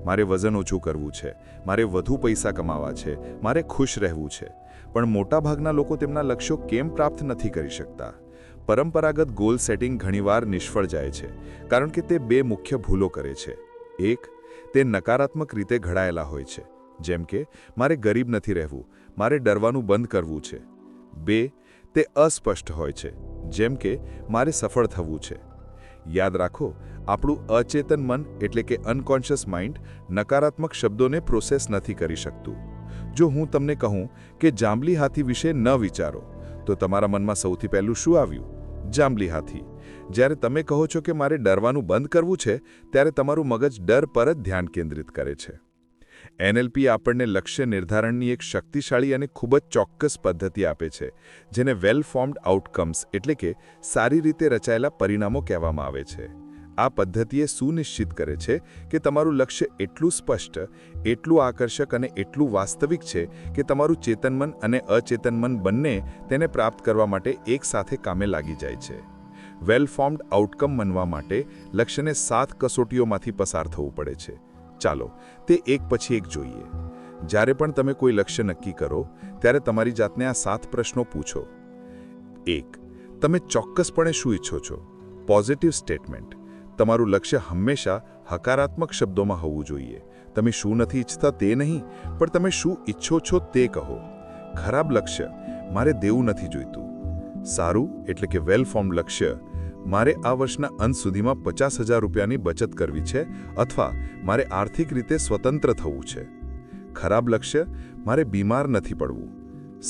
મારે વજન ઓછું કરવું છે, મારે વધુ પૈસા કમાવા છે, મારે ખુશ રહેવું છે. પણ મોટાભાગના લોકો તેમના લક્ષ્યો કેમ પ્રાપ્ત નથી કરી શકતા? પરંપરાગત ગોલ સેટિંગ ઘણીવાર નિષ્ફળ જાય છે કારણ કે તે 2 મુખ્ય ભૂલો કરે છે. 1. તે નકારાત્મક રીતે ઘડાયેલા હોય છે, જેમ કે મારે ગરીબ નથી રહેવું, મારે ડરવાનું બંધ કરવું છે. 2. તે અસ્પષ્ટ હોય છે, જેમ કે મારે સફળ થવું છે. યાદ રાખો, આપણું અચેતન મન એટલે કે અનકોન્શિયસ માઇન્ડ નકારાત્મક શબ્દોને પ્રોસેસ નથી કરી શકતું. જો હું તમને કહું કે જાંબલી હાથી વિશે ન વિચારો, તો તમારા મનમાં સૌથી પહેલું શું આવ્યું? જાંબલી હાથી. જ્યારે તમે કહો છો કે મારે ડરવાનું બંધ કરવું છે, ત્યારે તમારું મગજ ડર પર જ ધ્યાન કેન્દ્રિત કરે છે. NLP આપણને લક્ષ્ય નિર્ધારણની એક શક્તિશાળી અને ખૂબ જ ચોક્કસ પદ્ધતિ આપે છે, જેને વેલ ફોર્મ્ડ આઉટકમ્સ એટલે કે સારી રીતે રચાયેલા પરિણામો કહેવામાં આવે છે. આ પદ્ધતિએ સુનિશ્ચિત કરે છે કે તમારું લક્ષ્ય એટલું સ્પષ્ટ, એટલું આકર્ષક અને એટલું વાસ્તવિક છે કે તમારું ચેતનમન અને અચેતનમન બંને તેને પ્રાપ્ત કરવા માટે એકસાથે કામે લાગી જાય છે. વેલ ફોર્મ્ડ આઉટકમ બનવા માટે લક્ષ્યને 7 કસોટીઓમાંથી પસાર થવું પડે છે. ચાલો તે એક પછી એક જોઈએ. જ્યારે પણ તમે કોઈ લક્ષ્ય નક્કી કરો ત્યારે તમારી જાતને આ 7 પ્રશ્નો પૂછો. 1. તમે ચોક્કસપણે શું ઈચ્છો છો? Positive statement. તમારું લક્ષ્ય હંમેશા હકારાત્મક શબ્દોમાં હોવું જોઈએ. તમે શું નથી ઈચ્છતા તે નહીં, પણ તમે શું ઈચ્છો છો તે કહો. ખરાબ લક્ષ્ય, મારે દેવું નથી જોઈતું. સારું એટલે કે વેલ ફોર્મ્ડ લક્ષ્ય, મારે આ વર્ષના અંત સુધીમાં 50,000 રૂપિયાની બચત કરવી છે અથવા મારે આર્થિક રીતે સ્વતંત્ર થવું છે. ખરાબ લક્ષ્ય, મારે બીમાર નથી પડવું.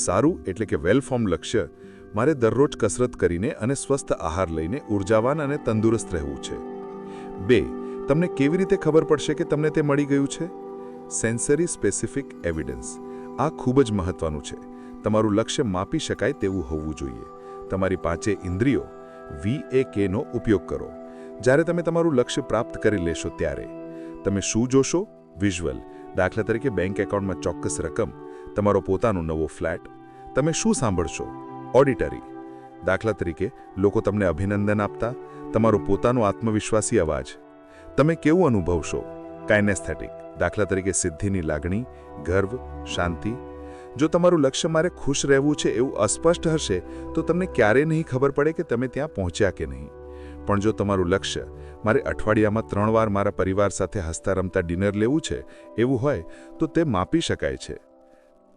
સારું એટલે કે વેલ ફોર્મ્ડ લક્ષ્ય, મારે દરરોજ કસરત કરીને અને સ્વસ્થ આહાર લઈને ઉર્જાવાન અને તંદુરસ્ત રહેવું છે. 2. તમને કેવી રીતે ખબર પડશે કે તમને તે મળી ગયું છે? Sensory specific evidence. આ ખૂબ જ મહત્વનું છે. તમારું લક્ષ્ય માપી શકાય તેવું હોવું જોઈએ. તમારી 5 ઇન્દ્રિયો VAKનો ઉપયોગ કરો. જ્યારે તમે તમારું લક્ષ્ય પ્રાપ્ત કરી લેશો ત્યારે તમે શું જોશો? વિઝ્યુઅલ. દાખલા તરીકે બેંક એકાઉન્ટમાં ચોક્કસ રકમ, તમારો પોતાનો નવો ફ્લેટ. તમે શું સાંભળશો? ઓડિટરી. દાખલા તરીકે લોકો તમને અભિનંદન આપતા, તમારો પોતાનો આત્મવિશ્વાસી અવાજ. તમે કેવું અનુભવશો? કાઇનેસ્થેટિક. દાખલા તરીકે સિદ્ધિની લાગણી, ગર્વ, શાંતિ. જો તમારું લક્ષ્ય મારે ખુશ રહેવું છે એવું અસ્પષ્ટ હશે તો તમને ક્યારેય નહીં ખબર પડે કે તમે ત્યાં પહોંચ્યા કે નહીં. પણ જો તમારું લક્ષ્ય મારે અઠવાડિયામાં 3 વાર મારા પરિવાર સાથે હસતા રમતા ડિનર લેવું છે એવું હોય તો તે માપી શકાય છે.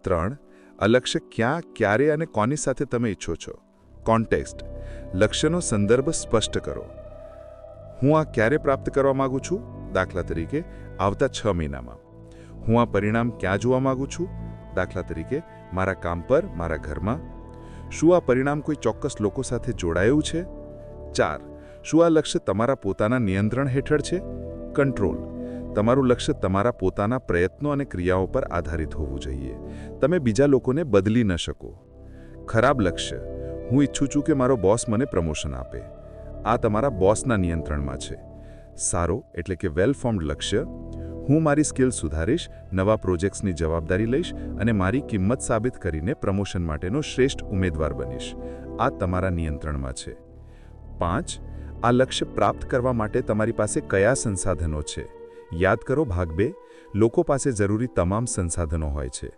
3. આ લક્ષ્ય ક્યાં, ક્યારે અને કોની સાથે તમે ઈચ્છો છો. કોન્ટેક્સ્ટ. લક્ષ્યનો સંદર્ભ સ્પષ્ટ કરો. હું આ ક્યારે પ્રાપ્ત કરવા માંગુ છું? દાખલા તરીકે આવતા 6 મહિનામાં. હું આ પરિણામ ક્યાં જોવા માંગુ છું? દાખલા તરીકે મારા કામ પર, મારા ઘરમાં. શું આ પરિણામ કોઈ ચોક્કસ લોકો સાથે જોડાયું છે? 4. શું આ લક્ષ્ય તમારા પોતાના નિયંત્રણ હેઠળ છે? કંટ્રોલ. તમારું લક્ષ્ય તમારા પોતાના પ્રયત્નો અને ક્રિયાઓ પર આધારિત હોવું જોઈએ. તમે બીજા લોકોને બદલી ન શકો. ખરાબ લક્ષ્ય. હું ઈચ્છું છું કે મારો બોસ મને પ્રમોશન આપે. આ તમારા બોસના નિયંત્રણમાં છે. સારો એટલે કે વેલ ફોર્મ્ડ લક્ષ્ય. હું મારી સ્કિલ સુધારીશ, નવા પ્રોજેક્ટ્સની જવાબદારી લઈશ અને મારી કિંમત સાબિત કરીને પ્રમોશન માટેનો શ્રેષ્ઠ ઉમેદવાર બનીશ. આ તમારા નિયંત્રણમાં છે. 5. આ લક્ષ્ય પ્રાપ્ત કરવા માટે તમારી પાસે કયા સંસાધનો છે? યાદ કરો ભાગ 2. લોકો પાસે જરૂરી તમામ સંસાધનો હોય છે.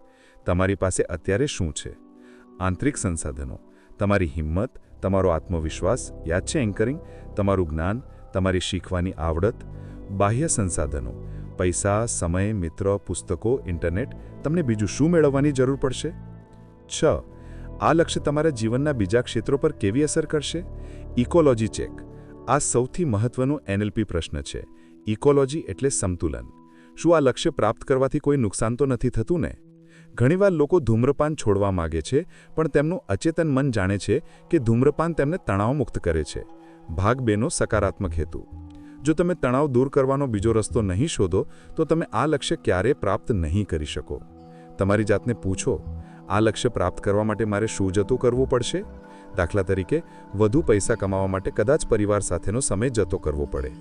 તમારી પાસે અત્યારે શું છે? આંતરિક સંસાધનો. તમારી હિંમત, તમારો આત્મવિશ્વાસ, યાદ છે એન્કરિંગ, તમારું જ્ઞાન, તમારી શીખવાની આવડત. બાહ્ય સંસાધનો. પૈસા, સમય, મિત્ર, પુસ્તકો, ઇન્ટરનેટ. તમને બીજું શું મેળવવાની જરૂર પડશે? 6. આ લક્ષ્ય તમારા જીવનના બીજા ક્ષેત્રો પર કેવી અસર કરશે? Ecology check. આ સૌથી મહત્વનો NLP પ્રશ્ન છે. ઇકોલોજી એટલે સમતુલન. શું આ લક્ષ્ય પ્રાપ્ત કરવાથી કોઈ નુકસાન તો નથી થતું ને? ઘણીવાર લોકો ધૂમ્રપાન છોડવા માગે છે પણ તેમનું અચેતન મન જાણે છે કે ધૂમ્રપાન તેમને તણાવમુક્ત કરે છે. ભાગ 2 નો સકારાત્મક હેતુ. જો તમે તણાવ દૂર કરવાનો બીજો રસ્તો નહીં શોધો તો તમે આ લક્ષ્ય ક્યારેય પ્રાપ્ત નહીં કરી શકો. તમારી જાતને પૂછો, આ લક્ષ્ય પ્રાપ્ત કરવા માટે મારે શું જતું કરવું પડશે? દાખલા તરીકે વધુ પૈસા કમાવા માટે કદાચ પરિવાર સાથેનો સમય જતો કરવો પડે.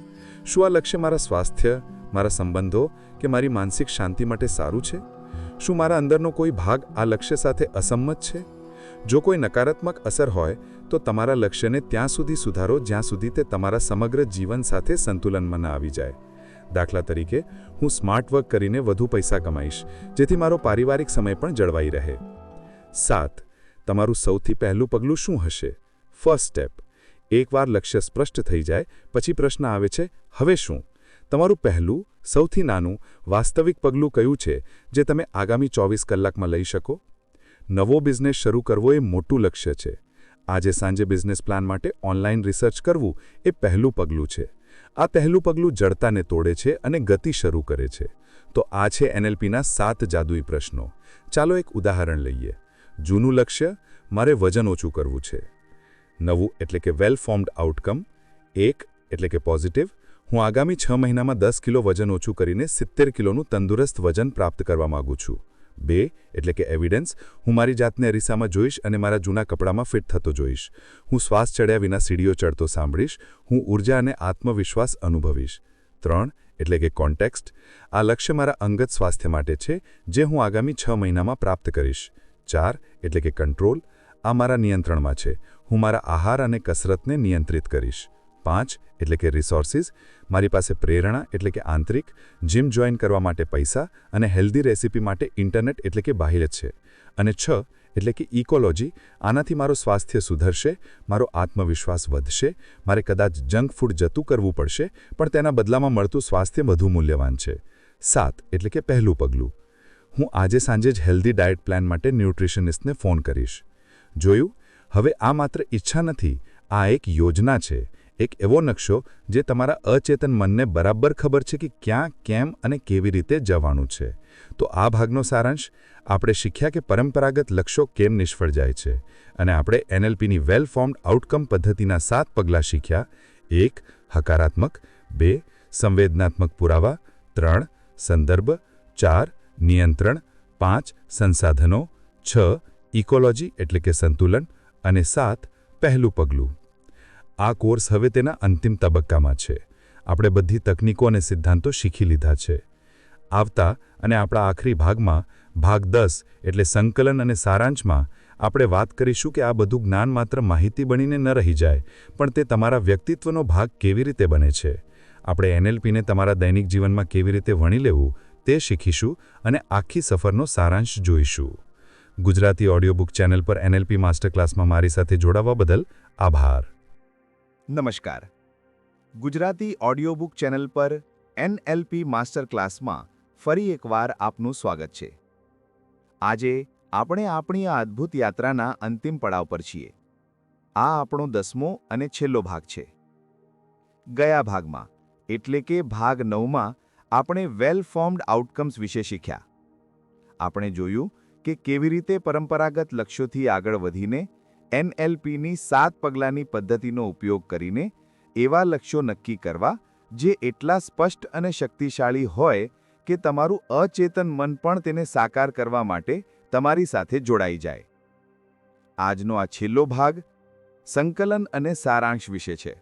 શું આ લક્ષ્ય મારા સ્વાસ્થ્ય, મારા સંબંધો કે મારી માનસિક શાંતિ માટે સારું છે? શું મારા અંદરનો કોઈ ભાગ આ લક્ષ્ય સાથે અસંમત છે? જો કોઈ નકારાત્મક અસર હોય તો તમારા લક્ષ્યને ત્યાં સુધી સુધારો જ્યાં સુધી તે તમારા સમગ્ર જીવન સાથે સંતુલનમાં ન આવી જાય. દાખલા તરીકે હું સ્માર્ટ વર્ક કરીને વધુ પૈસા કમાઈશ જેથી મારો પારિવારિક સમય પણ જળવાઈ રહે. 7. તમારું સૌથી પહેલું પગલું શું હશે? First step. એકવાર લક્ષ્ય સ્પષ્ટ થઈ જાય પછી પ્રશ્ન આવે છે, હવે શું? તમારું પહેલું, સૌથી નાનું, વાસ્તવિક પગલું કયું છે જે તમે આગામી 24 કલાકમાં લઈ શકો? નવો બિઝનેસ શરૂ કરવો એ મોટું લક્ષ્ય છે. આજે સાંજે બિઝનેસ પ્લાન માટે ઓનલાઈન રિસર્ચ કરવું એ પહેલું પગલું છે. આ પહેલું પગલું જડતાને તોડે છે અને ગતિ શરૂ કરે છે. તો આ છે NLPના 7 જાદુઈ પ્રશ્નો. ચાલો એક ઉદાહરણ લઈએ. જૂનું લક્ષ્ય, મારે વજન ઓછું કરવું છે. નવું એટલે કે વેલ ફોર્મ્ડ આઉટકમ. 1 એટલે કે પોઝિટિવ, હું આગામી 6 મહિનામાં 10 કિલો વજન ઓછું કરીને 70 કિલોનું તંદુરસ્ત વજન પ્રાપ્ત કરવા માંગુ છું. 2 એટલે કે એવિડન્સ, હું મારી જાતને અરીસામાં જોઈશ અને મારા જૂના કપડામાં ફિટ થતો જોઈશ. હું શ્વાસ ચડ્યા વિના સીડીઓ ચડતો સાંભળીશ. હું ઊર્જા અને આત્મવિશ્વાસ અનુભવીશ. 3 એટલે કે કોન્ટેક્સ્ટ, આ લક્ષ્ય મારા અંગત સ્વાસ્થ્ય માટે છે જે હું આગામી 6 મહિનામાં પ્રાપ્ત કરીશ. 4 એટલે કે કંટ્રોલ, આ મારા નિયંત્રણમાં છે. હું મારા આહાર અને કસરતને નિયંત્રિત કરીશ. 5 એટલે કે રિસોર્સિસ, મારી પાસે પ્રેરણા એટલે કે આંતરિક, જીમ જોઈન કરવા માટે પૈસા અને હેલ્ધી રેસિપી માટે ઇન્ટરનેટ એટલે કે બાહ્ય છે. અને 6 એટલે કે ઇકોલોજી, આનાથી મારું સ્વાસ્થ્ય સુધરશે, મારો આત્મવિશ્વાસ વધશે, મારે કદાચ જંક ફૂડ જતું કરવું પડશે પણ તેના બદલામાં મળતું સ્વાસ્થ્ય વધુ મૂલ્યવાન છે. 7 એટલે કે પહેલું પગલું, હું આજે સાંજે જ હેલ્ધી ડાયટ પ્લાન માટે ન્યુટ્રિશનિસ્ટને ફોન કરીશ. જોયું? હવે આ માત્ર ઈચ્છા નથી, આ એક યોજના છે. એક એવો નકશો જે તમારા અચેતન મનને બરાબર ખબર છે કે ક્યાં, કેમ અને કેવી રીતે જવાનું છે. તો આ ભાગનો સારાંશ, આપણે શીખ્યા કે પરંપરાગત લક્ષ્યો કેમ નિષ્ફળ જાય છે અને આપણે NLPની વેલ ફોર્મ્ડ આઉટકમ પદ્ધતિના 7 પગલાં શીખ્યા. 1 હકારાત્મક, 2 સંવેદનાત્મક પુરાવા, 3 સંદર્ભ, 4 નિયંત્રણ, 5 સંસાધનો, 6 ઇકોલોજી એટલે કે સંતુલન અને 7 પહેલું પગલું. આ કોર્સ હવે તેના અંતિમ તબક્કામાં છે. આપણે બધી તકનીકો અને સિદ્ધાંતો શીખી લીધા છે. આવતા અને આપણા આખરી ભાગમાં, ભાગ 10 એટલે સંકલન અને સારાંશમાં, આપણે વાત કરીશું કે આ બધું જ્ઞાન માત્ર માહિતી બનીને ન રહી જાય પણ તે તમારા વ્યક્તિત્વનો ભાગ કેવી રીતે બને છે. આપણે NLPને તમારા દૈનિક જીવનમાં કેવી રીતે વણી લેવું તે શીખીશું અને આખી સફરનો સારાંશ જોઈશું. ગુજરાતી ઓડિયો બુક ચેનલ પર NLP માસ્ટર ક્લાસમાં મારી સાથે જોડાવા બદલ આભાર. નમસ્કાર. ગુજરાતી ઓડિયો બુક ચેનલ પર NLP માસ્ટર ક્લાસમાં ફરી એકવાર આપનું સ્વાગત છે. આજે આપણે આપણી આ અદ્ભુત યાત્રાના અંતિમ પડાવ પર છીએ. આ આપણો 10મો અને છેલ્લો ભાગ છે. ગયા ભાગમાં એટલે કે ભાગ 9માં આપણે વેલ ફોર્મ્ડ આઉટકમ્સ વિશે શીખ્યા. આપણે જોયું કે કેવી રીતે પરંપરાગત લક્ષ્યોથી આગળ વધીને NLPની 7 પગલાંની પદ્ધતિનો ઉપયોગ કરીને એવા લક્ષ્યો નક્કી કરવા જે એટલા સ્પષ્ટ અને શક્તિશાળી હોય કે તમારું અચેતન મન પણ તેને સાકાર કરવા માટે તમારી સાથે જોડાઈ જાય. આજનો આ છેલ્લો ભાગ સંકલન અને સારાંશ વિશે છે.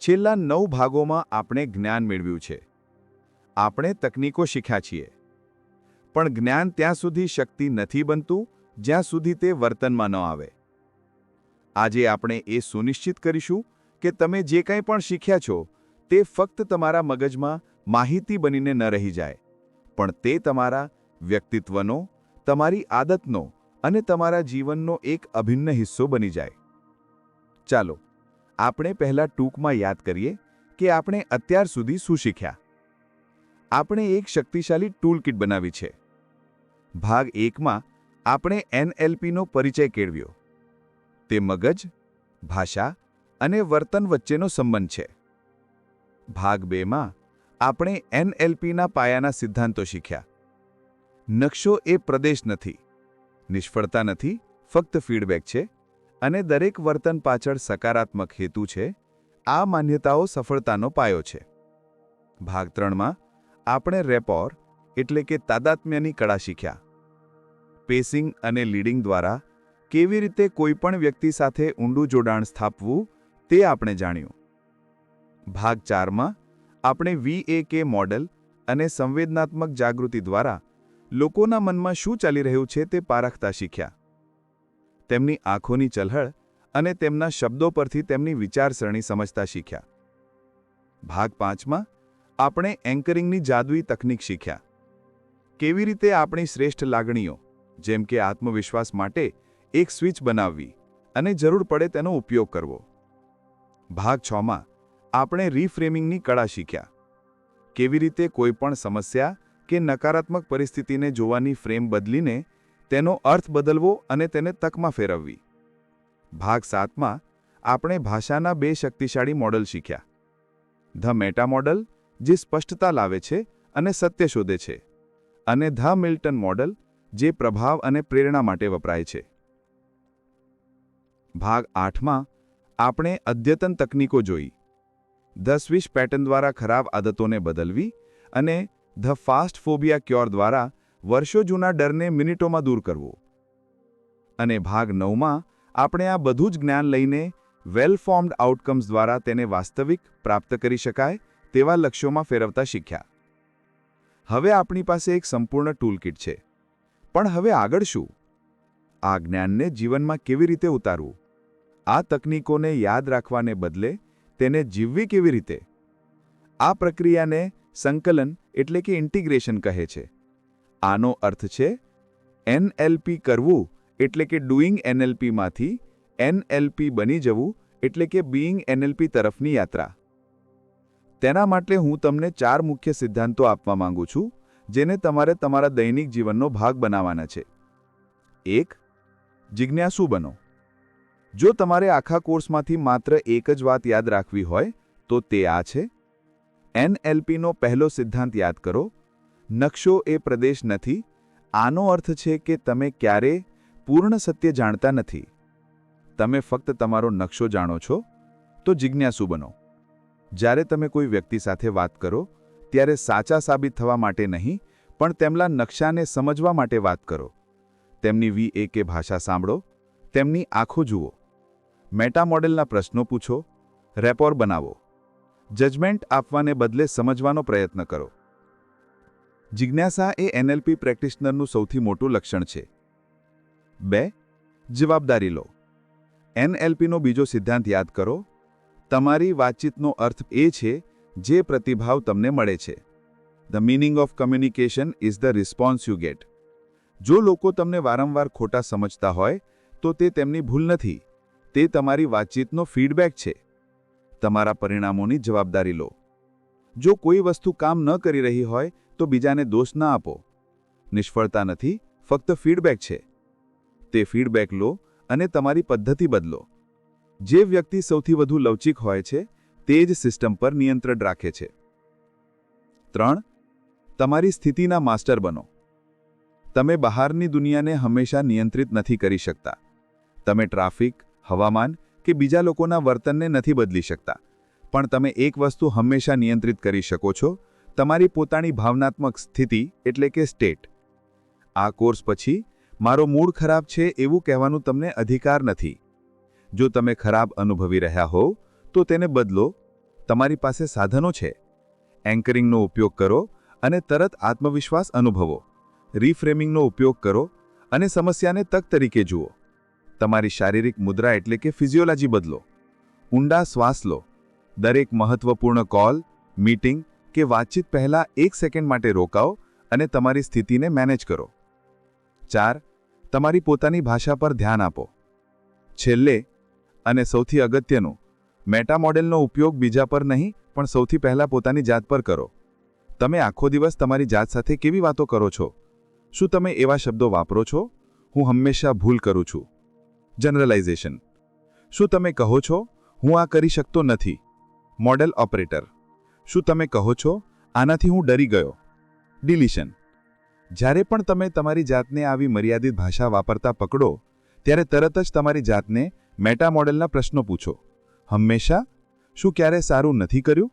છેલ્લા 9 ભાગોમાં આપણે જ્ઞાન મેળવ્યું છે. આપણે તકનીકો શીખ્યા છીએ. પણ જ્ઞાન ત્યાં સુધી શક્તિ નથી બનતું જ્યાં સુધી તે વર્તનમાં ન આવે. આજે આપણે એ સુનિશ્ચિત કરીશું કે તમે જે કંઈ પણ શીખ્યા છો તે ફક્ત તમારા મગજમાં માહિતી બનીને ન રહી જાય, પણ તે તમારા વ્યક્તિત્વનો, તમારી આદતનો અને તમારા જીવનનો એક અભિન્ન હિસ્સો બની જાય. ચાલો આપણે પહેલા ટૂંકમાં યાદ કરીએ કે આપણે અત્યાર સુધી શું શીખ્યા. આપણે એક શક્તિશાળી ટૂલકિટ બનાવી છે. ભાગ 1માં આપણે NLPનો પરિચય કેળવ્યો. તે મગજ, ભાષા અને વર્તન વચ્ચેનો સંબંધ છે. ભાગ 2માં આપણે NLPના પાયાના સિદ્ધાંતો શીખ્યા. નકશો એ પ્રદેશ નથી, નિષ્ફળતા નથી, ફક્ત ફીડબેક છે અને દરેક વર્તન પાછળ સકારાત્મક હેતુ છે. આ માન્યતાઓ સફળતાનો પાયો છે. ભાગ 3માં આપણે રેપોર એટલે કે તાદાત્મ્યની કળા શીખ્યા. પેસિંગ અને લીડિંગ દ્વારા કેવી રીતે કોઈપણ વ્યક્તિ સાથે ઊંડું જોડાણ સ્થાપવું તે આપણે જાણ્યું. ભાગ 4માં આપણે VAK મોડેલ અને સંવેદનાત્મક જાગૃતિ દ્વારા લોકોના મનમાં શું ચાલી રહ્યું છે તે પારખતા શીખ્યા. તેમની આંખોની ચલહળ અને તેમના શબ્દો પરથી તેમની વિચારસરણી સમજતા શીખ્યા. ભાગ 5માં આપણે એન્કરિંગની જાદુઈ તકનીક શીખ્યા. કેવી રીતે આપણી શ્રેષ્ઠ લાગણીઓ જેમ કે આત્મવિશ્વાસ માટે એક સ્વિચ બનાવવી અને જરૂર પડે તેનો ઉપયોગ કરવો. ભાગ 6માં આપણે રીફ્રેમિંગની કળા શીખ્યા. કેવી રીતે કોઈપણ સમસ્યા કે નકારાત્મક પરિસ્થિતિને જોવાની ફ્રેમ બદલીને તેનો અર્થ બદલવો અને તેને તકમાં ફેરવવી. ભાગ 7માં આપણે ભાષાના 2 શક્તિશાળી મોડલ શીખ્યા. ધ મેટા મોડલ જે સ્પષ્ટતા લાવે છે અને સત્ય શોધે છે, અને ધ મિલ્ટન મોડલ જે પ્રભાવ અને પ્રેરણા માટે વપરાય છે. ભાગ 8માં આપણે અદ્યતન તકનીકો જોઈ. ધ સ્વિશ પેટર્ન દ્વારા ખરાબ આદતોને બદલવી અને ધ ફાસ્ટ ફોબિયા ક્યોર દ્વારા વર્ષો જૂના ડરને મિનિટોમાં દૂર કરવો. અને ભાગ 9માં આપણે આ બધું જ જ્ઞાન લઈને વેલ ફોર્મ્ડ આઉટકમ્સ દ્વારા તેને વાસ્તવિક પ્રાપ્ત કરી શકાય તેવા લક્ષ્યોમાં ફેરવતા શીખ્યા. હવે આપણી પાસે એક સંપૂર્ણ ટૂલકિટ છે. પણ હવે આગળ શું? આ જ્ઞાનને જીવનમાં કેવી રીતે ઉતારવું? આ તકનીકોને યાદ રાખવાને બદલે તેને જીવવી કેવી રીતે? આ પ્રક્રિયાને સંકલન એટલે કે ઇન્ટિગ્રેશન કહે છે. આનો અર્થ છે NLP કરવું એટલે કે ડુઈંગ NLPમાંથી NLP બની જવું એટલે કે બીઈંગ NLP તરફની યાત્રા. તેના માટે હું તમને 4 મુખ્ય સિદ્ધાંતો આપવા માંગુ છું જેને તમારે તમારા દૈનિક જીવનનો ભાગ બનાવવાના છે. 1. જિજ્ઞાસુ બનો. જો તમારે આખા કોર્સમાંથી માત્ર એક જ વાત યાદ રાખવી હોય તો તે આ છે. NLPનો પહેલો સિદ્ધાંત યાદ કરો. નકશો એ પ્રદેશ નથી. આનો અર્થ છે કે તમે ક્યારેય પૂર્ણ સત્ય જાણતા નથી. તમે ફક્ત તમારો નકશો જાણો છો. તો જિજ્ઞાસુ બનો. જ્યારે તમે કોઈ વ્યક્તિ સાથે વાત કરો ત્યારે સાચા સાબિત થવા માટે નહીં, પણ તેમના નકશાને સમજવા માટે વાત કરો. તેમની VAK ભાષા સાંભળો, તેમની આંખો જુઓ, મેટા મોડેલના પ્રશ્નો પૂછો, રેપોર બનાવો. જજમેન્ટ આપવાને બદલે સમજવાનો પ્રયત્ન કરો. જિજ્ઞાસા એ NLP પ્રેક્ટિશનરનું સૌથી મોટું લક્ષણ છે. 2. જવાબદારી લો. NLPનો બીજો સિદ્ધાંત યાદ કરો. તમારી વાતચીતનો અર્થ એ છે જે પ્રતિભાવ તમને મળે છે. The meaning of communication is the response you get. જો લોકો તમને વારંવાર ખોટા સમજતા હોય તો તે તેમની ભૂલ નથી, તે તમારી વાતચીતનો ફીડબેક છે. તમારા પરિણામોની જવાબદારી લો. જો કોઈ વસ્તુ કામ ન કરી રહી હોય તો બીજાને દોષ ન આપો. નિષ્ફળતા નથી, ફક્ત ફીડબેક છે. તે ફીડબેક લો અને તમારી પદ્ધતિ બદલો. જે વ્યક્તિ સૌથી વધુ લવચીક હોય છે તે જ સિસ્ટમ પર નિયંત્રણ રાખે છે. 3. તમારી સ્થિતિના માસ્ટર બનો. તમે બહારની દુનિયાને હંમેશા નિયંત્રિત નથી કરી શકતા. તમે ટ્રાફિક, હવામાન કે બીજા લોકોના વર્તનને નથી બદલી શકતા, પણ તમે એક વસ્તુ હંમેશા નિયંત્રિત કરી શકો છો, તમારી પોતાની ભાવનાત્મક સ્થિતિ એટલે કે સ્ટેટ. આ કોર્સ પછી મારો મૂડ ખરાબ છે એવું કહેવાનું તમને અધિકાર નથી. જો તમે ખરાબ અનુભવી રહ્યા હોવ તો તેને બદલો. તમારી પાસે સાધનો છે. એન્કરિંગનો ઉપયોગ કરો અને તરત આત્મવિશ્વાસ અનુભવો. રીફ્રેમિંગનો ઉપયોગ કરો અને સમસ્યાને તક તરીકે જુઓ. તમારી શારીરિક મુદ્રા એટલે કે ફિઝિયોલોજી બદલો. ઊંડા શ્વાસ લો. દરેક મહત્વપૂર્ણ કોલ, મીટિંગ કે વાતચીત પહેલાં 1 સેકન્ડ માટે રોકાઓ અને તમારી સ્થિતિને મેનેજ કરો. 4. તમારી પોતાની ભાષા પર ધ્યાન આપો. છેલ્લે અને સૌથી અગત્યનું, મેટા મોડેલનો ઉપયોગ બીજા પર નહીં પણ સૌથી પહેલાં પોતાની જાત પર કરો. તમે આખો દિવસ તમારી જાત સાથે કેવી વાતો કરો છો? શું તમે એવા શબ્દો વાપરો છો, હું હંમેશા ભૂલ કરું છું? જનરલાઇઝેશન. શું તમે કહો છો, હું આ કરી શકતો નથી? Model operator. શું તમે કહો છો, આનાથી હું ડરી ગયો? ડિલીશન. જ્યારે પણ તમે તમારી જાતને આવી મર્યાદિત ભાષા વાપરતા પકડો ત્યારે તરત જ તમારી જાતને મેટા મોડેલના પ્રશ્નો પૂછો. હંમેશા? શું ક્યારે સારું નથી કર્યું?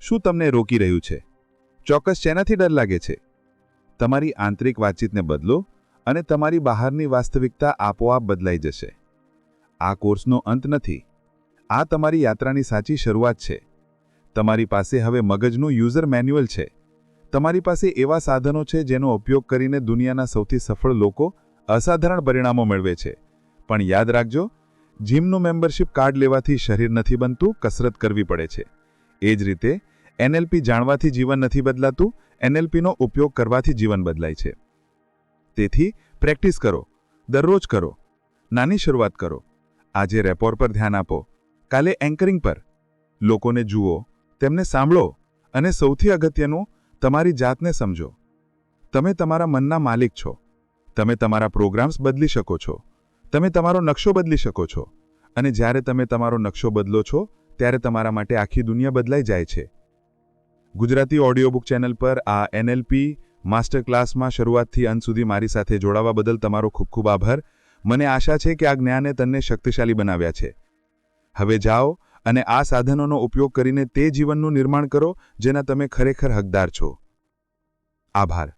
શું તમને રોકી રહ્યું છે? ચોક્કસ શેનાથી ડર લાગે છે? તમારી આંતરિક વાતચીતને બદલો અને તમારી બહારની વાસ્તવિકતા આપોઆપ બદલાઈ જશે. આ કોર્સનો અંત નથી. આ તમારી યાત્રાની સાચી શરૂઆત છે. તમારી પાસે હવે મગજનું યુઝર મેન્યુઅલ છે. તમારી પાસે એવા સાધનો છે જેનો ઉપયોગ કરીને દુનિયાના સૌથી સફળ લોકો અસાધારણ પરિણામો મેળવે છે. પણ યાદ રાખજો, જીમનું મેમ્બરશિપ કાર્ડ લેવાથી શરીર નથી બનતું, કસરત કરવી પડે છે. એ જ રીતે એનએલપી જાણવાથી જીવન નથી બદલાતું, એનએલપીનો ઉપયોગ કરવાથી જીવન બદલાય છે. તેથી પ્રેક્ટિસ કરો, દરરોજ કરો, નાની શરૂઆત કરો. આજે રેપોર પર ધ્યાન આપો, કાલે એન્કરિંગ પર. લોકોને જુઓ, તેમને સાંભળો અને સૌથી અગત્યનું, તમારી જાતને સમજો. તમે તમારા મનના માલિક છો. તમે તમારા પ્રોગ્રામ્સ બદલી શકો છો. તમે તમારો નકશો બદલી શકો છો. અને જ્યારે તમે તમારો નકશો બદલો છો ત્યારે તમારા માટે આખી દુનિયા બદલાઈ જાય છે. ગુજરાતી ઓડિયો બુક ચેનલ પર આ એનએલપી માસ્ટર ક્લાસમાં શરૂઆતથી અંત સુધી મારી સાથે જોડાવા બદલ તમારો ખૂબ ખૂબ આભાર. મને આશા છે કે આ જ્ઞાને તમને શક્તિશાળી બનાવ્યા છે. હવે જાઓ અને આ સાધનોનો ઉપયોગ કરીને તે જીવનનું નિર્માણ કરો જેના તમે ખરેખર હકદાર છો. આભાર.